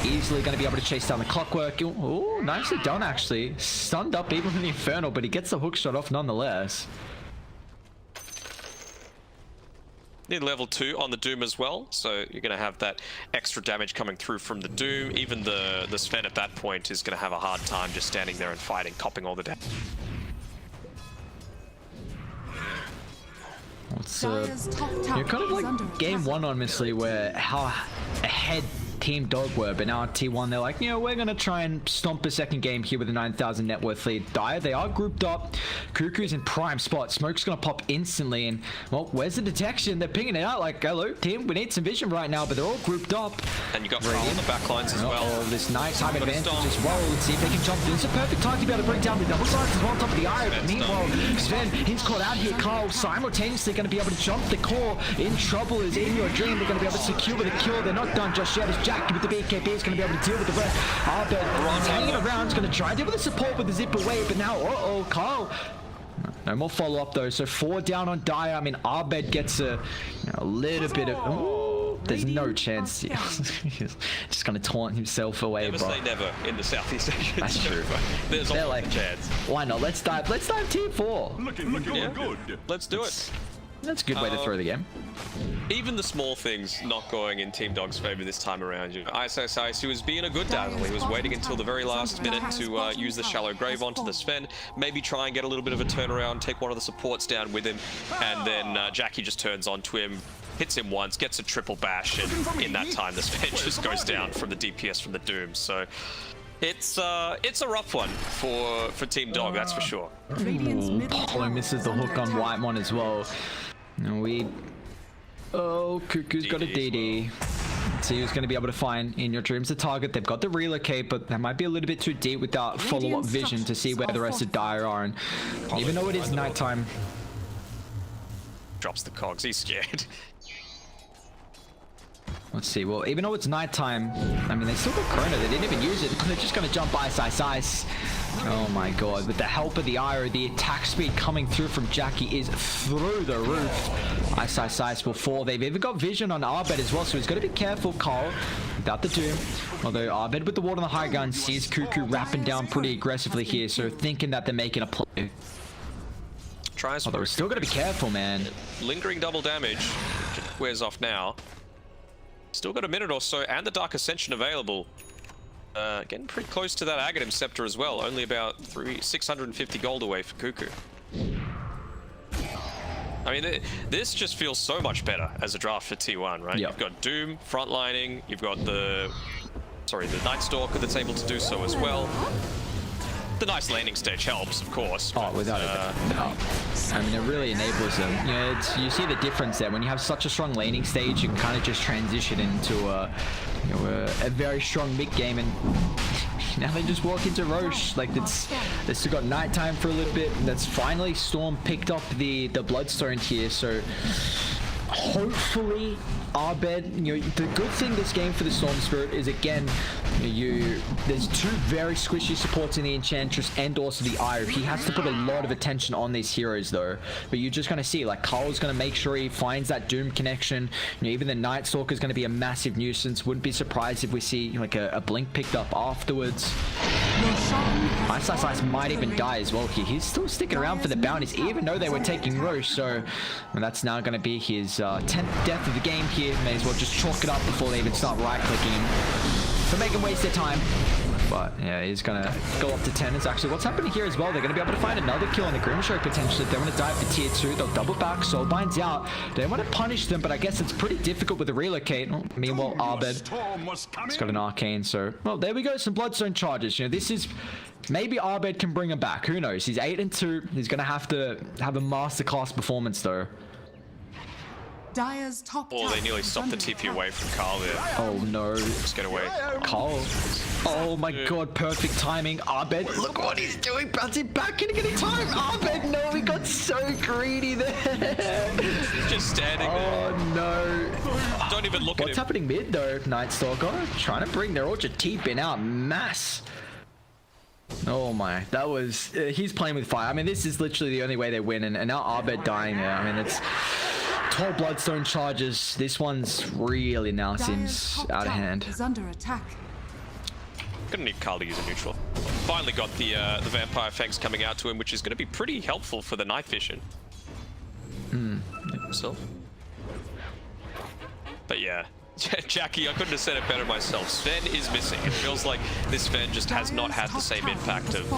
easily gonna be able to chase down the Clockwork. Oh, nicely done actually. Stunned up even from the Infernal, but he gets the hook shot off nonetheless. Need level 2 on the Doom as well, so you're going to have that extra damage coming through from the Doom. Even the Sven at that point is going to have a hard time just standing there and fighting, copping all the damage. You're kind of like game 1 honestly, where how ahead Team Dog were, but now T1 they're like, you know, we're gonna try and stomp a second game here with a 9,000 net worth lead. Dire, they are grouped up. Kuku's in prime spot. Smoke's gonna pop instantly, and well, where's the detection? They're pinging it out like, hello team, we need some vision right now, but they're all grouped up. And you got Carl on the back lines as well. Oh, this nighttime advantage as well. Let's see if they can jump. This is a perfect time to be able to bring down the double sides as well on top of the iron. Meanwhile, Sven, he's caught out here. Carl simultaneously going to be able to jump the core. In trouble is inYourDream. They're going to be able to secure the kill. They're not done just yet. As Jack with the BKB is going to be able to deal with the rest. Abed hanging around. Is going to try and deal with the support with the zip away, but now, Carl. No more follow-up though. So 4 down on Dire. I mean, Abed gets a little bit of... Ooh, there's no chance. He's just gonna taunt himself away, Never bro. say never in the Southeast Asian. That's true. There's They're always like, a chance. why not? Let's dive tier 4. Looking good. Let's do it. That's a good way to throw the game. Even the small things not going in Team Dog's favor this time around. You know, iceiceice, who was being a good dazzle. He was waiting until the very last minute to use the shallow grave onto the Sven, maybe try and get a little bit of a turnaround, take one of the supports down with him, and then Jackie just turns onto him, hits him once, gets a triple bash, and in that time the Sven just goes down from the DPS from the Doom. So it's a rough one for Team Dog, that's for sure. Ooh, Polo misses the hook on Whitemon as well. Oh, Kuku's got a DD. See who's going to be able to find inYourDream's the target. They've got the relocate, but that might be a little bit too deep without follow-up vision to see where the rest of Dire are. And even though it is nighttime, drops the cogs, he's scared. let's see. Well, even though it's nighttime, I mean, they still got Chrono. They didn't even use it. They're just going to jump iceiceice. Oh my god. With the help of the Iro, the attack speed coming through from Jackie is through the roof. iceiceice will fall. They've even got vision on Abed as well, so he's got to be careful, Carl, without the Doom. Although Abed with the ward on the high gun sees Kuku wrapping down pretty aggressively here, so thinking that they're making a play. Although we're still got to be careful, man. Lingering double damage. Wears off now. Still got a minute or so, and the Dark Ascension available. Getting pretty close to that Aghanim Scepter as well. Only about 650 gold away for Kuku. I mean, this just feels so much better as a draft for T1, right? Yep. You've got Doom frontlining. You've got the Night Stalker that's able to do so as well. The nice landing stage helps, of course. Oh, without a doubt. I mean, it really enables them. You know, you see the difference there. When you have such a strong laning stage, you can kind of just transition into a very strong mid game, and now they just walk into Roche. Like, they still got nighttime for a little bit. And that's finally Storm picked up the Bloodstone here, so hopefully Abed, you know, the good thing this game for the Storm Spirit is, again, there's two very squishy supports in the Enchantress and also the Ire. He has to put a lot of attention on these heroes though, but you're just going to see, like, Carl's going to make sure he finds that Doom connection. You know, even the Night Stalker is going to be a massive nuisance. Wouldn't be surprised if we see like a blink picked up afterwards. iceiceice might even die as well here. He's still sticking around for the bounties even though they were taking Roche, so that's now going to be his 10th death of the game here. May as well just chalk it up before they even start right-clicking him. So make him waste their time. But yeah, he's gonna go up to 10. It's actually what's happening here as well. They're gonna be able to find another kill on the Grimstroke potentially. If they want to dive for tier 2, they'll double back. Soulbind's out. They want to punish them, but I guess it's pretty difficult with the relocate. Oh, meanwhile, Abed, he's got an arcane. So, well, there we go. Some Bloodstone charges. You know, this is maybe Abed can bring him back. Who knows? He's 8-2. He's gonna have to have a masterclass performance though. Dire's top Oh, they nearly stopped the TP away from Carl there. Oh no. Just get away. Carl. Oh my god, perfect timing. Abed, look what he's doing. Bouncing back in getting time. Abed, no, he got so greedy there. He's just standing there. Oh no. Don't even look at him. What's happening mid though, Night Stalker? Trying to bring their Ultra TP out. Mass. Oh my, that was, he's playing with fire. I mean, this is literally the only way they win, and now Abed dying there. I mean, it's 12 Bloodstone charges. This one's really now seems out of hand. Is under attack. Gonna need Carl to use a neutral. Finally got the Vampire Fangs coming out to him, which is gonna be pretty helpful for the night vision. Himself. But yeah. Jackie, I couldn't have said it better myself. Sven is missing. It feels like this Sven just has not had the same impact of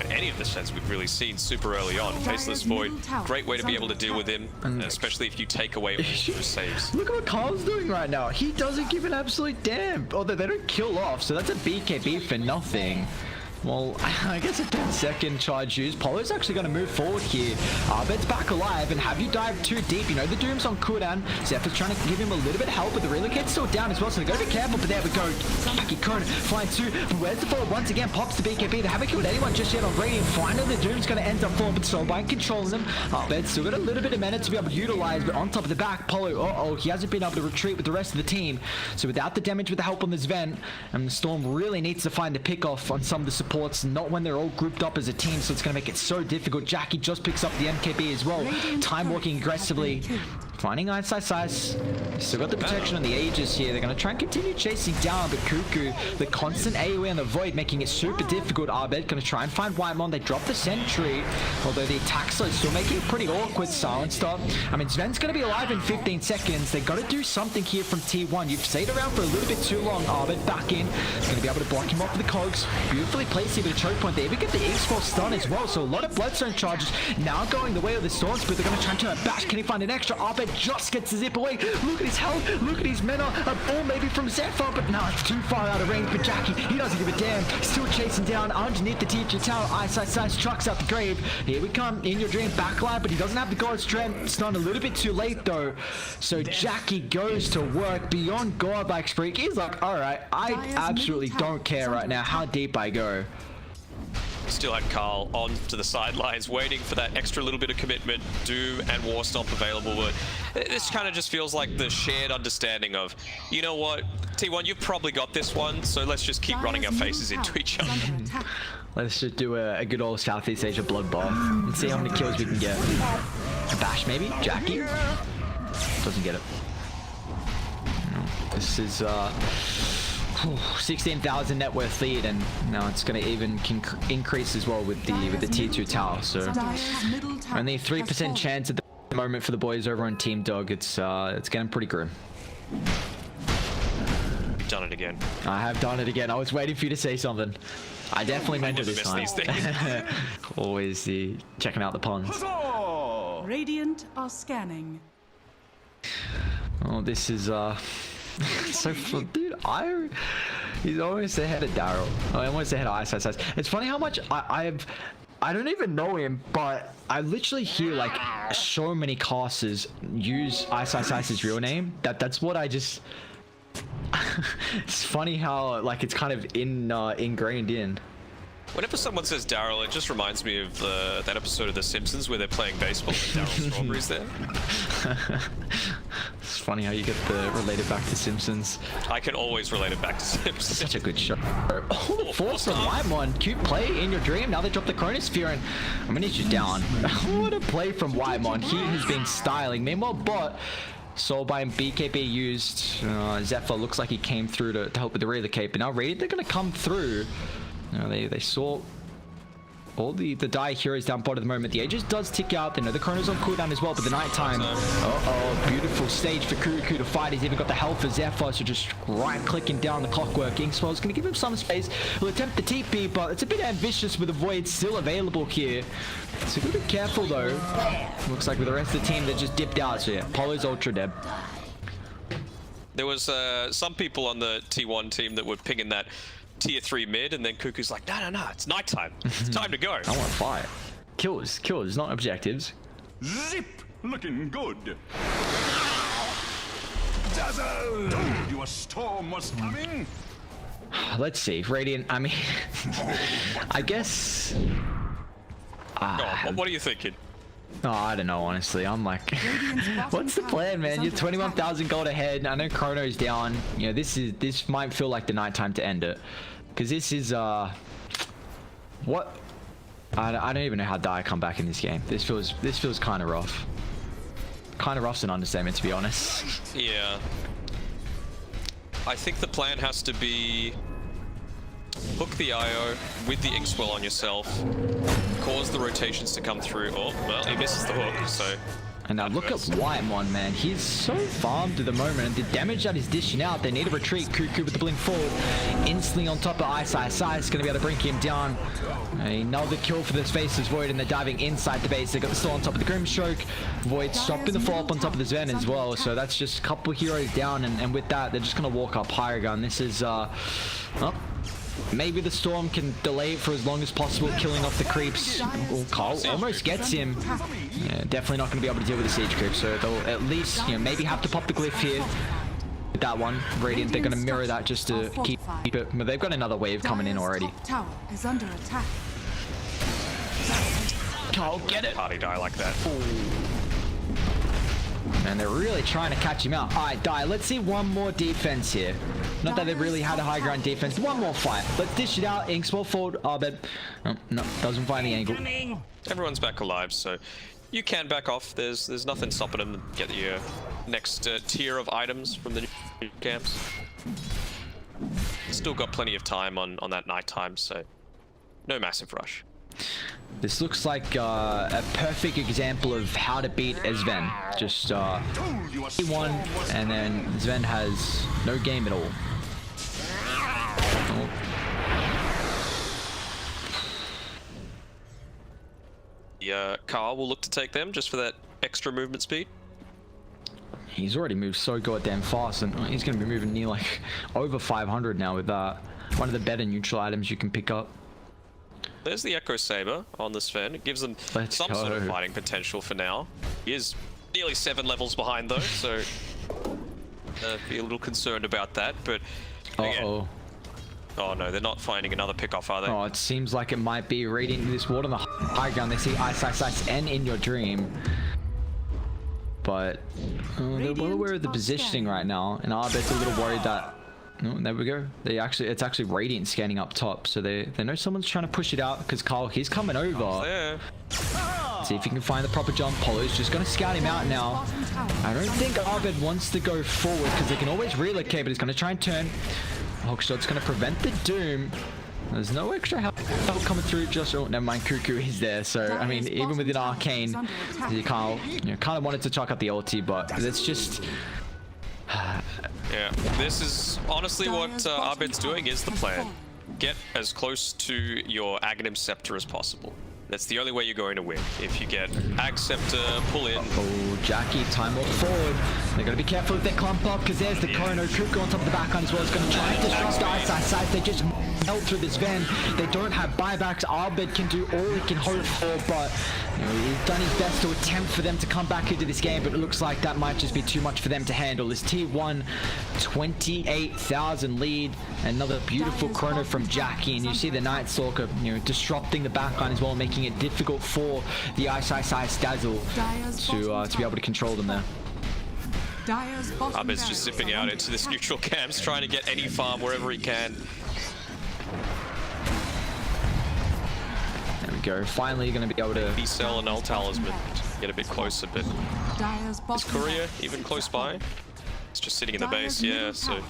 any of the Svens we've really seen super early on. Faceless Void, great way to be able to deal with him, especially if you take away all those saves. Look at what Carl's doing right now. He doesn't give an absolute damn. Although they don't kill off, so that's a BKB for nothing. Well, I guess a 10-second charge use. Polo's actually going to move forward here. Abed's back alive, and have you dived too deep? You know, the Doom's on cooldown. Zeph is trying to give him a little bit of help, but the relocate's still down as well, so they got to be careful. But there we go. Jackie Conan flying through. But where's the follow? Once again, pops the BKB. They haven't killed anyone just yet on Radiant. Finally, the Doom's going to end up falling, but Soulbind controlling them. Abed's still got a little bit of mana to be able to utilize, but on top of the back, Polo, he hasn't been able to retreat with the rest of the team. So without the damage, with the help on this Ven, and the Storm really needs to find the pick off on some of the supports, not when they're all grouped up as a team, so it's going to make it so difficult. Jackie just picks up the MKB as well. Time walking aggressively. Finding iceiceice. Still got the protection on the Aegis here. They're going to try and continue chasing down, but Kuku, the constant AoE on the Void, making it super difficult. Abed going to try and find Whitemon. They drop the sentry, although the attack slot is still making it pretty awkward. Silent stop. I mean, Sven's going to be alive in 15 seconds. They got to do something here from T1. You've stayed around for a little bit too long. Abed back in. Going to be able to block him off with the cogs. Beautifully placed here with a choke point. They even get the X-Force stun as well, so a lot of Bloodstone charges now going the way of the Storms, but they're going to try and turn it back. Can he find an extra? Abed just gets the zip away. Look at his health. Look at his mana. A ball maybe from Zephyr, but no, it's too far out of range. But Jackie, he doesn't give a damn. Still chasing down underneath the teacher tower. iceiceice trucks out the grave. Here we come. inYourDream backline, but he doesn't have the God strength. It's not a little bit too late though. So Jackie goes to work beyond Godlike Freak. He's like, all right, I absolutely don't care right now how deep I go. Still had Carl on to the sidelines, waiting for that extra little bit of commitment. Doom and Warstomp available, but this kind of just feels like the shared understanding of, you know what, T1, you've probably got this one, so let's just keep running our faces into each other. Let's just do a good old Southeast Asia bloodbath and see how many kills we can get. A bash maybe? Jackie? Doesn't get it. No, this is 16,000 net worth lead, and now it's going to even increase as well with the tier 2 tower. So only 3% chance at the moment for the boys over on Team Dog. It's getting pretty grim. You've done it again. I have done it again. I was waiting for you to say something. I definitely meant it this time. Always checking out the puns. Radiant are scanning. Oh, this is so fun, dude. He's almost ahead of Daryl. Almost ahead of iceiceice. It's funny how much I don't even know him, but I literally hear like so many casters use iceiceice's real name that's what I just. It's funny how like it's kind of ingrained in. Whenever someone says Daryl, it just reminds me of that episode of The Simpsons where they're playing baseball and Daryl Strawberry's there. It's funny how you get related back to Simpsons. I can always relate it back to Simpsons. Such a good show. Oh, force from Whitemon. Cute play inYourDream. Now they drop the Chronosphere, and I'm gonna need you down. What a play from Whitemon. He has been styling. Meanwhile, bot Soul by BKB used. Zephyr looks like he came through to help with the relocate, but now Radiant, they're gonna come through. They saw all the dire heroes down bottom at the moment. The Aegis does tick out. They know the Chrono's on cooldown as well, but the nighttime. Beautiful stage for Kuku to fight. He's even got the health for Zephyr, so just right clicking down the clockwork. Inkswell's going to give him some space. He'll attempt the TP, but it's a bit ambitious with the Void still available here. So gotta be careful though. Looks like with the rest of the team, they just dipped out. So yeah, Polo's ultra dead. There was some people on the T1 team that were pinging that tier 3 mid, and then Kuku's like, no, it's nighttime. It's time to go. I want fire. Kills, not objectives. Zip! Looking good. Dazzle! Told you a storm was coming. Let's see. Radiant, I mean, I guess. What are you thinking? Oh, I don't know, honestly. I'm like, what's the plan, man? You're 21,000 gold ahead. I know Chrono's down. You know, this might feel like the nighttime to end it. Because this is, what? I don't even know how I come back in this game. This feels kind of rough. Kind of rough's an understatement, to be honest. Yeah. I think the plan has to be hook the IO with the Inkswell on yourself, cause the rotations to come through. Oh, well, he misses the hook, so... And now look at Whitemon, man. He's so farmed at the moment, and the damage that is dishing out, they need a retreat. Kuku with the blink forward, instantly on top of iceiceice, going to be able to bring him down. Another kill for the Spaces Void, and they're diving inside the base. They got the still on top of the Grimstroke. Void stopping the follow-up on top of the Zen as well, so that's just a couple heroes down, and with that, they're just going to walk up higher gun. This is, maybe the Storm can delay it for as long as possible, killing off the creeps. Carl almost gets him. Yeah, definitely not going to be able to deal with the siege creep, so they'll at least, maybe have to pop the glyph here. With that one, Radiant, they're going to mirror that just to keep it. But they've got another wave coming in already. Tower is under attack. Carl, get it! Party die like that. And they're really trying to catch him out. All right, Die, let's see one more defense here. Not that they've really had a high ground defense. One more fight. Let's dish it out. Inkswell forward. Abed. Oh, no, doesn't find the angle. Everyone's back alive, so You can back off. There's nothing stopping them to get the next tier of items from the new camps. Still got plenty of time on that night time, so no massive rush. This looks like a perfect example of how to beat Sven. Just he won, and then Sven has no game at all. Oh. The car will look to take them just for that extra movement speed. He's already moved so goddamn fast, and he's going to be moving near like over 500 now with one of the better neutral items you can pick up. There's the Echo Saber on the Sven. It gives them some sort of fighting potential for now. He is nearly 7 levels behind though, so be a little concerned about that. But again, oh no, they're not finding another pickoff, are they? Oh, it seems like it might be. Reading this ward on the high ground, they see iceiceice and inYourDream. But they're well aware of the positioning right now, and Abed's a little worried that. Oh, there we go. It's actually Radiant scanning up top, so they know someone's trying to push it out because Carl, he's coming over. See if he can find the proper jump. Polo's just going to scout him out now. I don't think Abed wants to go forward because they can always relocate, but he's going to try and turn. Hookshot's going to prevent the doom. There's no extra help coming through. Just never mind. Kuku is there, so I mean, even with an arcane, you kind of wanted to chalk up the ulti, but it's just. Yeah, this is honestly what Abed's doing is the plan. Get as close to your Aghanim Scepter as possible. That's the only way you're going to win. If you get Ag Scepter, pull in. Oh, Jackie, time walk forward. They're going to be careful if they clump up, because there's the Chrono. Kuku on top of the backhand as well. It's going to try and disrupt iceiceice. They just melt through this Sven. They don't have buybacks. Abed can do all he can hope for, but he's done his best to attempt for them to come back into this game, but it looks like that might just be too much for them to handle. This tier 1, 28,000 lead. Another beautiful Chrono from Jackie, and you see the Night Stalker, disrupting the backline as well, making it difficult for the iceiceice Dazzle to be able to control them there. Abed's just zipping out into this neutral camps, trying to get any farm wherever he can. There we go. Finally, going to be able to sell an ult talisman, get a bit closer, but is Courier even close by? It's just sitting in the base, yeah, so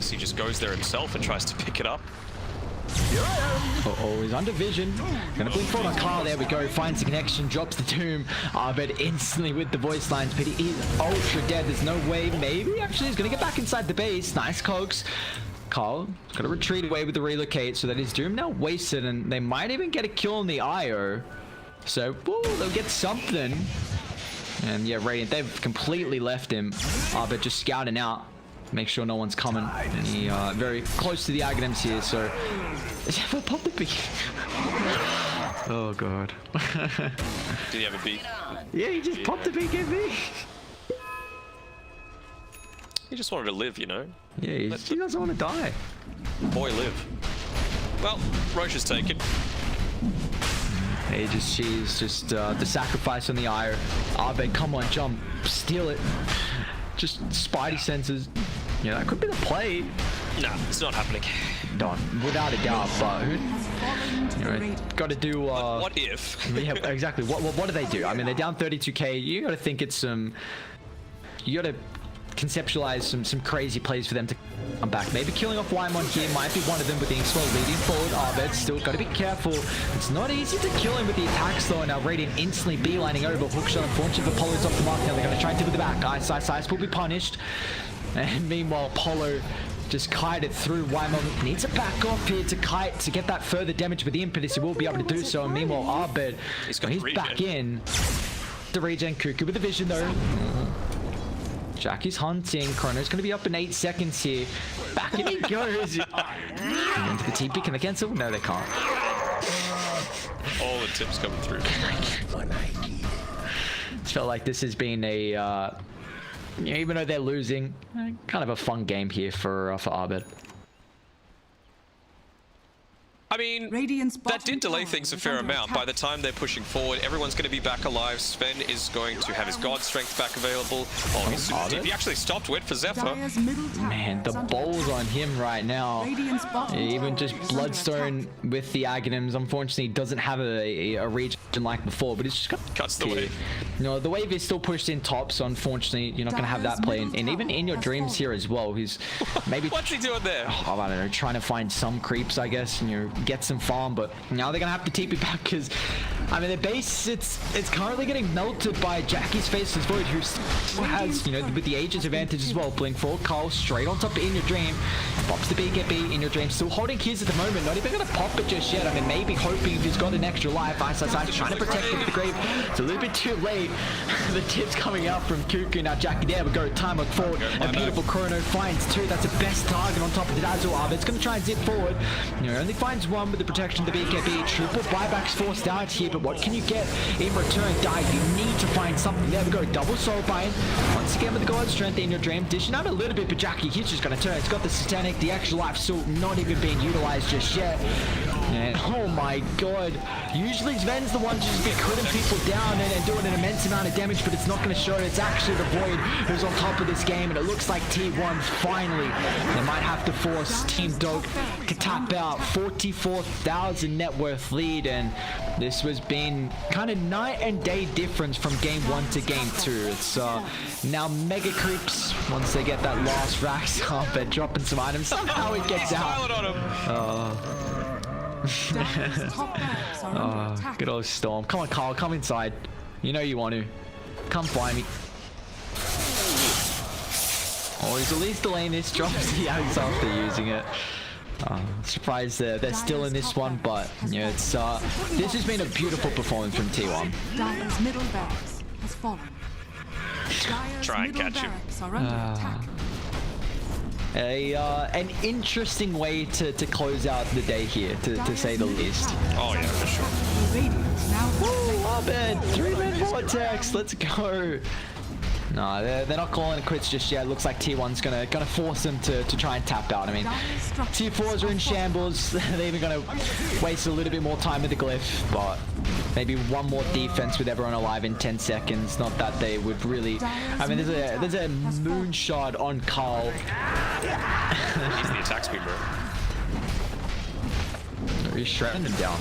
he just goes there himself and tries to pick it up. Uh-oh, he's under vision. Gonna blink forward on Carl. There we go. Finds the connection, drops the tomb. Abed instantly with the voice lines, but he is ultra dead. There's no way. Maybe actually he's gonna get back inside the base. Nice coax. Carl gonna retreat away with the relocate, so that his doom now wasted, and they might even get a kill on the IO. So, woo, they'll get something. And yeah, Radiant, they've completely left him. Abed just scouting out. Make sure no one's coming. And he very close to the Aghanims here, so we'll pop the B. Oh god. Did he have a B? Yeah, he just popped the BKB. He just wanted to live, Yeah, he doesn't want to die. Boy, live. Well, Roche is taken. She's just the sacrifice on the ire. Abed, come on, jump, steal it. Just Spidey senses. Yeah, that could be the play. No, it's not happening. No, without a doubt, but got to do. What if? Yeah, exactly. What do they do? I mean, they're down 32k. You got to think it's some. You got to conceptualize some crazy plays for them to come back. Maybe killing off Wymon here might be one of them with the slow leading forward. Abed still got to be careful. It's not easy to kill him with the attacks though. Now Radiant instantly beelining over. Hookshot unfortunately for Polo's off the mark now. They're going to try and deal with the back. iceiceice will be punished. And meanwhile, Polo just kited through. Wymon needs to back off here to kite to get that further damage with the impetus. He will be able to do so. And meanwhile, Abed, he's back in. The regen. Kuku with the vision though. Jackie's hunting. Chrono's going to be up in 8 seconds here. Back in he goes. Into the TP. Can they cancel? No, they can't. All the tips coming through. It's felt like this has been a, even though they're losing, kind of a fun game here for Abed. I mean, Radiant's that bottom did delay tower things a is fair under amount. attack. By the time they're pushing forward, everyone's going to be back alive. Sven is going to have his god strength back available. Oh, he's super deep. He actually stopped. Went for Zephyr. Dire's middle tower Man, the is under balls attack. on him right now. Radiant's bottom Even tower just is under Bloodstone attack. with the Aghanims, unfortunately, doesn't have a region like before, but it's just got Cuts the tier. wave. You know, the wave is still pushed in top, so unfortunately, you're not going to have that play. And even in your dreams here as well, he's maybe What's he doing there? oh, I don't know, trying to find some creeps, I guess, and you get some farm, but now they're gonna have to TP back because, I mean, the base it's currently getting melted by Jackie's Faceless Void, who still has, you know, with the Aegis advantage as well. Blink for Carl straight on top of inYourDream, pops the BKB. inYourDream still holding keys at the moment, not even gonna pop it just yet. I mean, maybe hoping if he's got an extra life. iceiceice trying to protect him with the grave. It's a little bit too late. The tips coming out from Kuku. Now Jackie, there we go. Time look forward. A beautiful chrono finds two. That's the best target on top of the Dazzle. Abed's gonna try and zip forward. You know, only finds one with the protection of the BKB. Triple buybacks forced out here, but what can you get in return? Dive, you need to find something. There we go. Double soul bind. Once again with the god strength inYourDream. Dishing out a little bit, but Jackie, he's just gonna turn. It's got the satanic, the extra life still not even being utilized just yet. And oh my god. Usually Sven's the one just be cutting people down and doing an immense amount of damage, but it's not going to show. It's actually the Void who's on top of this game, and it looks like T1 finally, they might have to force Team Doke to tap out. 44,000 net worth lead, and this was been kind of night and day difference from game 1 to game 2. It's now mega creeps once they get that last racks up and dropping some items. Somehow it gets out. On him. Dire's top barracks are under attack. Good old Storm. Come on, Carl, come inside. You know you want to. Come find me. Oh, he's at least delaying this. Drops the axe after using it. Surprised they're still in this one, but yeah, it's this has been a beautiful performance from T1. Dire's middle barracks has fallen. Dire's Try and middle catch him. barracks are under attack. An interesting way to close out the day here, to say the least. Oh yeah, for sure. Radiance now Woo, Abed, 3-man vortex, let's go. No, they're not calling it quits just yet. Looks like T1's gonna force them to try and tap out. I mean, Tier 4s are in shambles. They're even gonna waste a little bit more time with the glyph, but maybe one more defense with everyone alive in 10 seconds. Not that they would really. I mean, there's a moonshot on Carl. He's the attack speed, bro. He's shredding him down.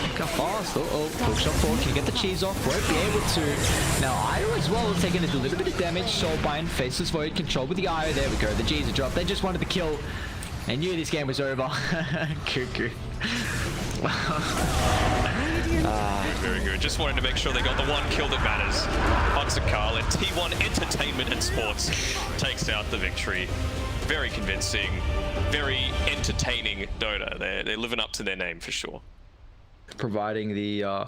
Look how fast. Hook shot forward. Can you get the cheese off? Won't be able to. Now, Io as well is taking a little bit of damage. Soulbind, Faceless Void, control with the Io. There we go. The G's are dropped. They just wanted the kill. They knew this game was over. Kuku. Very good. Just wanted to make sure they got the one kill that matters. On Carl, and T1 Entertainment and Sports takes out the victory. Very convincing, very entertaining Dota. They're living up to their name for sure. Providing the